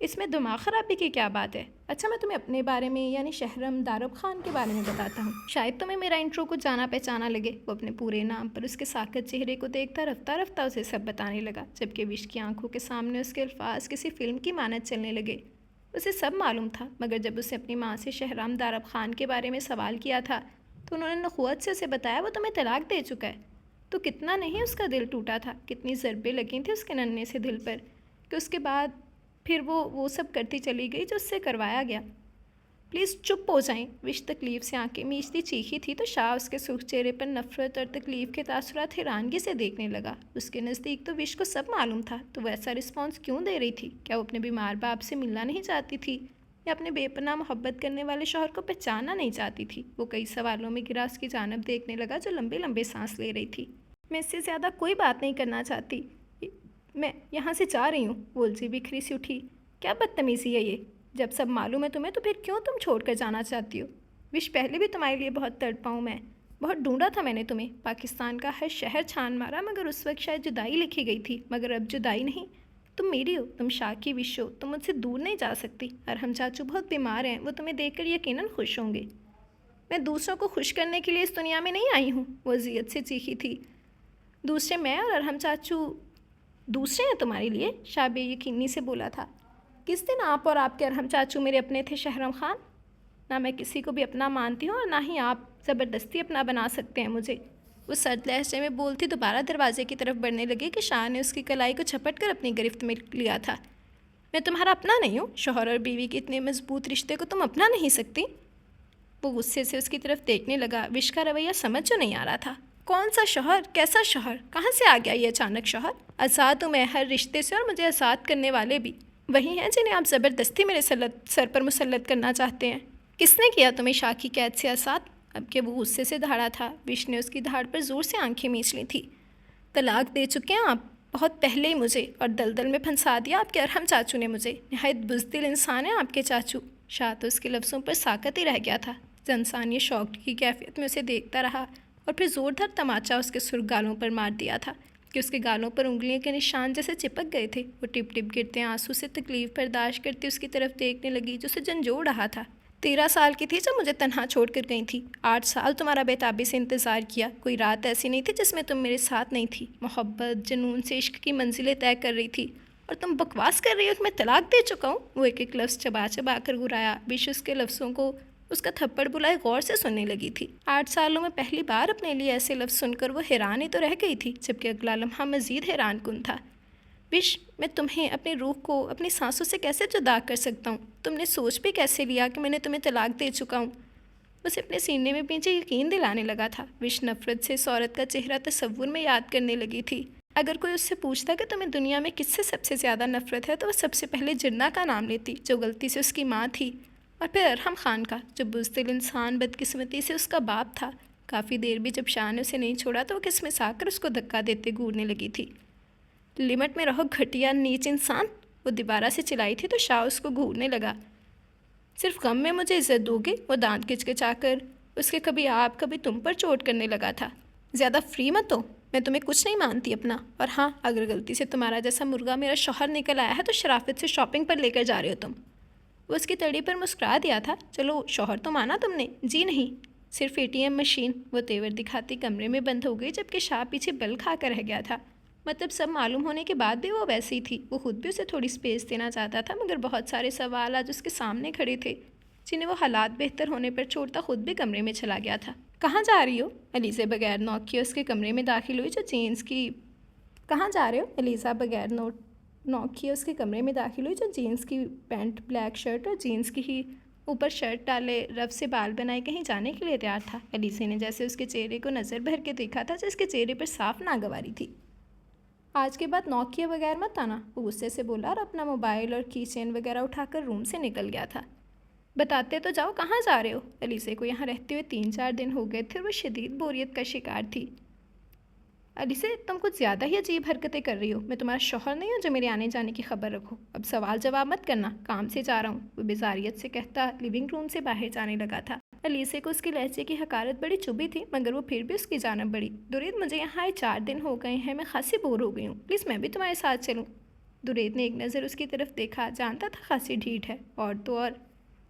इसमें दिमाग ख़राबी की क्या बात है? अच्छा, मैं तुम्हें अपने बारे में यानी शहरम दारब खान के बारे में बताता हूँ, शायद तुम्हें मेरा इंट्रो कुछ जाना पहचाना लगे। वो अपने पूरे नाम पर उसके साकत चेहरे को देखता रफ्ता रफ्ता उसे सब बताने लगा, जबकि विश की आंखों के सामने उसके अल्फाज किसी फिल्म की मानत चलने लगे। उसे सब मालूम था, मगर जब उसे अपनी माँ से शहराम दारब खान के बारे में सवाल किया था तो उन्होंने नखुवत से उसे बताया वो तुम्हें तलाक दे चुका है। तो कितना नहीं उसका दिल टूटा था, कितनी ज़रबें लगी थी उसके नन्हे से दिल पर कि उसके बाद फिर वो सब करती चली गई जो उससे करवाया गया। प्लीज़ चुप हो जाएं। विश तकलीफ़ से आंखें मीचती चीखी थी तो शाह उसके सूख चेहरे पर नफ़रत और तकलीफ़ के तासुरात हैरानगी से देखने लगा। उसके नज़दीक तो विश को सब मालूम था, तो वैसा रिस्पॉन्स क्यों दे रही थी? क्या वो अपने बीमार बाप से मिलना नहीं चाहती थी? या अपने बेपनाह मोहब्बत करने वाले शौहर को पहचानना नहीं चाहती थी। वो कई सवालों में घिरा उसकी जानब देखने लगा जो लंबे लंबे सांस ले रही थी। मैं इससे ज़्यादा कोई बात नहीं करना चाहती, मैं यहाँ से जा रही हूँ। वुल्सी बिखरी सी उठी। क्या बदतमीज़ी है ये? जब सब मालूम है तुम्हें तो फिर क्यों तुम छोड़ कर जाना चाहती हो? विश, पहले भी तुम्हारे लिए बहुत तड़पा हूँ मैं, बहुत ढूंढा था मैंने तुम्हें, पाकिस्तान का हर शहर छान मारा, मगर उस वक्त शायद जुदाई लिखी गई थी, मगर अब जुदाई नहीं। तुम मेरी हो, तुम शाह की विश हो, तुम मुझसे दूर नहीं जा सकती। अरहम चाचू बहुत बीमार हैं, वो तुम्हें देखकर यकीनन खुश होंगे। मैं दूसरों को खुश करने के लिए इस दुनिया में नहीं आई हूँ, वो अजियत से चीखी थी। दूसरे मैं और अरहम चाचू दूसरे हैं तुम्हारे लिए? शाह बेयकीनी से बोला था। किस दिन आप और आपके अरहम चाचू मेरे अपने थे शहरम खान? ना मैं किसी को भी अपना मानती हूँ और ना ही आप ज़बरदस्ती अपना बना सकते हैं मुझे। वो सर्द लहजे में बोलती दोबारा दरवाजे की तरफ बढ़ने लगी कि शाह ने उसकी कलाई को झपट कर अपनी गिरफ्त में लिया था। मैं तुम्हारा अपना नहीं हूँ, शौहर और बीवी के इतने मजबूत रिश्ते को तुम अपना नहीं सकती। वो गुस्से से उसकी तरफ देखने लगा। विश का रवैया समझ जो नहीं आ रहा था। कौन सा शौहर? कैसा शौहर? कहाँ से आ गया ये अचानक शौहर? आज़ाद हूँ मैं हर रिश्ते से, और मुझे आज़ाद करने वाले भी वही हैं जिन्हें आप ज़बरदस्ती मेरे सर पर मुसल्लत करना चाहते हैं। किसने किया तुम्हें शाह की कैद से आज़ाद? अब के वो गुस्से से दहाड़ा था। विश ने उसकी धाड़ पर ज़ोर से आंखें मींच ली थी। तलाक दे चुके हैं आप, बहुत पहले ही मुझे, और दलदल में फंसा दिया आपके अरहम चाचू ने मुझे। नहायत बुज़दिल इंसान है आपके चाचू। शाह तो उसके लफ्ज़ों पर साकत ही रह गया था। जंसान ये शौक की कैफियत में उसे देखता रहा और फिर ज़ोरदार तमाचा उसके सुर्ख गालों पर मार दिया था कि उसके गालों पर उंगलियों के निशान जैसे चिपक गए थे। वो टिप टिप गिरते आंसू से तकलीफ़ बर्दाश्त करती उसकी तरफ देखने लगी जो उसे झंझोड़ रहा था। 13 साल की थी जब मुझे तन्हा छोड़ कर गई थी। 8 साल तुम्हारा बेताबी से इंतज़ार किया। कोई रात ऐसी नहीं थी जिसमें तुम मेरे साथ नहीं थी। मोहब्बत जुनून से इश्क की मंजिलें तय कर रही थी और तुम बकवास कर रही हो कि मैं तलाक दे चुका हूँ। वो एक एक लफ्ज़ चबा चबा कर गुराया। बिश उसके लफ्ज़ों को उसका थप्पड़ बुलाए गौर से सुनने लगी थी। 8 सालों में पहली बार अपने लिए ऐसे लफ्ज़ सुनकर वो हैरान ही तो रह गई थी, जबकि अगला लम्हा मज़ीद हैरान कुन था। विश, मैं तुम्हें, अपनी रूह को अपनी सांसों से कैसे जुदा कर सकता हूँ? तुमने सोच भी कैसे लिया कि मैंने तुम्हें तलाक दे चुका हूँ? उसे अपने सीने में पीछे यकीन दिलाने लगा था। विश नफ़रत से इस औरत का चेहरा तस्वुर में याद करने लगी थी। अगर कोई उससे पूछता कि तुम्हें दुनिया में किससे सबसे ज़्यादा नफ़रत है तो वह सबसे पहले जिन्ना का नाम लेती, जो गलती से उसकी माँ थी, और फिर अरहम खान का, जो बुज़दिल इंसान बदकिस्मती से उसका बाप था। काफ़ी देर भी जब शाह ने उसे नहीं छोड़ा तो वो किसमिस आकर उसको धक्का देते घूरने लगी थी। लिमिट में रहो घटिया नीच इंसान, वो दोबारा से चिल्लाई थी तो शाह उसको घूरने लगा। सिर्फ गम में मुझे इज्जत दोगे? वो दांत किचकिचाकर उसके कभी आप कभी तुम पर चोट करने लगा था। ज़्यादा फ्री मत हो, मैं तुम्हें कुछ नहीं मानती अपना। और हाँ, अगर गलती से तुम्हारा जैसा मुर्गा मेरा शौहर निकल आया है तो शराफत से शॉपिंग पर लेकर जा रहे हो तुम। वो उसकी तड़ी पर मुस्कुरा दिया था। चलो, शौहर तो माना तुमने? जी नहीं, सिर्फ ATM मशीन। वो तेवर दिखाती कमरे में बंद हो गई, जबकि शाह पीछे बल खा कर रह गया था। मतलब सब मालूम होने के बाद भी वो वैसी थी। वो खुद भी उसे थोड़ी स्पेस देना चाहता था, मगर बहुत सारे सवाल आज उसके सामने खड़े थे जिन्हें वो हालात बेहतर होने पर छोड़ता खुद भी कमरे में चला गया था। कहाँ जा रही हो? एलिज़ा बगैर नॉक किए उसके कमरे में दाखिल हुई जो जीन्स की कहाँ जा रहे हो? एलिज़ा बगैर नॉक किए उसके कमरे में दाखिल हुई जो जीन्स की पैंट, ब्लैक शर्ट और जीन्स की ही ऊपर शर्ट डाले, रफ से बाल बनाए कहीं जाने के लिए तैयार था। एलिज़ा ने जैसे उसके चेहरे को नज़र भर के देखा था जिसके चेहरे पर साफ नागवारी थी। आज के बाद नॉक किए बगैर मत आना, वो गुस्से से बोला और अपना मोबाइल और की चेन वगैरह उठाकर रूम से निकल गया था। बताते तो जाओ कहाँ जा रहे हो? एलिज़ा को यहाँ रहते हुए 3-4 दिन हो गए थे और वो शदीद बोरियत का शिकार थी। एलिज़ा, तुम कुछ ज़्यादा ही अजीब हरकतें कर रही हो। मैं तुम्हारा शौहर नहीं हूँ जो मेरे आने जाने की खबर रखो। अब सवाल जवाब मत करना, काम से जा रहा हूँ, वो बेजारियत से कहता लिविंग रूम से बाहर जाने लगा था। एलिज़ा को उसके लहजे की हकारत बड़ी चुभी थी, मगर वो फिर भी उसकी जानब बढ़ी। दुरैद, मुझे यहाँ आए 4 दिन हो गए हैं, मैं खासी बोर हो गई हूँ, प्लीज़ मैं भी तुम्हारे साथ चलूँ? दुरैद ने एक नज़र उसकी तरफ देखा, जानता था खासी ढीठ है, और तो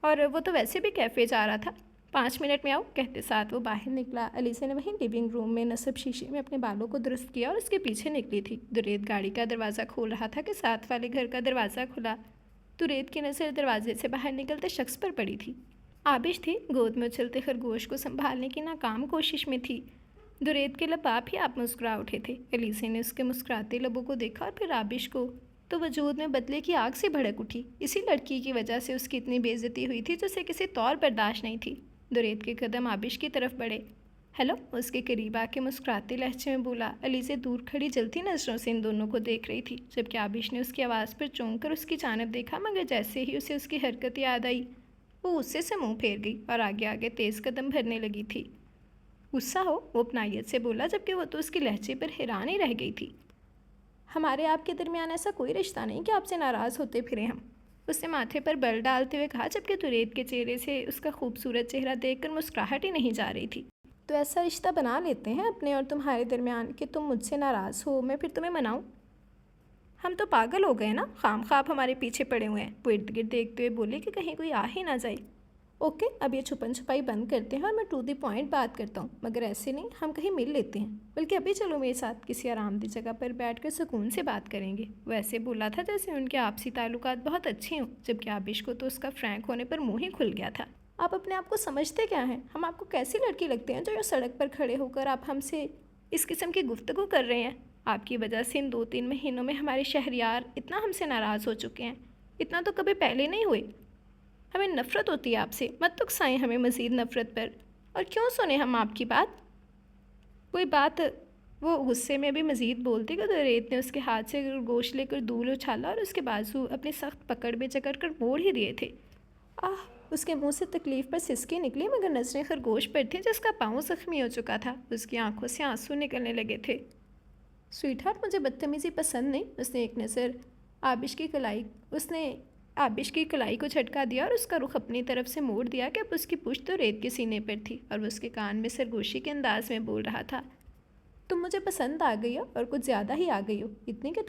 और वो तो वैसे भी कैफ़े जा रहा था। 5 मिनट में आओ, कहते साथ वो बाहर निकला। एलिज़ा ने वहीं लिविंग रूम में नसब शीशे में अपने बालों को दुरुस्त किया और उसके पीछे निकली थी। दुरैद गाड़ी का दरवाज़ा खोल रहा था कि साथ वाले घर का दरवाज़ा खुला। दुरैद की नज़र दरवाजे से बाहर निकलते शख्स पर पड़ी थी। आबिश थी, गोद में उछलते खरगोश को संभालने की नाकाम कोशिश में थी। दुरैद के लब आप ही आप मुस्कुरा उठे थे। एलिज़ा ने उसके मुस्कुराते लबों को देखा और फिर आबिश को, तो वजूद में बदले की आग से भड़क उठी। इसी लड़की की वजह से उसकी इतनी बेइज्जती हुई थी जिसे किसी तौर बर्दाश्त नहीं थी। दुरैद के कदम आबिश की तरफ बढ़े। हेलो, उसके करीब आके मुस्कुराते लहजे में बोला। अलीज़ा दूर खड़ी जलती नज़रों से इन दोनों को देख रही थी, जबकि आबिश ने उसकी आवाज़ पर चौंक कर उसकी जानब देखा, मगर जैसे ही उसे उसकी हरकत याद आई वो गुस्से से मुंह फेर गई और आगे आगे तेज़ कदम भरने लगी थी। गुस्सा हो, वो अपनायत से बोला, जबकि वो तो उसके लहजे पर हैरान ही रह गई थी। हमारे आपके दरमियान ऐसा कोई रिश्ता नहीं कि आपसे नाराज़ होते फिरें हम, उसने माथे पर बल डालते हुए कहा, जबकि दुरेद के चेहरे से उसका खूबसूरत चेहरा देखकर मुस्कुराहट ही नहीं जा रही थी। तो ऐसा रिश्ता बना लेते हैं अपने और तुम्हारे दरमियान कि तुम मुझसे नाराज़ हो, मैं फिर तुम्हें मनाऊं? हम तो पागल हो गए ना, खाम खा आप हमारे पीछे पड़े हुए हैं। वो इर्द गिर्द देखते हुए बोले कि कहीं कोई आ ही ना जाए। ओके, अब ये छुपन छुपाई बंद करते हैं और मैं टू द पॉइंट बात करता हूँ, मगर ऐसे नहीं, हम कहीं मिल लेते हैं। बल्कि अभी चलो मेरे साथ, किसी आरामदेह जगह पर बैठकर सुकून से बात करेंगे। वो ऐसे बोला था जैसे उनके आपसी ताल्लुकात बहुत अच्छे हों, जबकि आबिश को तो उसका फ्रैंक होने पर मुँह ही खुल गया था। आप अपने आप को समझते क्या हैं? हम आपको कैसी लड़की लगते हैं जो यूँ सड़क पर खड़े होकर आप हमसे इस किस्म की गुफ्तगू कर रहे हैं? आपकी वजह से इन 2-3 महीनों में हमारे शहरियार इतना हमसे नाराज़ हो चुके हैं, इतना तो कभी पहले नहीं हुए। हमें नफ़रत होती है आपसे, मत उकसाएं हमें मज़ीद नफ़रत पर। और क्यों सुने हम आपकी बात? कोई बात? वो गुस्से में भी मज़ीद बोलती कि रेत ने उसके हाथ से गोश्त लेकर दूर उछाला और उसके बाजू अपने सख्त पकड़ में जकड़ कर मोड़ ही दिए थे। आह! उसके मुंह से तकलीफ़ पर सिसके निकली, मगर नज़रें खरगोश पर थीं जिसका पाँव ज़ख्मी हो चुका था। उसकी आंखों से आंसू निकलने लगे थे। स्वीटहार्ट, मुझे बदतमीज़ी पसंद नहीं। उसने एक नज़र आबिश की कलाई को झटका दिया और उसका रुख अपनी तरफ से मोड़ दिया कि अब उसकी पुश्त तो रेत के सीने पर थी और वो उसके कान में सरगोशी के अंदाज में बोल रहा था, तुम मुझे पसंद आ गई हो और कुछ ज़्यादा ही आ गई हो। इतनी कि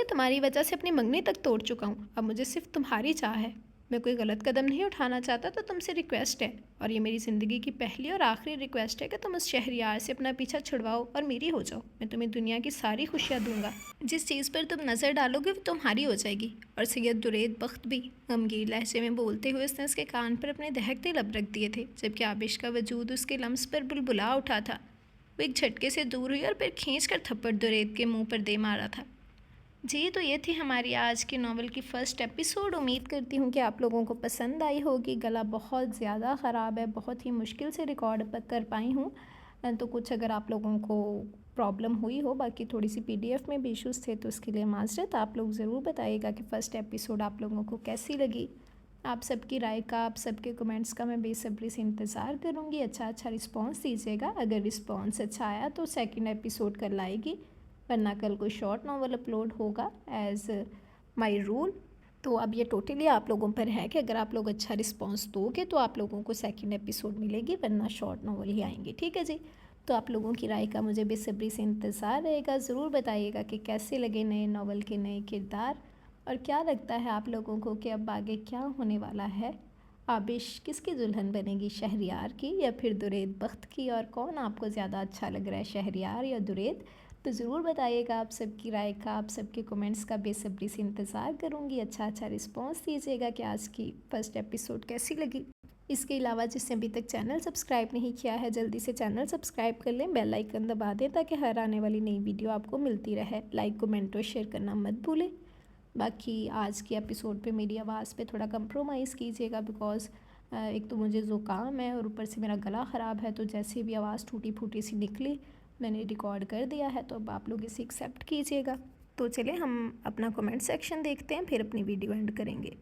तुम्हारी वजह से अपनी मंगनी तक तोड़ चुका हूँ। अब मुझे सिर्फ तुम्हारी चाह है। मैं कोई गलत कदम नहीं उठाना चाहता, तो तुमसे रिक्वेस्ट है, और ये मेरी ज़िंदगी की पहली और आखिरी रिक्वेस्ट है कि तुम उस शहरियार से अपना पीछा छुड़वाओ और मेरी हो जाओ। मैं तुम्हें दुनिया की सारी खुशियाँ दूंगा। जिस चीज़ पर तुम नज़र डालोगे वो तुम्हारी हो जाएगी। और सैयद दुरेद बख्त भी गमगीन लहजे में बोलते हुए उसने उसके कान पर अपने दहकते लब रख दिए थे, जबकि आबिश का वजूद उसके लम्स पर बुलबुला उठा था। वो एक झटके से दूर हुई और फिर खींच कर थप्पड़ दुरेद के मुँह पर दे मारा था। जी, तो ये थी हमारी आज की नावल की फ़र्स्ट एपिसोड। उम्मीद करती हूँ कि आप लोगों को पसंद आई होगी। गला बहुत ज़्यादा ख़राब है, बहुत ही मुश्किल से रिकॉर्ड कर पाई हूँ, तो कुछ अगर आप लोगों को प्रॉब्लम हुई हो, बाकी थोड़ी सी PDF में भी इश्यूज़ थे, तो उसके लिए माज़रत। आप लोग ज़रूर बताइएगा कि फ़र्स्ट एपिसोड आप लोगों को कैसी लगी। आप सबकी राय का, आप सबके कमेंट्स का मैं बेसब्री से इंतज़ार करूँगी। अच्छा रिस्पॉन्स दीजिएगा। अगर रिस्पॉन्स अच्छा आया तो सेकंड एपिसोड कल आएगी, वरना कल कोई शॉर्ट नावल अपलोड होगा एज़ माय रूल। तो अब ये टोटली आप लोगों पर है कि अगर आप लोग अच्छा रिस्पॉन्स दोगे तो आप लोगों को सेकंड एपिसोड मिलेगी, वरना शॉर्ट नावल ही आएंगे। ठीक है जी, तो आप लोगों की राय का मुझे बेसब्री से इंतज़ार रहेगा। ज़रूर बताइएगा कि कैसे लगे नए नावल के नए किरदार, और क्या लगता है आप लोगों को कि अब आगे क्या होने वाला है। आबिश किसकी दुल्हन बनेगी, शहरियार की या फिर दुरेद बख्त की, और कौन आपको ज़्यादा अच्छा लग रहा है, शहरियार या दुरेद? तो ज़रूर बताइएगा। आप सबकी राय का, आप सबके कमेंट्स का बेसब्री से इंतज़ार करूँगी। अच्छा रिस्पॉन्स दीजिएगा कि आज की फ़र्स्ट एपिसोड कैसी लगी। इसके अलावा जिसने अभी तक चैनल सब्सक्राइब नहीं किया है, जल्दी से चैनल सब्सक्राइब कर लें, बेल आइकन दबा दें ताकि हर आने वाली नई वीडियो आपको मिलती रहे। लाइक, कमेंट और शेयर करना मत भूलें। बाकी आज के एपिसोड पे मेरी आवाज़ पे थोड़ा कंप्रोमाइज़ कीजिएगा, बिकॉज़ एक तो मुझे ज़ुकाम है और ऊपर से मेरा गला ख़राब है, तो जैसे भी आवाज़ टूटी फूटी सी निकली मैंने रिकॉर्ड कर दिया है, तो अब आप लोग इसे एक्सेप्ट कीजिएगा। तो चलिए हम अपना कमेंट सेक्शन देखते हैं, फिर अपनी वीडियो एंड करेंगे।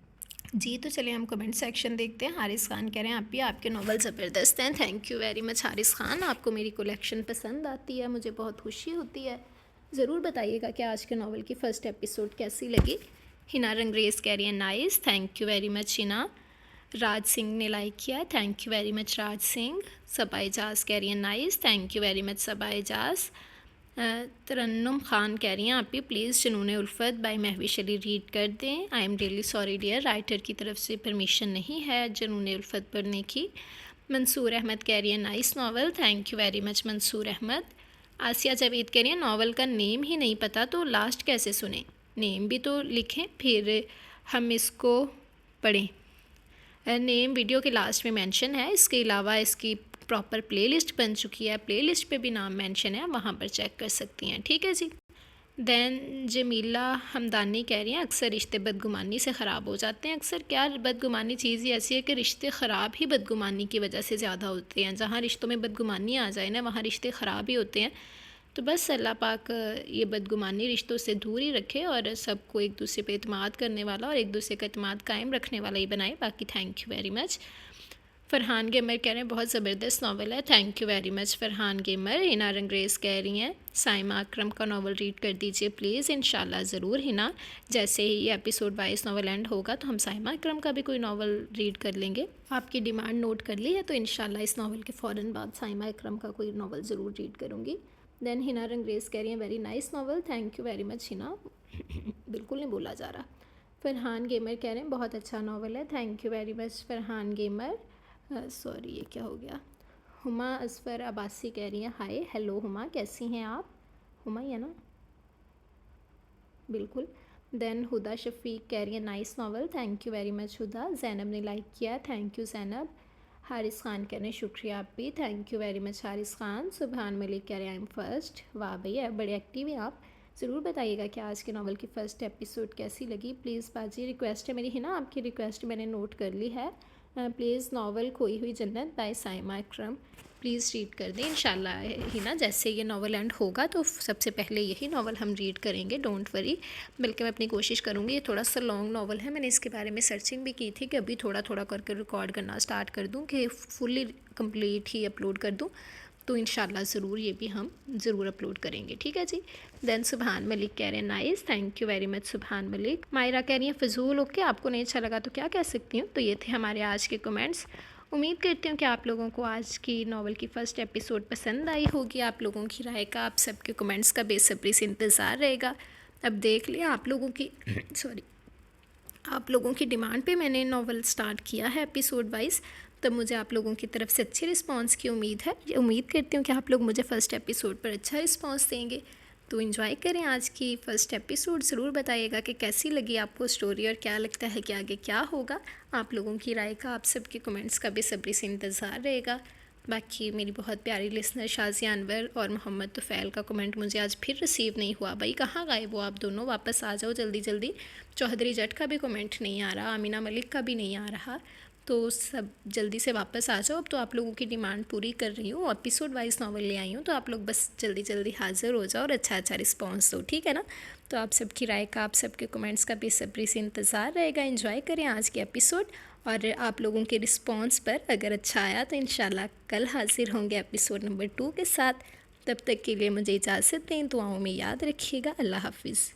जी, तो चलिए हम कमेंट सेक्शन देखते हैं। हारिस खान कह रहे हैं, आप भी, आपके नॉवल ज़बरदस्त हैं। Thank you very much Haris Khan, आपको मेरी कलेक्शन पसंद आती है, मुझे बहुत खुशी होती है। ज़रूर बताइएगा कि आज के नावल की फ़र्स्ट एपिसोड कैसी लगी। हिना रंगरेज कह रही है, nice, thank you very much Hina. Raj Singh ने लाइक किया, thank you very much Raj Singh. Saba Ejaz कह रही है, nice, thank you very much Saba Ejaz. Tarannum Khan कह रही हैं, आप भी प्लीज़ जुनून उल्फत बाय महविश अली रीड कर दें। I am really sorry dear, writer की तरफ से परमिशन नहीं है जुनून उल्फत पढ़ने की। मंसूर अहमद कह रही है, nice novel, thank you very much Mansoor Ahmed. Asiya Javed कह रही है, नावल का नेम ही नहीं पता तो लास्ट कैसे सुने, नेम भी तो लिखें फिर हम इसको पढ़ें। नेम वीडियो के लास्ट में मेंशन है। इसके अलावा इसकी प्रॉपर प्लेलिस्ट बन चुकी है, प्लेलिस्ट पे भी नाम मेंशन है, वहाँ पर चेक कर सकती हैं। ठीक है जी, दैन जमीला हमदानी कह रही हैं अक्सर रिश्ते बदगुमानी से ख़राब हो जाते हैं। अक्सर क्या बदगुमानी चीज़ ही ऐसी है कि रिश्ते ख़राब ही बदगुमानी की वजह से ज़्यादा होते हैं। जहाँ रिश्तों में बदगुमानी आ जाए ना, वहाँ रिश्ते ख़राब ही होते हैं। तो बस अल्लाह पाक ये बदगुमानी रिश्तों से दूर ही रखे और सबको एक दूसरे पे एतमाद करने वाला और एक दूसरे का एतमाद कायम रखने वाला ही बनाए। बाकी thank you very much. Farhan gamer कह रहे हैं बहुत ज़बरदस्त नावल है। Thank you very much Farhan gamer. Hina Rangrez कह रही हैं साइमा अकरम का नावल रीड कर दीजिए प्लीज़। इंशाल्लाह ज़रूर हिना, जैसे ही ये एपिसोड वाइज नावल एंड होगा तो हम साइमा अकरम का भी कोई नावल रीड कर लेंगे। आपकी डिमांड नोट कर ली है, तो इंशाल्लाह इस नावल के फ़ौरन बाद साइमा अकरम का कोई नावल ज़रूर रीड करूँगी। दैन हिना रंगरेज़ कह रही हैं very nice novel. Thank you very much Hina. बिल्कुल नहीं बोला जा रहा। फ़रहान गेमर कह रहे हैं बहुत अच्छा नावल है। Thank you very much Farhan gamer. Sorry ये क्या हो गया। हुमा असफ़र अब्बासी कह रही हैं हाय हेलो हुमा, कैसी हैं आप? हुमा ही है ना? बिल्कुल। देन हुदा शफ़ीक कह रही है nice novel. Thank you very much Huda. Zainab ने लाइक किया, थैंक यू ज़ैनब। हारिस ख़ान कह रहे हैं शुक्रिया आप भी, thank you very much Haris Khan. Subhan Malik कह रहे हैं आई एम फर्स्ट। वाह भैया बड़े एक्टिव हैं आप। ज़रूर बताइएगा कि आज के नावल की फ़र्स्ट एपिसोड कैसी लगी। प्लीज़ बाजी रिक्वेस्ट है मेरी, है ना, आपकी रिक्वेस्ट मैंने नोट कर ली है। प्लीज़ नावल खोई हुई जन्नत by Saima Akram please read कर दें इंशाल्लाह। ही ना, जैसे ये नावल एंड होगा तो सबसे पहले यही नावल हम रीड करेंगे, डोंट वरी। बल्कि मैं अपनी कोशिश करूँगी। ये थोड़ा सा लॉन्ग नावल है, मैंने इसके बारे में सर्चिंग भी की थी कि अभी थोड़ा थोड़ा करके रिकॉर्ड करना स्टार्ट कर दूँ कि फुल्ली कंप्लीट ही अपलोड कर दूँ। तो इंशाल्लाह ज़रूर ये भी हम ज़रूर अपलोड करेंगे, ठीक है जी। दैन सुबहान मलिक कह रहे हैं nice, thank you very much सुबहान मलिक। मायरा कह रही हैं फ़जूल ओके, आपको नहीं अच्छा लगा तो क्या कह सकती हूँ। तो ये थे हमारे आज के कमेंट्स। उम्मीद करती हूँ कि आप लोगों को आज की नावल की फ़र्स्ट एपिसोड पसंद आई होगी। आप लोगों की राय का, आप सबके कमेंट्स का बेसब्री से इंतज़ार रहेगा। अब देख लिया आप लोगों की सॉरी, आप लोगों की डिमांड पे मैंने नावल स्टार्ट किया है एपिसोड वाइज। तब मुझे आप लोगों की तरफ से अच्छे रिस्पांस की उम्मीद है। उम्मीद करती हूँ कि आप लोग मुझे फ़र्स्ट एपिसोड पर अच्छा रिस्पांस देंगे। तो इन्जॉय करें आज की फ़र्स्ट एपिसोड। ज़रूर बताइएगा कि कैसी लगी आपको स्टोरी और क्या लगता है कि आगे क्या होगा। आप लोगों की राय का, आप सबके कमेंट्स का बेसब्री से इंतज़ार रहेगा। बाकी मेरी बहुत प्यारी लिसनर शाज़िया अनवर और मोहम्मद तुफ़ैल का कमेंट मुझे आज फिर रिसीव नहीं हुआ। भाई कहाँ गए वो आप दोनों, वापस आ जाओ जल्दी जल्दी। चौधरी जट का भी कमेंट नहीं आ रहा, आमिना मलिक का भी नहीं आ रहा। तो सब जल्दी से वापस आ जाओ। अब तो आप लोगों की डिमांड पूरी कर रही हूँ, एपिसोड वाइज नावल ले आई हूँ, तो आप लोग बस जल्दी जल्दी हाज़िर हो जाओ और अच्छा अच्छा रिस्पॉन्स दो, ठीक है ना। तो आप सबकी राय का, आप सबके कमेंट्स का बेसब्री से इंतज़ार रहेगा। एंजॉय करें आज के एपिसोड और आप लोगों के रिस्पॉन्स पर अगर अच्छा आया तो इंशाल्लाह कल हाज़िर होंगे एपिसोड नंबर 2 के साथ। तब तक के लिए मुझे इजाज़त दें, दुआओं में याद रखिएगा। अल्लाह हाफिज़।